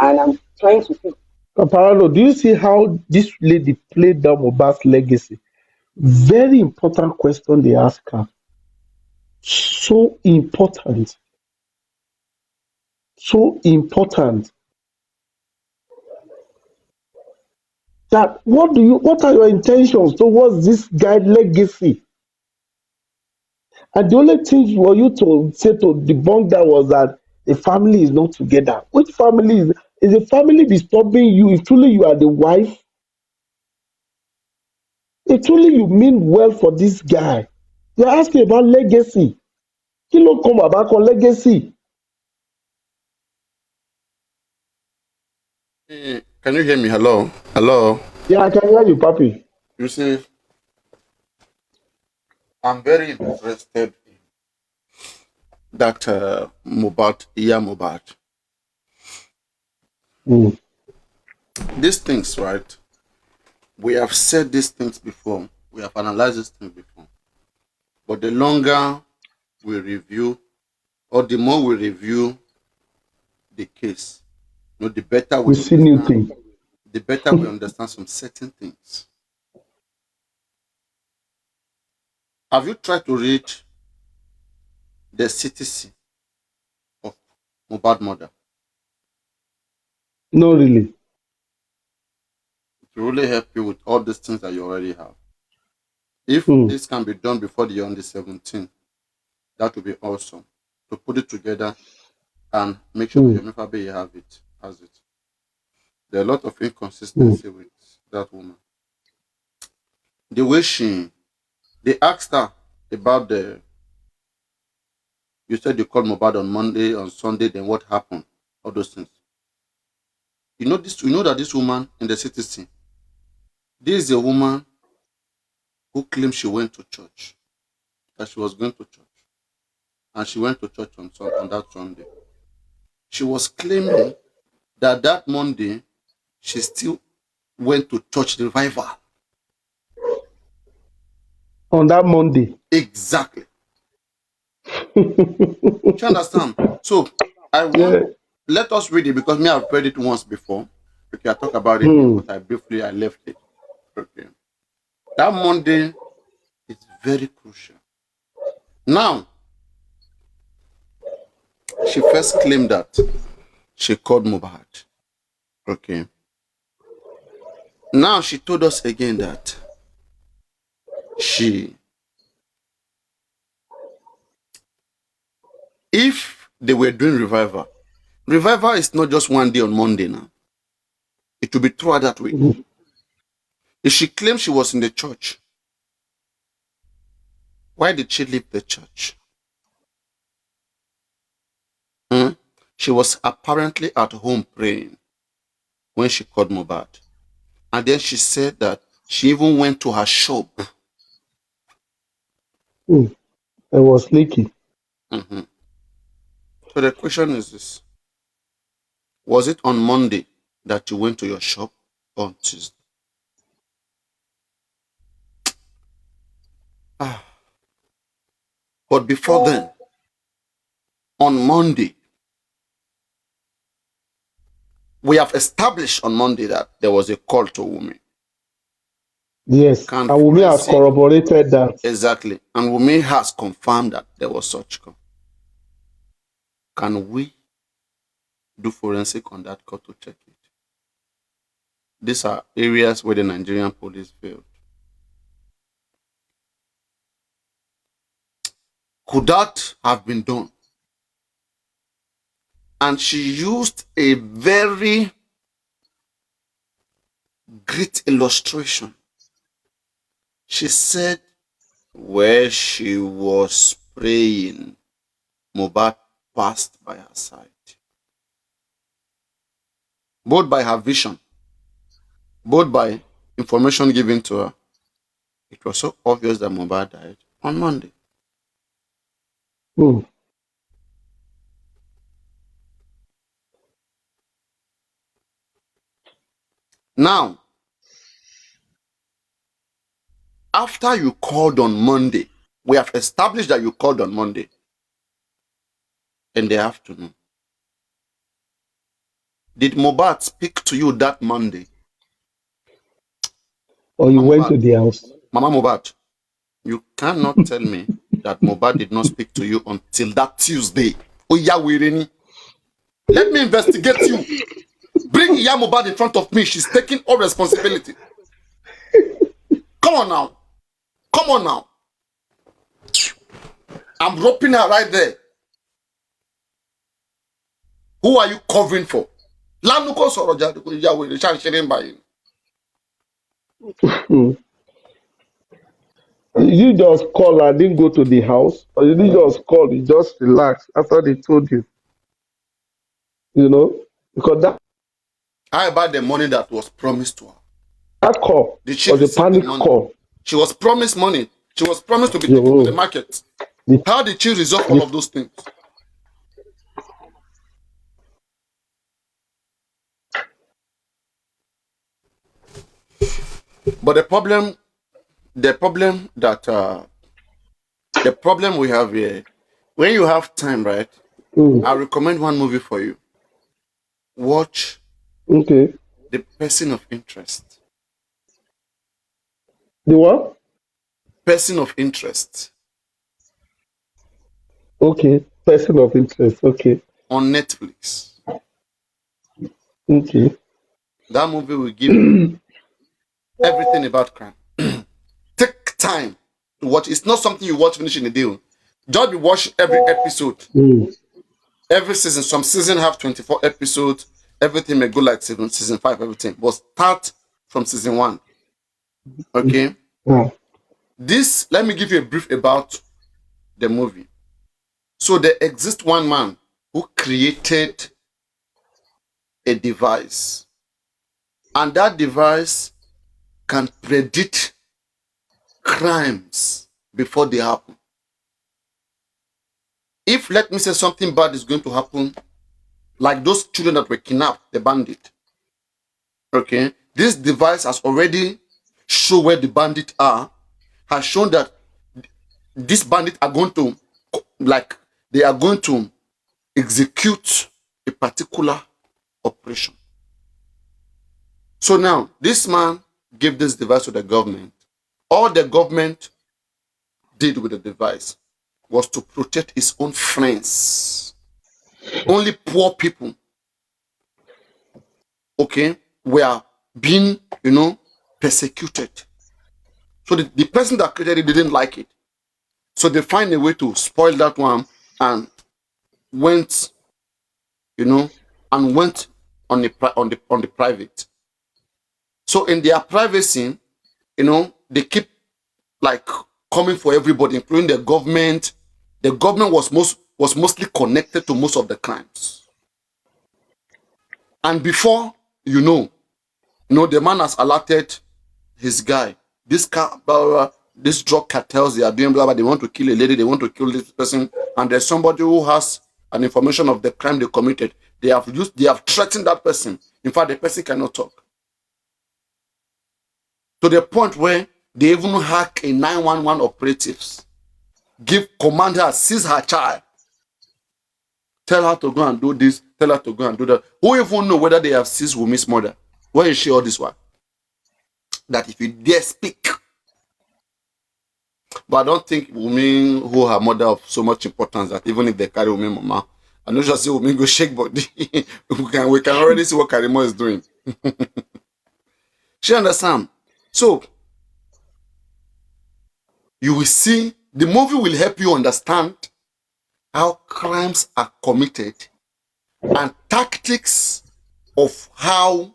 and I'm trying to think. Papariano, do you see how this lady played down Mohbad's legacy? Very important question they ask her. So important. So important. That what are your intentions towards this guy's legacy? And the only thing for you to say to debunk that was that the family is not together. Which family is the family disturbing you if truly you are the wife? If truly you mean well for this guy, you're asking about legacy. Kí ló kan bàbá kan legacy? Can you hear me? Hello? Hello? Yeah, I can hear you, Papi. You see, I'm very interested in that Mohbad, Iya Mohbad. Mm. These things, right? We have said these things before. We have analyzed these things before. But the longer we review, or the more we review the case, the better We we see new understand. things. The better we understand some certain things. Have you tried to read the CTC of Mohbad murder? No, really. It will really help you with all these things that you already have. If this can be done before the on the 17th, that would be awesome. To put it together and make sure that your Mefabe has it. There are a lot of inconsistency with that woman. The way they asked her about you said you called Mohbad on Monday, on Sunday, then what happened? All those things. You know that this woman in the CTC, this is a woman who claimed she went to church, that she was going to church, and she went to church on that Sunday. She was claiming that Monday she still went to church revival. On that Monday. Exactly. Do you understand? So let us read it, because me, I've read it once before. Okay, I talk about it here, but I left it. Okay. That Monday is very crucial. Now, she first claimed that she called Mohbad. Okay. Now she told us again that if they were doing revival is not just one day on Monday now. It will be throughout that week. If she claimed she was in the church, why did she leave the church? She was apparently at home praying when she called Mohbad. And then she said that she even went to her shop. It was sneaky. So the question is this. Was it on Monday that you went to your shop, or on Tuesday? But before then, on Monday, we have established on Monday that there was a call to Wumi. Yes, and Wumi has corroborated that. Exactly. And Wumi has confirmed that there was such call. Can we do forensic on that call to check it? These are areas where the Nigerian police failed. Could that have been done? And she used a very great illustration. She said where she was praying, Mohbad passed by her side. Both by her vision, both by information given to her. It was so obvious that Mohbad died on Monday. Now, after you called on Monday, we have established that you called on Monday in the afternoon. Did Mohbad speak to you that Monday? Or you went to the house? Mama Mohbad, you cannot tell me that Mohbad did not speak to you until that Tuesday. Let me investigate you. Bring Iya Mohbad in front of me. She's taking all responsibility. Come on now. Come on now. I'm roping her right there. Who are you covering for? Did you just call and didn't go to the house? Or did you just call, you just relax after they told you? You know? Because How about the money that was promised to her? that call Did she was a receive the panic money? call. She was promised money. She was promised to be taken to the Yo, market. the, How did she resolve all the, of those things? But the problem we have here, when you have time, right? I recommend one movie for you. Watch okay. The Person of Interest. The what? Person of Interest Okay. Person of interest. Okay. on Netflix. Okay. That movie will give you everything about crime. Take time to watch. It's not something you watch finish in a day. Just be watch every episode. Every season. Some season have 24 episodes. Everything may go like season 5, everything. But start from season 1. Okay? Yeah. This, let me give you a brief about the movie. So there exists one man who created a device. And that device can predict crimes before they happen. If, let me say, something bad is going to happen, like those children that were kidnapped, the bandit, okay, this device has already shown where the bandits are, has shown that these bandits are going to, like, they are going to execute a particular operation. So now, this man gave this device to the government. All the government did with the device was to protect his own friends. Only poor people, okay, were being, persecuted. So the person that created it didn't like it. So they find a way to spoil that one and went, went on the private. So in their privacy, they keep like coming for everybody, including the government. The government was mostly connected to most of the crimes. And before the man has alerted his guy. This drug cartels, they are doing blah blah. They want to kill a lady. They want to kill this person. And there's somebody who has an information of the crime they committed. They have threatened that person. In fact, the person cannot talk. To the point where they even hack a 911 operatives, give command her, seize her child, tell her to go and do this, tell her to go and do that. Who even know whether they have seized Wumi's mother? Where is she all this while? That if you dare speak. But I don't think Wumi, who her mother of so much importance that even if they carry Wumi mama, I know just say Wumi go shake body. we can already see what Karimo is doing. She understand? So you will see, the movie will help you understand how crimes are committed and tactics of how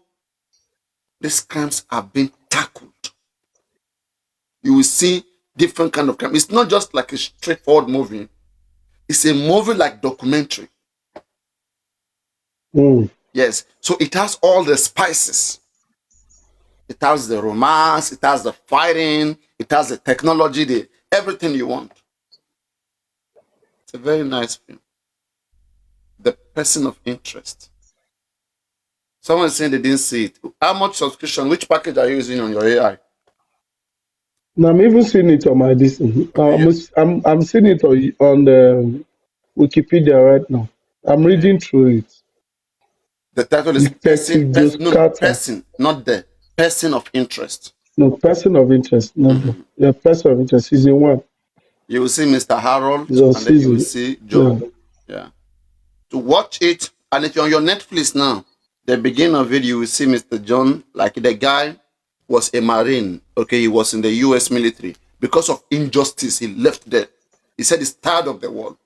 these crimes are being tackled. You will see different kind of crime. It's not just like a straightforward movie. It's a movie like documentary. Yes. So it has all the spices. It has the romance, it has the fighting, it has the technology, everything you want. It's a very nice film. The Person of Interest. Someone is saying they didn't see it. How much subscription? Which package are you using on your AI? Now I'm even seeing it on my this. I'm seeing it on the Wikipedia right now. I'm reading through it. The title is Detective Person, not the Person of Interest. No, Person of Interest. No, yeah, Person of Interest. Season 1. You will see Mr. Harold, It's on and then you will season. see Joe. Yeah. To watch it, and if you're on your Netflix now, the beginning of it, you will see Mr. John, like the guy was a Marine. Okay, he was in the US military. Because of injustice, he left there. He said he's tired of the world.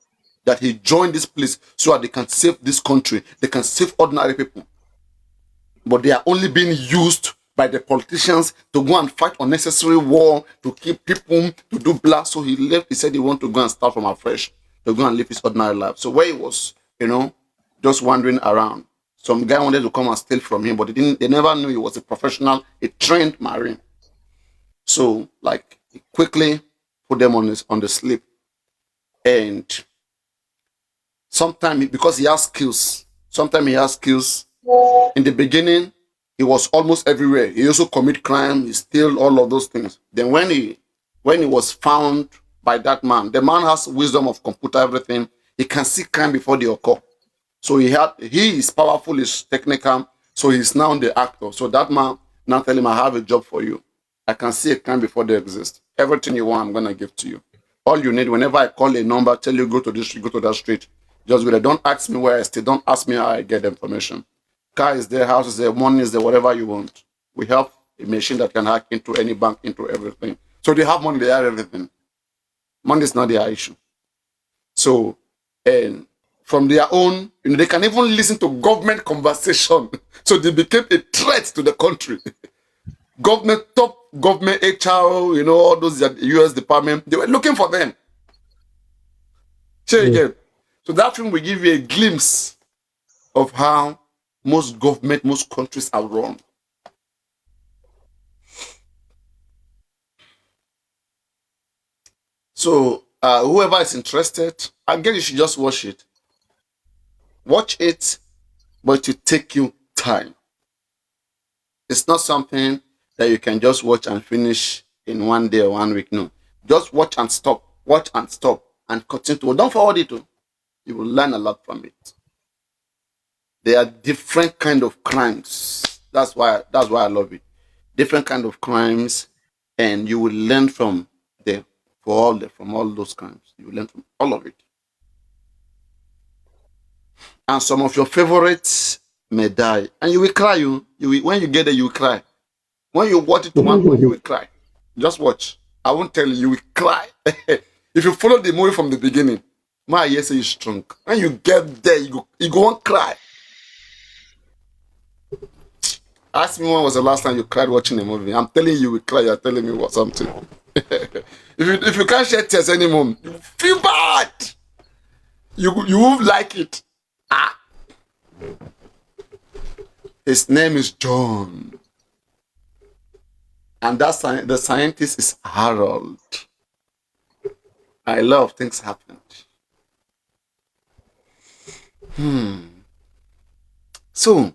That he joined this place so that they can save this country. They can save ordinary people. But they are only being used by by the politicians to go and fight unnecessary war, to keep people, to do black. So he left. He said he wanted to go and start from afresh, to go and live his ordinary life. So where he was, just wandering around, some guy wanted to come and steal from him, but they never knew he was a professional, a trained marine. So like he quickly put them on the slip. And sometimes, because he has skills, in the beginning, he was almost everywhere. He also commit crime, he steal all of those things. Then when he was found by that man, the man has wisdom of computer, everything. He can see crime before they occur. So he is powerful, he's technical, so he's now the actor. So that man now tell him, I have a job for you. I can see a crime before they exist. Everything you want, I'm gonna give to you. All you need, whenever I call a number, tell you go to this street, go to that street. Just go there. Don't ask me where I stay. Don't ask me how I get the information. Car is there, house is there, money is there, whatever you want. We have a machine that can hack into any bank, into everything. So they have money, they have everything. Money is not their issue. So, and from their own, they can even listen to government conversation. So they became a threat to the country. Top government HR, all those US department, they were looking for them. Say again. So that film will give you a glimpse of how most countries are run. So whoever is interested, again, you should just watch it. Watch it, but it will take you time. It's not something that you can just watch and finish in 1 day or 1 week. No. Just watch and stop, and continue. Don't forward it. You will learn a lot from it. There are different kind of crimes. That's why I love it. Different kind of crimes, and you will learn from all those crimes. You will learn from all of it. And some of your favorites may die, and you will cry. When you get there, you will cry. When you watch it to one point, you will cry. Just watch. I won't tell you. You will cry. If you follow the movie from the beginning, my yes is strong. When you get there, you go and cry. Ask me when was the last time you cried watching a movie. I'm telling you will cry. You're telling me what something. if you can't shed tears anymore, you feel bad. You won't like it. His name is John. And the scientist is Harold. A lot of things happened. So,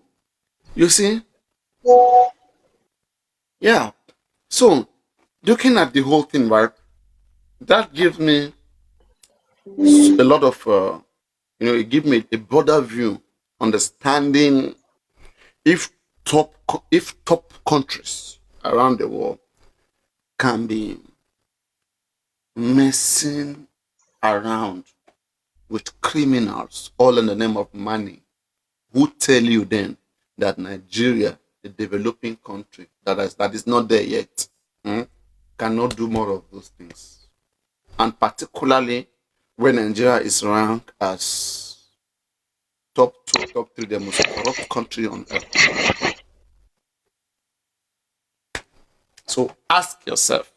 you see? Yeah. So, looking at the whole thing, right? That gives me a lot of, it gives me a broader view, understanding if top countries around the world can be messing around with criminals all in the name of money, who tell you then that Nigeria, a developing country that is not there yet, cannot do more of those things? And particularly when Nigeria is ranked as top 2, top 3, the most corrupt country on earth. So ask yourself,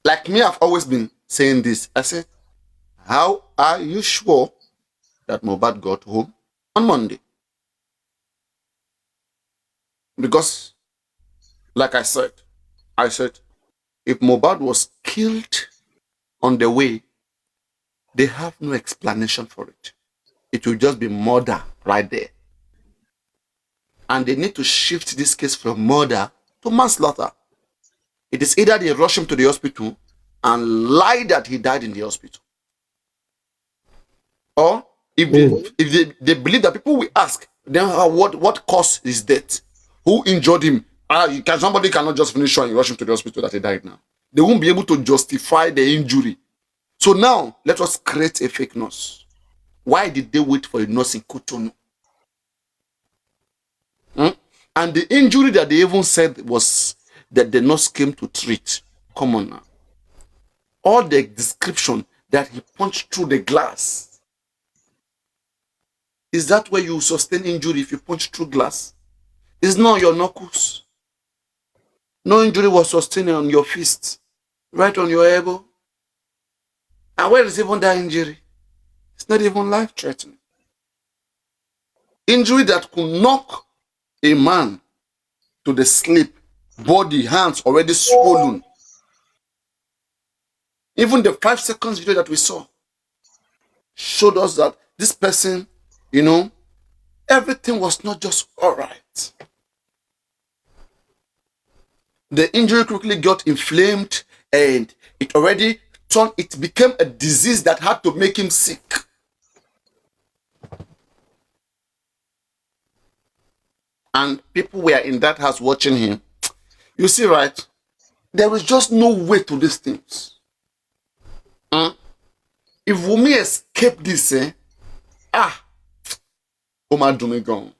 like me, I've always been saying this. I said, how are you sure that Mohbad got home on Monday? Because, like I said, if Mohbad was killed on the way, they have no explanation for it. It will just be murder right there. And they need to shift this case from murder to manslaughter. It is either they rush him to the hospital and lie that he died in the hospital, or if they believe that, people will ask, then what caused his death? Who injured him? Somebody cannot just finish and rush him to the hospital that he died now. They won't be able to justify the injury. So now, let us create a fake nurse. Why did they wait for a nurse in Cotonou? And the injury that they even said was that the nurse came to treat. Come on now. All the description that he punched through the glass. Is that where you sustain injury if you punch through glass? It's not your knuckles. No injury was sustained on your fist, right on your elbow. And where is even that injury? It's not even life-threatening. Injury that could knock a man to the sleep, body, hands already swollen. Even the 5 seconds video that we saw showed us that this person, everything was not just all right. The injury quickly got inflamed and it became a disease that had to make him sick. And people were in that house watching him. You see, right? There is just no way to these things. If Wumi escaped this, Omar Dumegon.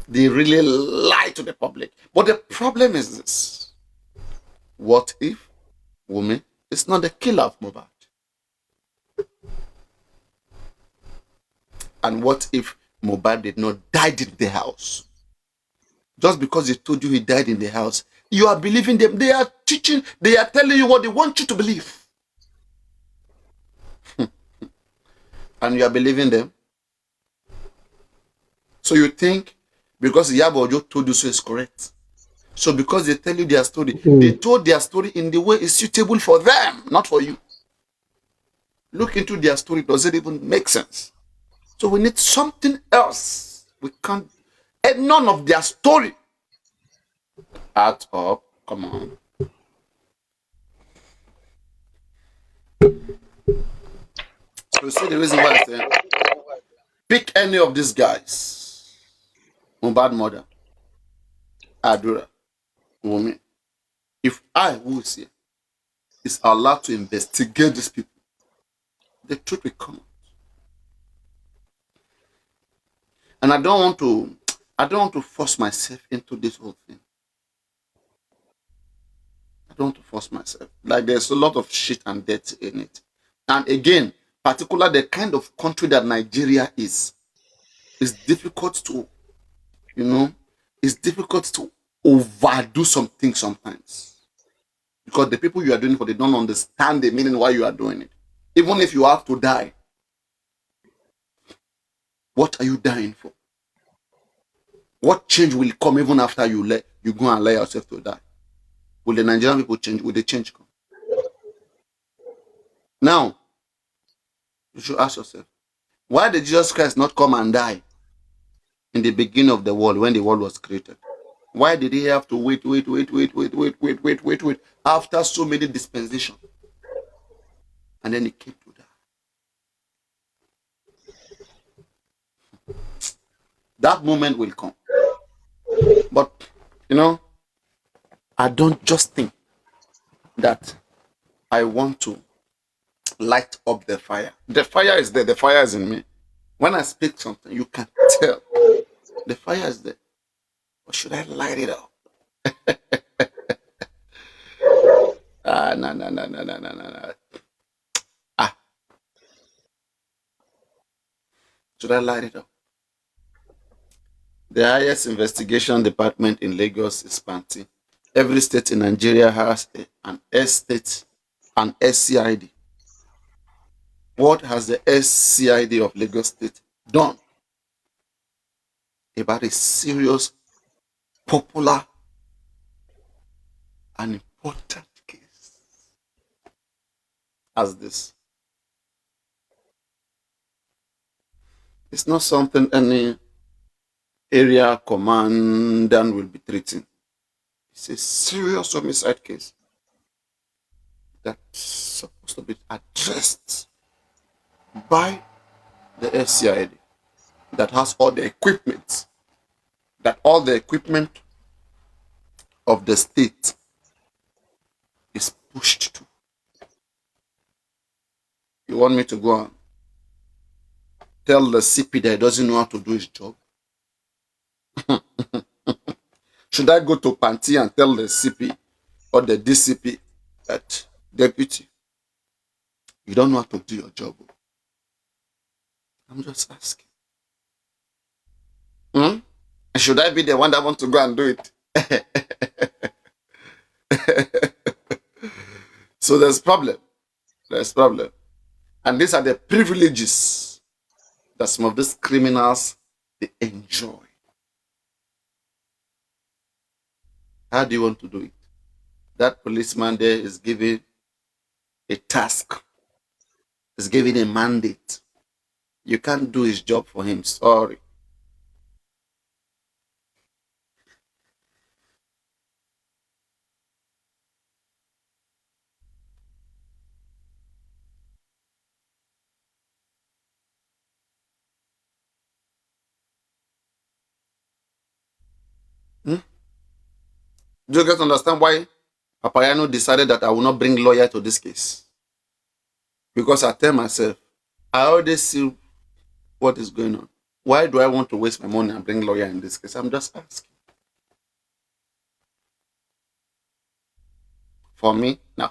They really lie to the public. But the problem is this. What if Wumi is not the killer of Mohbad? And what if Mohbad did not die in the house? Just because they told you he died in the house, you are believing them. They are teaching, they are telling you what they want you to believe. And you are believing them. So you think because Iyabo Ojo told you so is correct. So because they tell you their story, they told their story in the way is suitable for them, not for you. Look into their story. Does it even make sense? So we need something else. We can't. And none of their story. Add up. Come on. So you see the reason why I say pick any of these guys. Mohbad mother, Adura, Wumi. If I, who is here, is allowed to investigate these people, the truth will come out. And I don't want to force myself into this whole thing. I don't want to force myself. Like there's a lot of shit and debt in it. And again, particularly the kind of country that Nigeria is difficult to, it's difficult to overdo something sometimes. Because the people you are doing it for, they don't understand the meaning why you are doing it. Even if you have to die, what are you dying for? What change will come even after you go and allow yourself to die? Will the Nigerian people change? Will the change come? Now, you should ask yourself, why did Jesus Christ not come and die in the beginning of the world when the world was created? Why did he have to wait after so many dispensations? And then he came to die. That moment will come. But, I don't just think that I want to light up the fire. The fire is there. The fire is in me. When I speak something, you can tell. The fire is there. Or should I light it up? No. Should I light it up? The highest investigation department in Lagos is Panti. Every state in Nigeria has an S-state, an SCID. What has the SCID of Lagos State done about a serious, popular, and important case as this? It's not something any area commandant will be treating. It's a serious homicide case that's supposed to be addressed by the SCID that has all the equipment, of the state is pushed to. You want me to go and tell the CP that he doesn't know how to do his job? Should I go to Panti and tell the CP or the DCP that, deputy, you don't know how to do your job? I'm just asking. Should I be the one that wants to go and do it? So there's problem. There's problem. And these are the privileges that some of these criminals they enjoy. How do you want to do it? That policeman there is given a task, is given a mandate. You can't do his job for him. Sorry. Hmm? Do you guys understand why Papariano decided that I will not bring lawyer to this case? Because I tell myself, I already see what is going on. Why do I want to waste my money and bring lawyer in this case? I'm just asking. For me, no.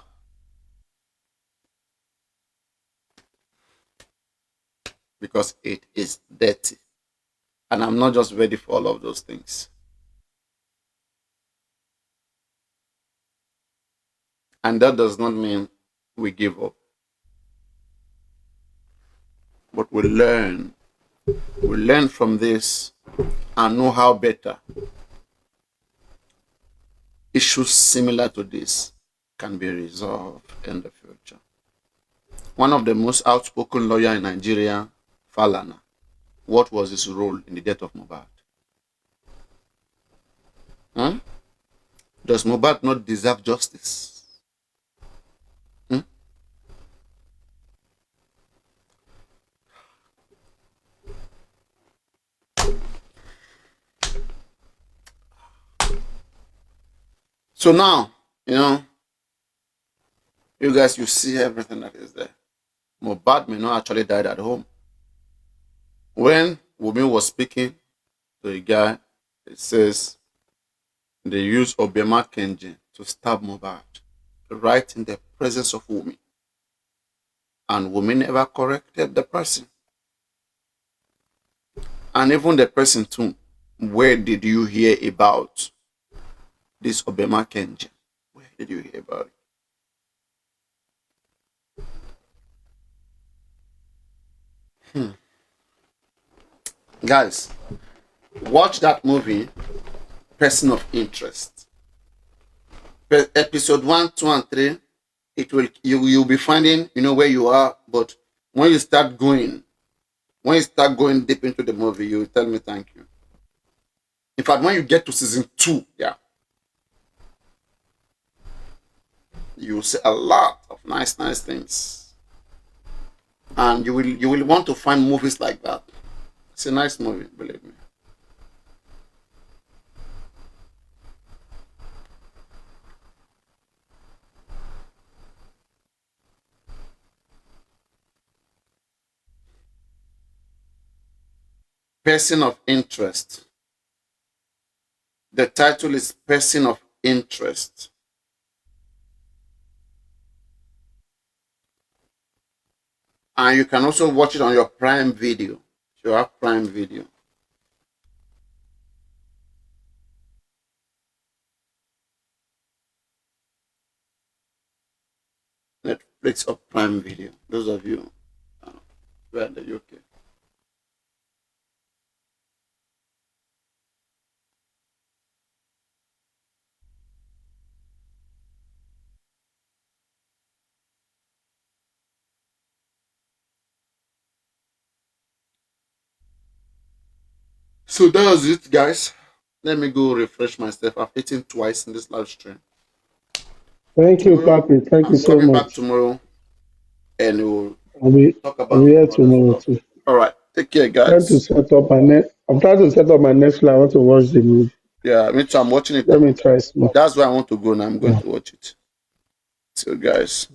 Because it is dirty. And I'm not just ready for all of those things. And that does not mean we give up. But we learn. We learn from this and know how better issues similar to this can be resolved in the future. One of the most outspoken lawyers in Nigeria, Falana, what was his role in the death of Mohbad? Huh? Does Mohbad not deserve justice? So now, you guys, you see everything that is there. Mohbad may not actually died at home. When Wumi was speaking to a guy, it says they used Obiema Kenji to stab Mohbad right in the presence of Wumi. And Wumi never corrected the person. And even the person too, where did you hear about this Obiema Kenji? Where did you hear about it? Guys, watch that movie, Person of Interest. Episode 1, 2, and 3, you'll be finding where you are, but when you start going deep into the movie, you will tell me thank you. In fact, when you get to season 2, you will see a lot of nice things. And you will want to find movies like that. It's a nice movie, believe me. Person of Interest. The title is Person of Interest. And you can also watch it on your Prime Video. If you have Prime Video. Netflix or Prime Video. Those of you who are in the UK. So that was it, guys. Let me go refresh myself. I've eaten twice in this live stream. Thank you, Papi. Thank you so Coming back much. tomorrow and we'll I'll talk about be here some other tomorrow stuff. too. All right. Take care, I'm trying to guys. set up my I'm trying to set up my Netflix. I want to watch the movie. Yeah, me too. I'm watching it. Let me try small. That's where I want to go now. I'm going Yeah. to watch it. So, guys.